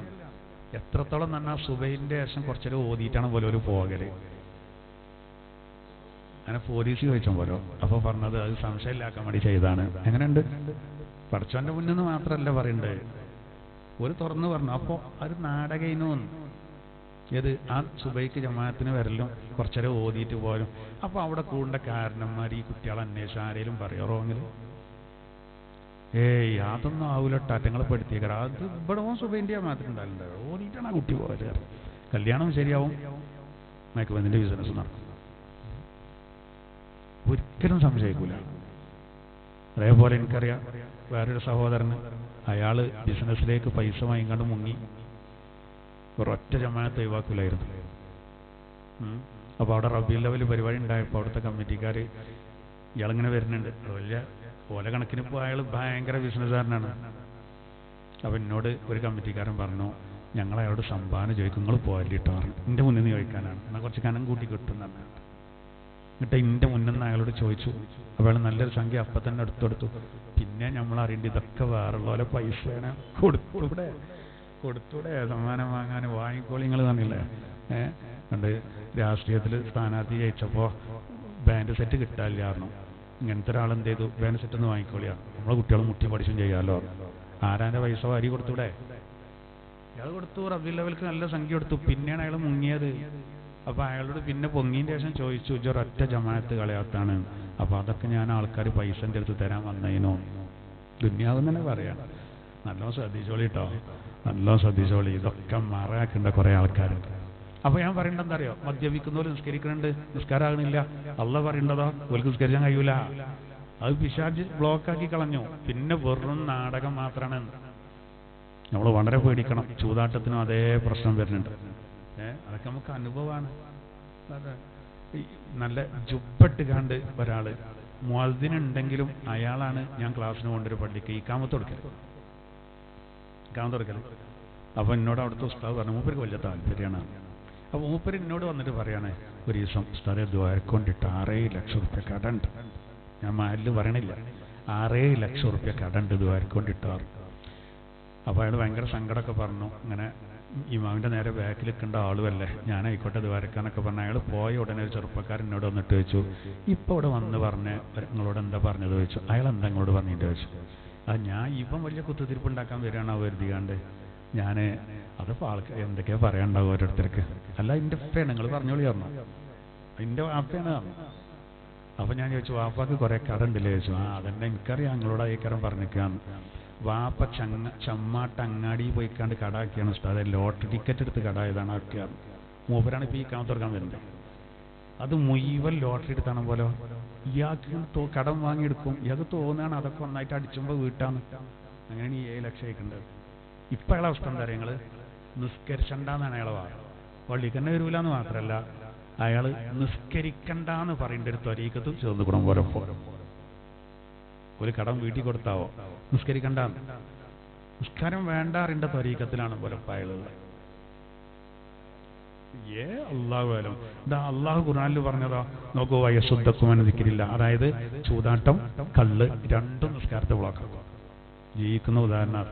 എത്രത്തോളം നന്നാ സുബഹിന്റെ ശേഷം കുറച്ചൊരു ഓതിയിട്ടാണ് പോലെ ഒരു പോകല്. അങ്ങനെ പോലീസ് ചോദിച്ചാൽ പോലോ. അപ്പോൾ പറഞ്ഞത് അത് സംശയമില്ലാക്കാൻ വേണ്ടി ചെയ്താണ്. എങ്ങനെയുണ്ട്? പഠിച്ചവൻ്റെ മുന്നിൽ നിന്ന് മാത്രമല്ല പറയണ്ടേ, ഒരു തുറന്നു പറഞ്ഞു. അപ്പോൾ അത് നാടകയിനു ഏത് ആ സുബൈക്ക് ജമാഅത്തിന് വരലും കുറച്ചേരം ഓതിയിട്ട് പോലും. അപ്പോൾ അവിടെ കൂടേണ്ട കാരണന്മാർ ഈ കുട്ടികളെ അന്വേഷിച്ച് ആരെങ്കിലും പറയോ റോങ്ങിൽ? ഏയ് അതൊന്നും ആവൂലട്ടാ, ഞങ്ങൾ പെടുത്തിയേക്കാറ്. അത് ഇവിടെ സുബൈൻ്റെ ജമാഅത്തിന് ഉണ്ടാവില്ല, ഓതിയിട്ടാണ് ആ കുട്ടി പോയത്. കല്യാണം ശരിയാവും, മയക്കുമരുന്നിൻ്റെ ബിസിനസ് നടക്കും, ഒരിക്കലും സംശയിക്കൂല. അതേപോലെ എനിക്കറിയാം വേറൊരു സഹോദരന്, അയാൾ ബിസിനസ്സിലേക്ക് പൈസ വാങ്ങിക്കാണ്ട് മുങ്ങി, ഒരൊറ്റ ജമാഅത്ത് ഒഴിവാക്കില്ലായിരുന്നു. അപ്പോൾ അവിടെ റബീഉൽ ലെവൽ പരിപാടി ഉണ്ടായപ്പോൾ അവിടുത്തെ കമ്മിറ്റിക്കാർ ഇയാളിങ്ങനെ വരുന്നുണ്ട്, വലിയ ഓല കണക്കിന്. ഇപ്പോൾ അയാൾ ഭയങ്കര ബിസിനസ്സുകാരനാണ്. അപ്പോൾ എന്നോട് ഒരു കമ്മിറ്റിക്കാരൻ പറഞ്ഞു, ഞങ്ങൾ അയാളോട് സംഭാവന ചോദിക്കും, നിങ്ങൾ പോയല്ലിട്ടോ പറഞ്ഞു. എൻ്റെ മുന്നിൽ നിന്ന് ചോദിക്കാനാണ്, എന്നാൽ കുറച്ച് കനം കൂട്ടി കിട്ടുന്നതാണ്. എന്നിട്ട് എൻ്റെ മുന്നിൽ നിന്ന് അയാളോട് ചോദിച്ചു. അപ്പോൾ അയാൾ നല്ലൊരു സംഖ്യ അപ്പം തന്നെ എടുത്തെടുത്തു. പിന്നെ നമ്മൾ അറിയേണ്ടത് ഇതൊക്കെ വേറുള്ള പോലെ പൈസയാണ്, കൊടുത്തൂടെ സമ്മാനം വാങ്ങാൻ വാങ്ങിക്കോളി നിങ്ങൾ തന്നില്ലേ. കണ്ട് രാഷ്ട്രീയത്തിൽ സ്ഥാനാർത്ഥി ജയിച്ചപ്പോൾ ബാൻഡ് സെറ്റ് കിട്ടാനില്ലായിരുന്നു. ഇങ്ങനത്തെ ഒരാളെന്ത് ചെയ്തു, ബാൻഡ് സെറ്റ് ഒന്ന് വാങ്ങിക്കോളിയാണ്, നമ്മളെ കുട്ടികൾ മുട്ടി പഠിച്ചും ചെയ്യാമല്ലോ. ആരാൻ്റെ പൈസ വാരി കൊടുത്തൂടെ? അയാൾ കൊടുത്തു, റബീഉൽ ലെവൽക്ക് നല്ല സംഖ്യ കൊടുത്തു. പിന്നെയാണ് അയാൾ മുങ്ങിയത്. അപ്പോൾ അയാളോട് പിന്നെ പൊങ്ങിയതിൻ്റെ ശേഷം ചോദിച്ചു, ഒരൊറ്റ ജമാഅത്ത് കളയാത്താണ്. അപ്പോൾ അതൊക്കെ ഞാൻ ആൾക്കാർ പൈസൻ്റെ അടുത്ത് തരാൻ വന്നതിനോ ദുന്യാവെന്ന് തന്നെ പറയാം. നല്ലോണം ശ്രദ്ധിച്ചോളി കേട്ടോ, നല്ലോണം ശ്രദ്ധിച്ചോളി. ഇതൊക്കെ മറയാക്കേണ്ട കുറേ ആൾക്കാരുണ്ട്. അപ്പോൾ ഞാൻ പറയേണ്ടത് എന്താ അറിയോ, മദ്യപിക്കുന്നവർ നിസ്കരിക്കുന്നുണ്ട്, നിസ്കാരമാകണില്ല. അള്ളാഹ് പറയേണ്ടതോ ഓൽക്ക് നിസ്കരിക്കാൻ കഴിയൂല, അത് പിശാച് ബ്ലോക്കാക്കി കളഞ്ഞു. പിന്നെ വെറും നാടകം മാത്രമാണ്. നമ്മൾ വളരെ പേടിക്കണം. ചൂതാട്ടത്തിനും അതേ പ്രശ്നം വരുന്നുണ്ട്. അതൊക്കെ നമുക്ക് അനുഭവമാണ്. നല്ല ജുബ്ബട്ട് കണ്ട് ഒരാൾ മുഅദ്ദിനുണ്ടെങ്കിലും അയാളാണ് ഞാൻ ക്ലാസ്സിന് കൊണ്ടൊരു പള്ളിക്ക് ഇഖാമത്ത് കൊടുക്കൽ. അപ്പോൾ എന്നോട് അവിടുത്തെ ഉസ്താദ് പറഞ്ഞു, മൂപ്പർക്ക് വലിയ താല്പര്യമാണ്. അപ്പോൾ മൂപ്പര് എന്നോട് വന്നിട്ട് പറയാണ്, ഒരു ദിവസം ഉസ്താദെ ദ്വാരക്കൊണ്ടിട്ട് 6 ലക്ഷം റുപ്യ കടണ്ട്. ഞാൻ മാലിൽ പറയണില്ല, 6 ലക്ഷം റുപ്യ കടണ്ട് ദ്വാരക്കൊണ്ടിട്ടാറ്. അപ്പോൾ അയാൾ ഭയങ്കര സങ്കടമൊക്കെ പറഞ്ഞു. ഇങ്ങനെ ഇമാമിൻ്റെ നേരെ ബാക്കിൽ നിൽക്കേണ്ട ആളുമല്ലേ, ഞാനായിക്കോട്ടെ ദ്വാരക്കാനൊക്കെ പറഞ്ഞു. അയാൾ പോയ ഉടനെ ഒരു ചെറുപ്പക്കാരൻ എന്നോട് വന്നിട്ട് ചോദിച്ചു, ഇപ്പോൾ ഇവിടെ വന്ന് പറഞ്ഞ് നിങ്ങളോട് എന്താ പറഞ്ഞത് ചോദിച്ചു. അയാൾ എന്താ നിങ്ങളോട് പറഞ്ഞിട്ട് ചോദിച്ചു. ഞാൻ ഇപ്പം വലിയ കുത്തുതിരിപ്പ് ഉണ്ടാക്കാൻ വരികയാണ് കരുതികാണ്ട്. ഞാൻ അതിപ്പോൾ ആൾക്ക് എന്തൊക്കെയാ പറയാനുണ്ടാവും ഓരോരുത്തർക്ക്. അല്ല, എൻ്റെ ഉപ്പയാണ്, നിങ്ങൾ പറഞ്ഞോളി പറഞ്ഞു, എൻ്റെ വാപ്പയാണ് പറഞ്ഞു. അപ്പോൾ ഞാൻ ചോദിച്ചു, വാപ്പാക്ക് കുറേ കടണ്ടില്ലേ ചോദിച്ചു. അതെന്നെ എനിക്കറിയാം, നിങ്ങളോട് അയക്കാരൻ പറഞ്ഞിരിക്കുകയാണ്. വാപ്പ ചമ്മാട്ട് അങ്ങാടി പോയിക്കാണ്ട് കടാക്കിയാണ് ഉസ്താദ്, ലോട്ടറി ടിക്കറ്റ് എടുത്ത് കടായതാണ് ആക്കിയാണ്. മൂപ്പരാണ് ഇപ്പോൾ ഈ കാമത്ത് തുറക്കാൻ വരുന്നത്. അത് മുഴുവൻ ലോട്ടറി എടുത്താണ് പോലെ. ഇയാൾക്ക് കടം വാങ്ങിയെടുക്കും, ഇയാൾക്ക് തോന്നുകയാണ് അതൊക്കെ ഒന്നായിട്ട് അടിച്ചുമ്പോൾ വീട്ടാന്ന്. അങ്ങനെയാണ് ഈ 7 ലക്ഷം അയക്കേണ്ടത്. ഇപ്പം അയാളെ അവസ്ഥ എന്താ പറയുക, ഞങ്ങൾ നിസ്കരിച്ചണ്ടെന്നാണ് അയാളെ വാദം. പള്ളിക്ക് തന്നെ വരൂലെന്ന് മാത്രമല്ല, അയാൾ നിസ്കരിക്കണ്ടെന്ന് പറയേണ്ട ഒരു ത്വരീക്കത്ത് ചേർന്ന് കൂടാൻ പോലെ ഒരു കടം വീട്ടിൽ കൊടുത്താവോ നിസ്കരിക്കണ്ട, നിസ്കാരം വേണ്ട അറിയേണ്ട ത്വരീക്കത്തിലാണ് പോലെ അയാളുള്ളത്. അള്ളാഹുലും ഇതാ അള്ളാഹു ഖുർആനിൽ പറഞ്ഞതാ നോക്കൂ, വയസ്സുദ്ധക്കുമെന്ന് ദിക്രില്ല. അതായത് ചൂതാട്ടം, കള്ള് രണ്ടും നിസ്കാരത്തെ ബ്ലോക്കാക്കുക. ജീവിക്കുന്ന ഉദാഹരണം.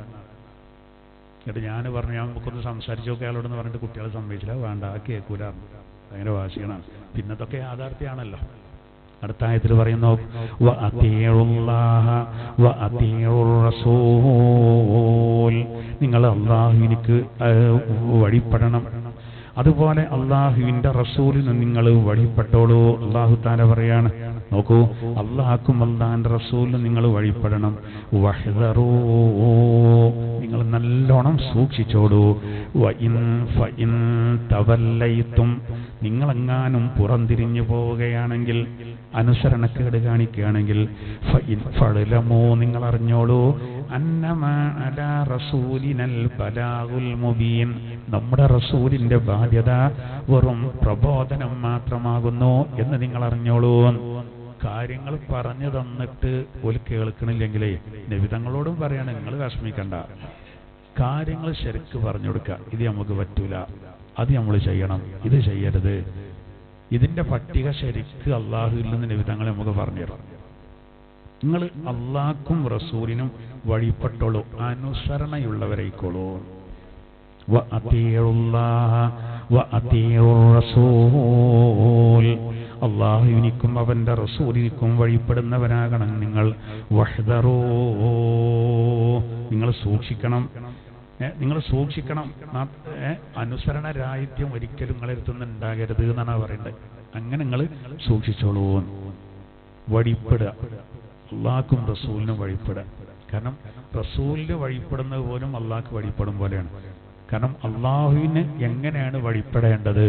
എന്നിട്ട് ഞാൻ പറഞ്ഞു, ഞാൻ നമുക്കൊന്ന് സംസാരിച്ചു നോക്കി അയാളോടെന്ന് പറഞ്ഞിട്ട് കുട്ടികളെ സമ്മതിച്ചില്ല, വേണ്ട കേൾക്കൂല, ഭയങ്കര വാശിയാണ്. പിന്നതൊക്കെ യാഥാർത്ഥ്യമാണല്ലോ. അടുത്ത ആയത്തിൽ പറയുന്നു, നിങ്ങൾ അള്ളാഹുവിനിക്ക് വഴിപ്പെടണം, അതുപോലെ അള്ളാഹുവിന്റെ റസൂലിന് നിങ്ങൾ വഴിപ്പെട്ടോളൂ. അള്ളാഹു തആല പറയാണ്, നോക്കൂ, അള്ളാഹുക്കും അള്ളാഹിന്റെ റസൂലിനും നിങ്ങൾ വഴിപ്പെടണം. വഹ്ദറൂ, നിങ്ങൾ നല്ലോണം സൂക്ഷിച്ചോളൂ. വഇൻ ഫഇൻ തവല്ലൈതും, നിങ്ങളെങ്ങാനും പുറംതിരിഞ്ഞു പോവുകയാണെങ്കിൽ, അനുസരണക്കേട് കാണിക്കുകയാണെങ്കിൽ, ഫഅലമൂ, നിങ്ങൾ അറിഞ്ഞോളൂ, അന്നമാ അലാ റസൂലിനൽ ബലാഗുൽ മുബീൻ, നമ്മുടെ റസൂലിന്റെ ബാധ്യത വെറും പ്രബോധനം മാത്രമാകുന്നു എന്ന് നിങ്ങൾ അറിഞ്ഞോളൂ. കാര്യങ്ങൾ പറഞ്ഞു തന്നിട്ട് ഒരു കേൾക്കണില്ലെങ്കിലേ നബി തങ്ങളോടും പറയാണ്, നിങ്ങൾ വിഷമിക്കണ്ട, കാര്യങ്ങൾ ശരിക്ക് പറഞ്ഞു കൊടുക്കുക. ഇത് നമുക്ക് പറ്റൂല, അത് നമ്മൾ ചെയ്യണം, ഇത് ചെയ്യരുത്. ഇതിന്റെ പട്ടിക ശരിക്ക് അള്ളാഹുവിൽ നിന്ന് നബി തങ്ങൾ നമുക്ക് പറഞ്ഞു തരാം. നിങ്ങൾ അള്ളാഹ്ക്കും റസൂലിനും വഴിപ്പെട്ടോളൂ, അനുസരണയുള്ളവരായിക്കോളൂ. അള്ളാഹുവിനിക്കും അവന്റെ റസൂലിനിക്കും വഴിപ്പെടുന്നവരാകണം നിങ്ങൾ. വഹ്ദറൂ, നിങ്ങൾ സൂക്ഷിക്കണം, നിങ്ങൾ സൂക്ഷിക്കണം. അനുസരണരാഹിത്യം ഒരിക്കലും നിങ്ങളെടുത്തുനിന്ന് ഉണ്ടാകരുത് എന്നാണ് പറയേണ്ടത്. അങ്ങനെ നിങ്ങൾ സൂക്ഷിച്ചോളൂ. വഴിപ്പെടുക, അള്ളാഹ്ക്കും റസൂലിനും വഴിപ്പെടുക. കാരണം റസൂലിന് വഴിപ്പെടുന്നത് പോലും അള്ളാഹ്ക്ക് വഴിപ്പെടും പോലെയാണ്. കാരണം അള്ളാഹുവിന് എങ്ങനെയാണ് വഴിപ്പെടേണ്ടത്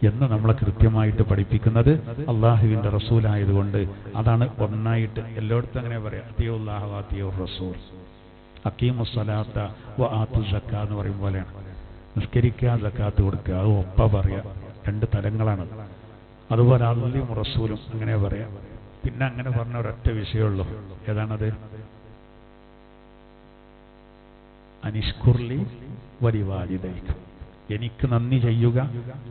എന്ന് നമ്മളെ കൃത്യമായിട്ട് പഠിപ്പിക്കുന്നത് അള്ളാഹുവിന്റെ റസൂലായതുകൊണ്ട് അതാണ് ഒന്നായിട്ട് എല്ലായിടത്തും അങ്ങനെ പറയാം. അത്തിയുല്ലാഹ വ അത്തിയുർ റസൂൽ, അഖീമുസ്സലാത്ത വ ആതു സക്കാ എന്ന് പറയും പോലെയാണ്. നിസ്കരിക്കുക, സക്കാത്ത് കൊടുക്കുക, അത് ഒപ്പ പറയാ. രണ്ട് തലങ്ങളാണ്. അതുപോലെ അള്ളയും റസൂലും അങ്ങനെ പറയാം. പിന്നെ അങ്ങനെ പറഞ്ഞ ഒരൊറ്റ വിഷയമുള്ളൂ. ഏതാണത്? അനിഷ്കുർലി വലിവാലിദൈക, എനിക്ക് നന്ദി ചെയ്യുക,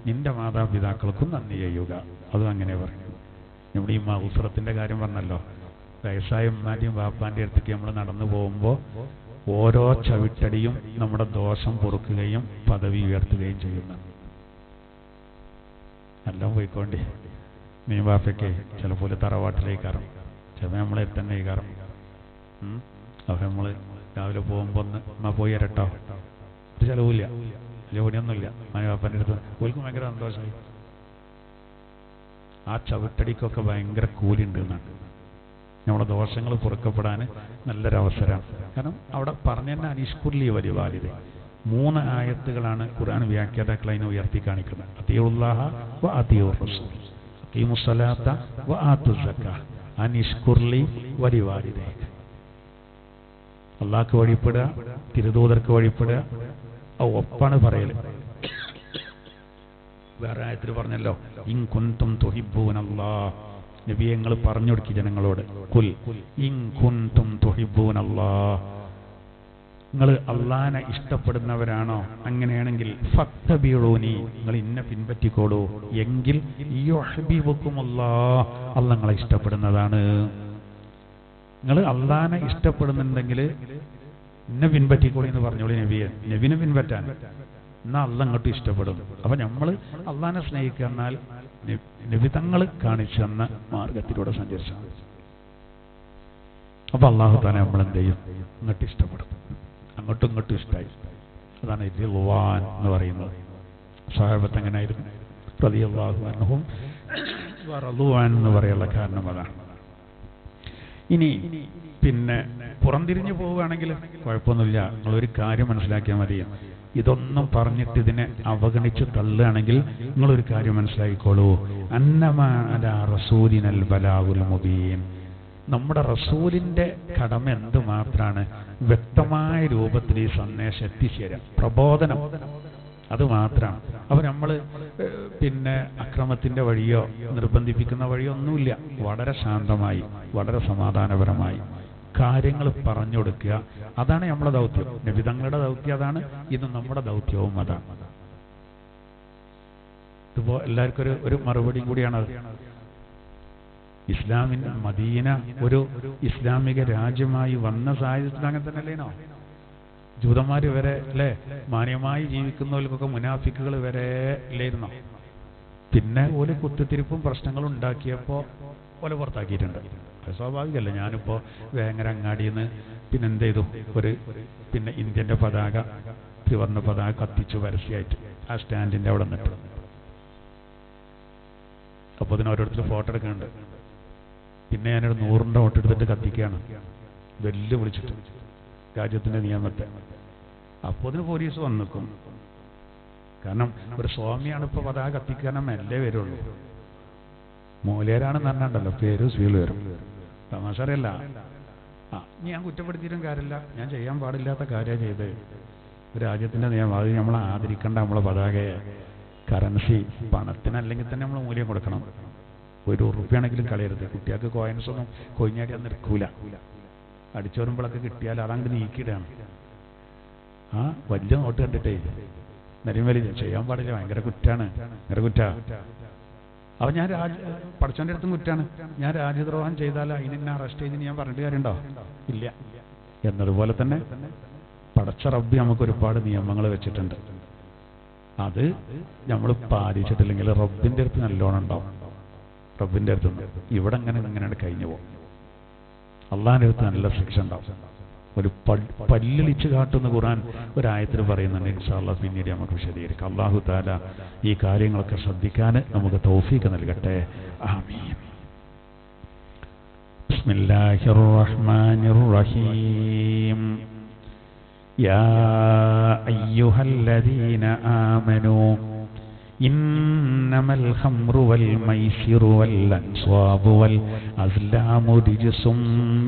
നിന്റെ മാതാപിതാക്കൾക്കും നന്ദി ചെയ്യുക. അതും അങ്ങനെ പറയും. നമ്മുടെ ഈ മഹുസ്രത്തിന്റെ കാര്യം പറഞ്ഞല്ലോ. വയസ്സായ ഉമ്മാന്റെയും വാപ്പാന്റെയും അടുത്തേക്ക് നമ്മൾ നടന്നു പോകുമ്പോൾ ഓരോ ചവിട്ടടിയും നമ്മുടെ ദോഷം പൊറുക്കുകയും പദവി ഉയർത്തുകയും ചെയ്യുന്ന. എല്ലാം പോയിക്കൊണ്ടേ മീൻ വാപ്പയ്ക്ക് ചിലപ്പോൾ തറവാട്ടിലേക്ക് കയറും, ചിലപ്പോൾ നമ്മളെ തന്നെ കയറും. അപ്പൊ നമ്മൾ രാവിലെ പോകുമ്പോൾ ഒന്ന് അമ്മ പോയി വരട്ടോ, ഒരു ചിലവില്ല, ജോലിയൊന്നുമില്ല. മീൻ വാപ്പൻ്റെ അടുത്ത് ഓൽക്കും ഭയങ്കര സന്തോഷമായി. ആ ചവിട്ടടിക്കൊക്കെ ഭയങ്കര കൂലിണ്ട് എന്നാണ്. നമ്മുടെ ദോഷങ്ങൾ പൊറുക്കപ്പെടാൻ നല്ലൊരവസരമാണ്. കാരണം അവിടെ പറഞ്ഞ തന്നെ അനിഷ്കുർലി വലിവാലിദ് 3 ആയത്തുകളാണ് ഖുർആൻ വ്യാഖ്യാതാക്കൾ അതിനെ ഉയർത്തി കാണിക്കുന്നത്. അത്തിയുല്ലാഹ വ അത്തിയുർ റസൂൽ, അഖീമുസ്സലാത്ത വ ആതു സക്കാ, അനിഷ്കുർലി വലിവാലിദൈക. അള്ളാഹ്ക്ക് വഴിപ്പെടുക, തിരുദൂതർക്ക് വഴിപ്പെടുക, ഒപ്പാണ് പറയല്. വേറെ ആയത്തിൽ പറഞ്ഞല്ലോ, ഇൻ കുൻതും തുഹിബ്ബൂനല്ലാഹ്, നബിയെ നിങ്ങൾ പറഞ്ഞു കൊടുക്കി ജനങ്ങളോട്, കുൽ ഇൻ കുൻതും തുഹിബ്ബൂനല്ലാഹ്, നിങ്ങൾ അള്ളാഹനെ ഇഷ്ടപ്പെടുന്നവരാണോ, അങ്ങനെയാണെങ്കിൽ ഫത്തബിഊനി, നിങ്ങൾ ഇന്നെ പിൻപറ്റിക്കോളൂ, എങ്കിൽ യുഹ്ബിബുക്കുമുല്ലാഹ്, അല്ലാഹ് നിങ്ങളെ ഇഷ്ടപ്പെടുന്നതാണ്. നിങ്ങൾ അള്ളാഹനെ ഇഷ്ടപ്പെടുന്നുണ്ടെങ്കിൽ എന്നെ പിൻപറ്റിക്കോളി എന്ന് പറഞ്ഞോളൂ നബിയെ. നബിനെ പിൻപറ്റാൻ എന്നാൽ അള്ളാഹ് അങ്ങോട്ട് ഇഷ്ടപ്പെടും. അപ്പൊ നമ്മൾ അള്ളാഹനെ സ്നേഹിക്കുക എന്നാൽ നബി തങ്ങൾ കാണിച്ചു തന്ന മാർഗത്തിലൂടെ സഞ്ചരിച്ചാൽ അപ്പൊ അള്ളാഹു താല നമ്മൾ എന്ത് ചെയ്യും? അങ്ങോട്ട് ഇഷ്ടപ്പെടും, അങ്ങോട്ടും ഇങ്ങോട്ടും ഇഷ്ടമായി. അതാണ് റിദ്വാൻ എന്ന് പറയുന്നത്. സഹാബത്ത് എങ്ങനെയായിരുന്നു? റളിയല്ലാഹു അൻഹും വറളൂഅൻ എന്ന് പറയാനുള്ള കാരണം അതാണ്. ഇനി പിന്നെ പുറംതിരിഞ്ഞു പോവുകയാണെങ്കിൽ കുഴപ്പമൊന്നുമില്ല. നിങ്ങളൊരു കാര്യം മനസ്സിലാക്കിയാൽ മതി. ഇതൊന്നും പറഞ്ഞിട്ട് ഇതിനെ അവഗണിച്ച് തള്ളുകയാണെങ്കിൽ നിങ്ങളൊരു കാര്യം മനസ്സിലാക്കിക്കോളൂ, അന്നമാ അലാ റസൂലിനൽ ബലാഗുൽ മുബീൻ, നമ്മുടെ റസൂലിന്റെ കടമ എന്ത് മാത്രമാണ്? വ്യക്തമായ രൂപത്തിൽ ഈ സന്ദേശം എത്തിച്ചേരാം, പ്രബോധനം, അത് മാത്രമാണ്. അപ്പൊ നമ്മൾ പിന്നെ അക്രമത്തിന്റെ വഴിയോ നിർബന്ധിപ്പിക്കുന്ന വഴിയോ ഒന്നുമില്ല. വളരെ ശാന്തമായി, വളരെ സമാധാനപരമായി കാര്യങ്ങൾ പറഞ്ഞു കൊടുക്കുക. അതാണ് നമ്മളെ ദൗത്യം. നബി തങ്ങളുടെ ദൗത്യം അതാണ്, ഇത് നമ്മുടെ ദൗത്യവും അതാണ്. ഇതിപ്പോ എല്ലാവർക്കും ഒരു മറുപടിയും കൂടിയാണത്. ഇസ്ലാമിന്റെ മദീന ഒരു ഇസ്ലാമിക രാജ്യമായി വന്ന സാഹചര്യത്തിൽ അങ്ങനെ തന്നെ അല്ലേനോ? ജൂതന്മാര് വരെ അല്ലെ, മാന്യമായി ജീവിക്കുന്നവർക്കൊക്കെ മുനാഫിക്കുകൾ വരെ ഇല്ലായിരുന്നോ? പിന്നെ ഒരു കുത്തിത്തിരിപ്പും പ്രശ്നങ്ങളും ഉണ്ടാക്കിയപ്പോ ഓല പുറത്താക്കിയിട്ടുണ്ട്. അത് സ്വാഭാവികമല്ല. ഞാനിപ്പോ വേങ്ങര അങ്ങാടിയിൽ നിന്ന് പിന്നെ എന്ത് ചെയ്തു, പിന്നെ ഇന്ത്യന്റെ പതാക, ത്രിവർണ്ണ പതാക കത്തിച്ചു പരസ്യമായിട്ട് ആ സ്റ്റാൻഡിന്റെ അവിടെ നിന്നിട്ട്. അപ്പൊ അതിന് ഓരോരുത്തർ ഫോട്ടോ എടുക്കുന്നുണ്ട്. പിന്നെ ഞാനൊരു 100 നോട്ട് എടുത്തിട്ട് കത്തിക്കുകയാണ്, വെല്ലുവിളിച്ചിട്ട് രാജ്യത്തിന്റെ നിയമത്തെ. അപ്പോൾ അതിന് പോലീസ് വന്നു നിൽക്കും. കാരണം ഒരു സ്വാമിയാണ് ഇപ്പൊ പതാക കത്തിക്കാൻ മെല്ലെ വരുള്ളൂ. മൂലേരാണെന്ന് പറഞ്ഞാണ്ടല്ലോ പേര് സ്വീല് വരും. തമാശ അറിയല്ല. ഞാൻ കുറ്റപ്പെടുത്തിയിട്ടും കാര്യമില്ല, ഞാൻ ചെയ്യാൻ പാടില്ലാത്ത കാര്യം ചെയ്ത്. രാജ്യത്തിന്റെ നിയമം, അത് നമ്മൾ ആദരിക്കേണ്ട നമ്മളെ പതാകയെ. കറൻസി പണത്തിനല്ലെങ്കിൽ തന്നെ നമ്മൾ മൂല്യം കൊടുക്കണം. ₹1 കളയരുത്. കുട്ടികൾക്ക് കോയിൻസ് ഒന്നും കൊയിഞ്ഞാടി അന്ന് എടുക്കൂല. അടിച്ചു വരുമ്പോഴൊക്കെ കിട്ടിയാൽ അതങ്ങോട്ട് നീക്കിയിടാണ്. ആ വലിയ നോട്ട് കണ്ടിട്ടേ നിലയും വലിയ ചെയ്യാൻ പാടില്ല, ഭയങ്കര കുറ്റാണ്, ഭയങ്കര കുറ്റാ. അപ്പൊ ഞാൻ പഠിച്ചവന്റെ അടുത്തും കുറ്റാണ്. ഞാൻ രാജ്യദ്രോഹം ചെയ്താൽ അതിനെ അറസ്റ്റ് ചെയ്ത് ഞാൻ പറഞ്ഞിട്ട് കാര്യമുണ്ടോ? ഇല്ല. എന്നതുപോലെ തന്നെ പടച്ച റബ്ബി നമുക്ക് ഒരുപാട് നിയമങ്ങൾ വെച്ചിട്ടുണ്ട്. അത് നമ്മൾ പാലിച്ചിട്ടില്ലെങ്കിൽ റബ്ബിന്റെ അടുത്ത് നല്ലോണം ഉണ്ടാവും. റബ്ബിൻ്റെ അടുത്ത് നിന്ന്. ഇവിടെ ഇങ്ങനെ കഴിഞ്ഞു പോകും. അള്ളാഹിൻ്റെ അടുത്ത് നല്ല ശിക്ഷ ഉണ്ടാവും. ഒരു പല്ലിളിച്ച് കാട്ടുന്ന ഖുർആൻ ഒരായത്തിൽ പറയുന്നുണ്ട്. ഇൻഷാ അല്ലാഹ് പിന്നീട് നമുക്ക് വിശദീകരിക്കാം. അല്ലാഹു തആല ഈ കാര്യങ്ങളൊക്കെ ശ്രദ്ധിക്കാൻ നമുക്ക് തൗഫീഖ് നൽകട്ടെ. ആമീൻ. ബിസ്മില്ലാഹിർ റഹ്മാനിർ റഹീം. യാ അയ്യുഹല്ലദീന ആമനൂ ഇന്നമൽ ഖംറു വൽ മൈസിറു വൽ അൻസ്വാബു വൽ അസ്ലാമു റിജ്സും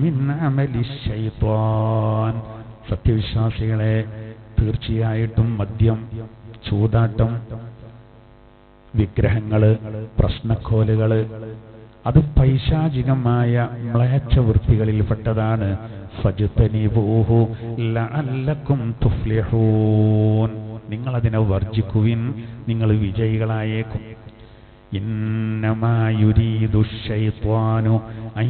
മിൻ അമലിശ് ശൈത്വാൻ. സത്യവിശ്വാസികളെ, തീർച്ചയായിട്ടും മദ്യം, ചൂതാട്ടം, വിഗ്രഹങ്ങള്, പ്രശ്നക്കോലുകള് അത് പൈശാചികമായ മ്ലേച്ഛ വൃത്തികളിൽപ്പെട്ടതാണ്. ഫജ്തനിബൂഹു ലഅല്ലക്കും തുഫ്ലിഹൂൻ. നിങ്ങളതിനെ വർജിക്കുവിൻ, നിങ്ങൾ വിജയികളായേക്കും. ഇന്നമാ യുരീദു ശൈത്വാനു അൻ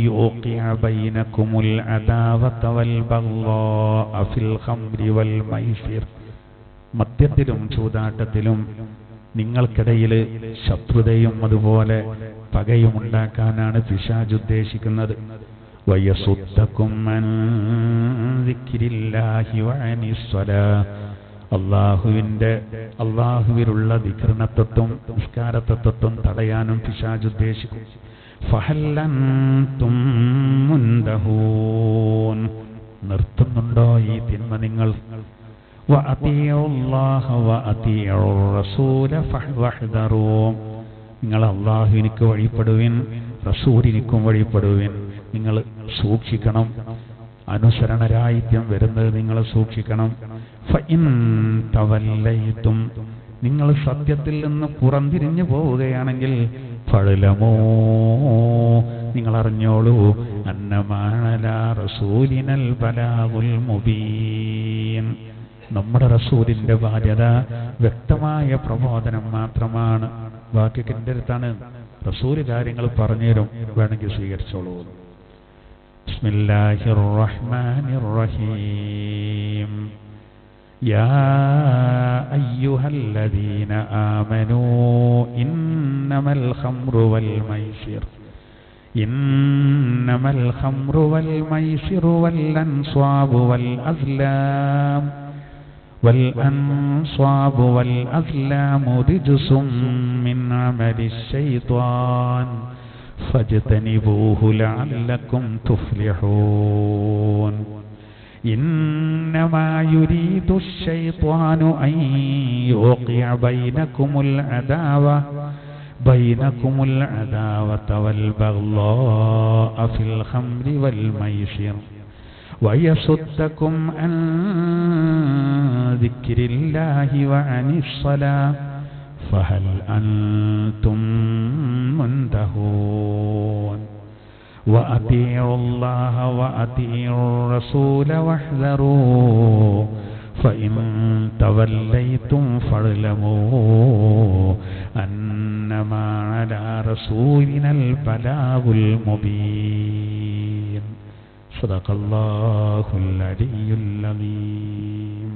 യുഖിഅ ബൈനകുമുൽ അദാവത വൽ ബഗ്ളാഅ ഫിൽ ഖംരി വൽ മൈസിർ. മദ്യത്തിലും ചൂതാട്ടത്തിലും നിങ്ങൾക്കിടയിൽ ശത്രുതയും അതുപോലെ പകയും ഉണ്ടാക്കാനാണ് പിശാച് ഉദ്ദേശിക്കുന്നത്. വയസുദ്ദകും അൻ ദിക്രില്ലാഹി വഅനിസ് സ്വലാ. അള്ളാഹുവിലുള്ള ദിക്റിനെത്തൊട്ടും നിസ്കാരത്തെത്തൊട്ടും തടയാനും പിശാച് ഉദ്ദേശിക്കും. ഫഹൽ അൻതും മുൻതഹൂൻ. നിർത്തുന്നുണ്ടോ ഈ തിന്മ നിങ്ങൾ? വഅതിഉല്ലാഹ വഅതിഉർ റസൂല ഫഹ്ദറൂ. നിങ്ങൾ അള്ളാഹുവിനിക്ക് വഴിപ്പെടുവിൻ, റസൂലിനിക്കും വഴിപ്പെടുവിൻ. നിങ്ങൾ സൂക്ഷിക്കണം. അനുസരണരാഹിത്യം വരുന്നത് നിങ്ങൾ സൂക്ഷിക്കണം. ഫഇൻ തവല്ലൈതും. നിങ്ങൾ സത്യത്തിൽ നിന്ന് പുറംതിരിഞ്ഞു പോവുകയാണെങ്കിൽ ഫഅലമൂ. നിങ്ങൾ അറിഞ്ഞോളൂ. അന്നമാ അലാ റസൂലിനൽ ബലാഗുൽ മുബീൻ. നമ്മുടെ റസൂലിന്റെ ബാധ്യത വ്യക്തമായ പ്രബോധനം മാത്രമാണ്. ബാക്കിയൊക്കെ എൻ്റെ അടുത്താണ്. റസൂല് കാര്യങ്ങൾ പറഞ്ഞുതരും, വേണമെങ്കിൽ സ്വീകരിച്ചോളൂ. ബിസ്മില്ലാഹിർ റഹ്മാനിർ റഹീം. യാ അയ്യുഹല്ലദീന ആമനൂ ഇന്നമൽ ഖംറു വൽ മൈസിർ ഇന്നമൽ ഖംറു വൽ മൈസിറു വൽ അൻസ്വാബു വൽ അസ്ലാം والأنصاب والأزلام رجس من عمل الشيطان فاجتنبوه لعلكم تفلحون. إنما يريد الشيطان أن يوقع بينكم العداوة والبغضاء في الخمر والميسر ويصدكم عن ذكر الله وعن الصلاة فهل أنتم منتهون. وأطيعوا الله وأطيعوا الرسول واحذروا فإن توليتم فاعلموا أنما على رسولنا البلاغ المبين. صدق الله العلي العظيم.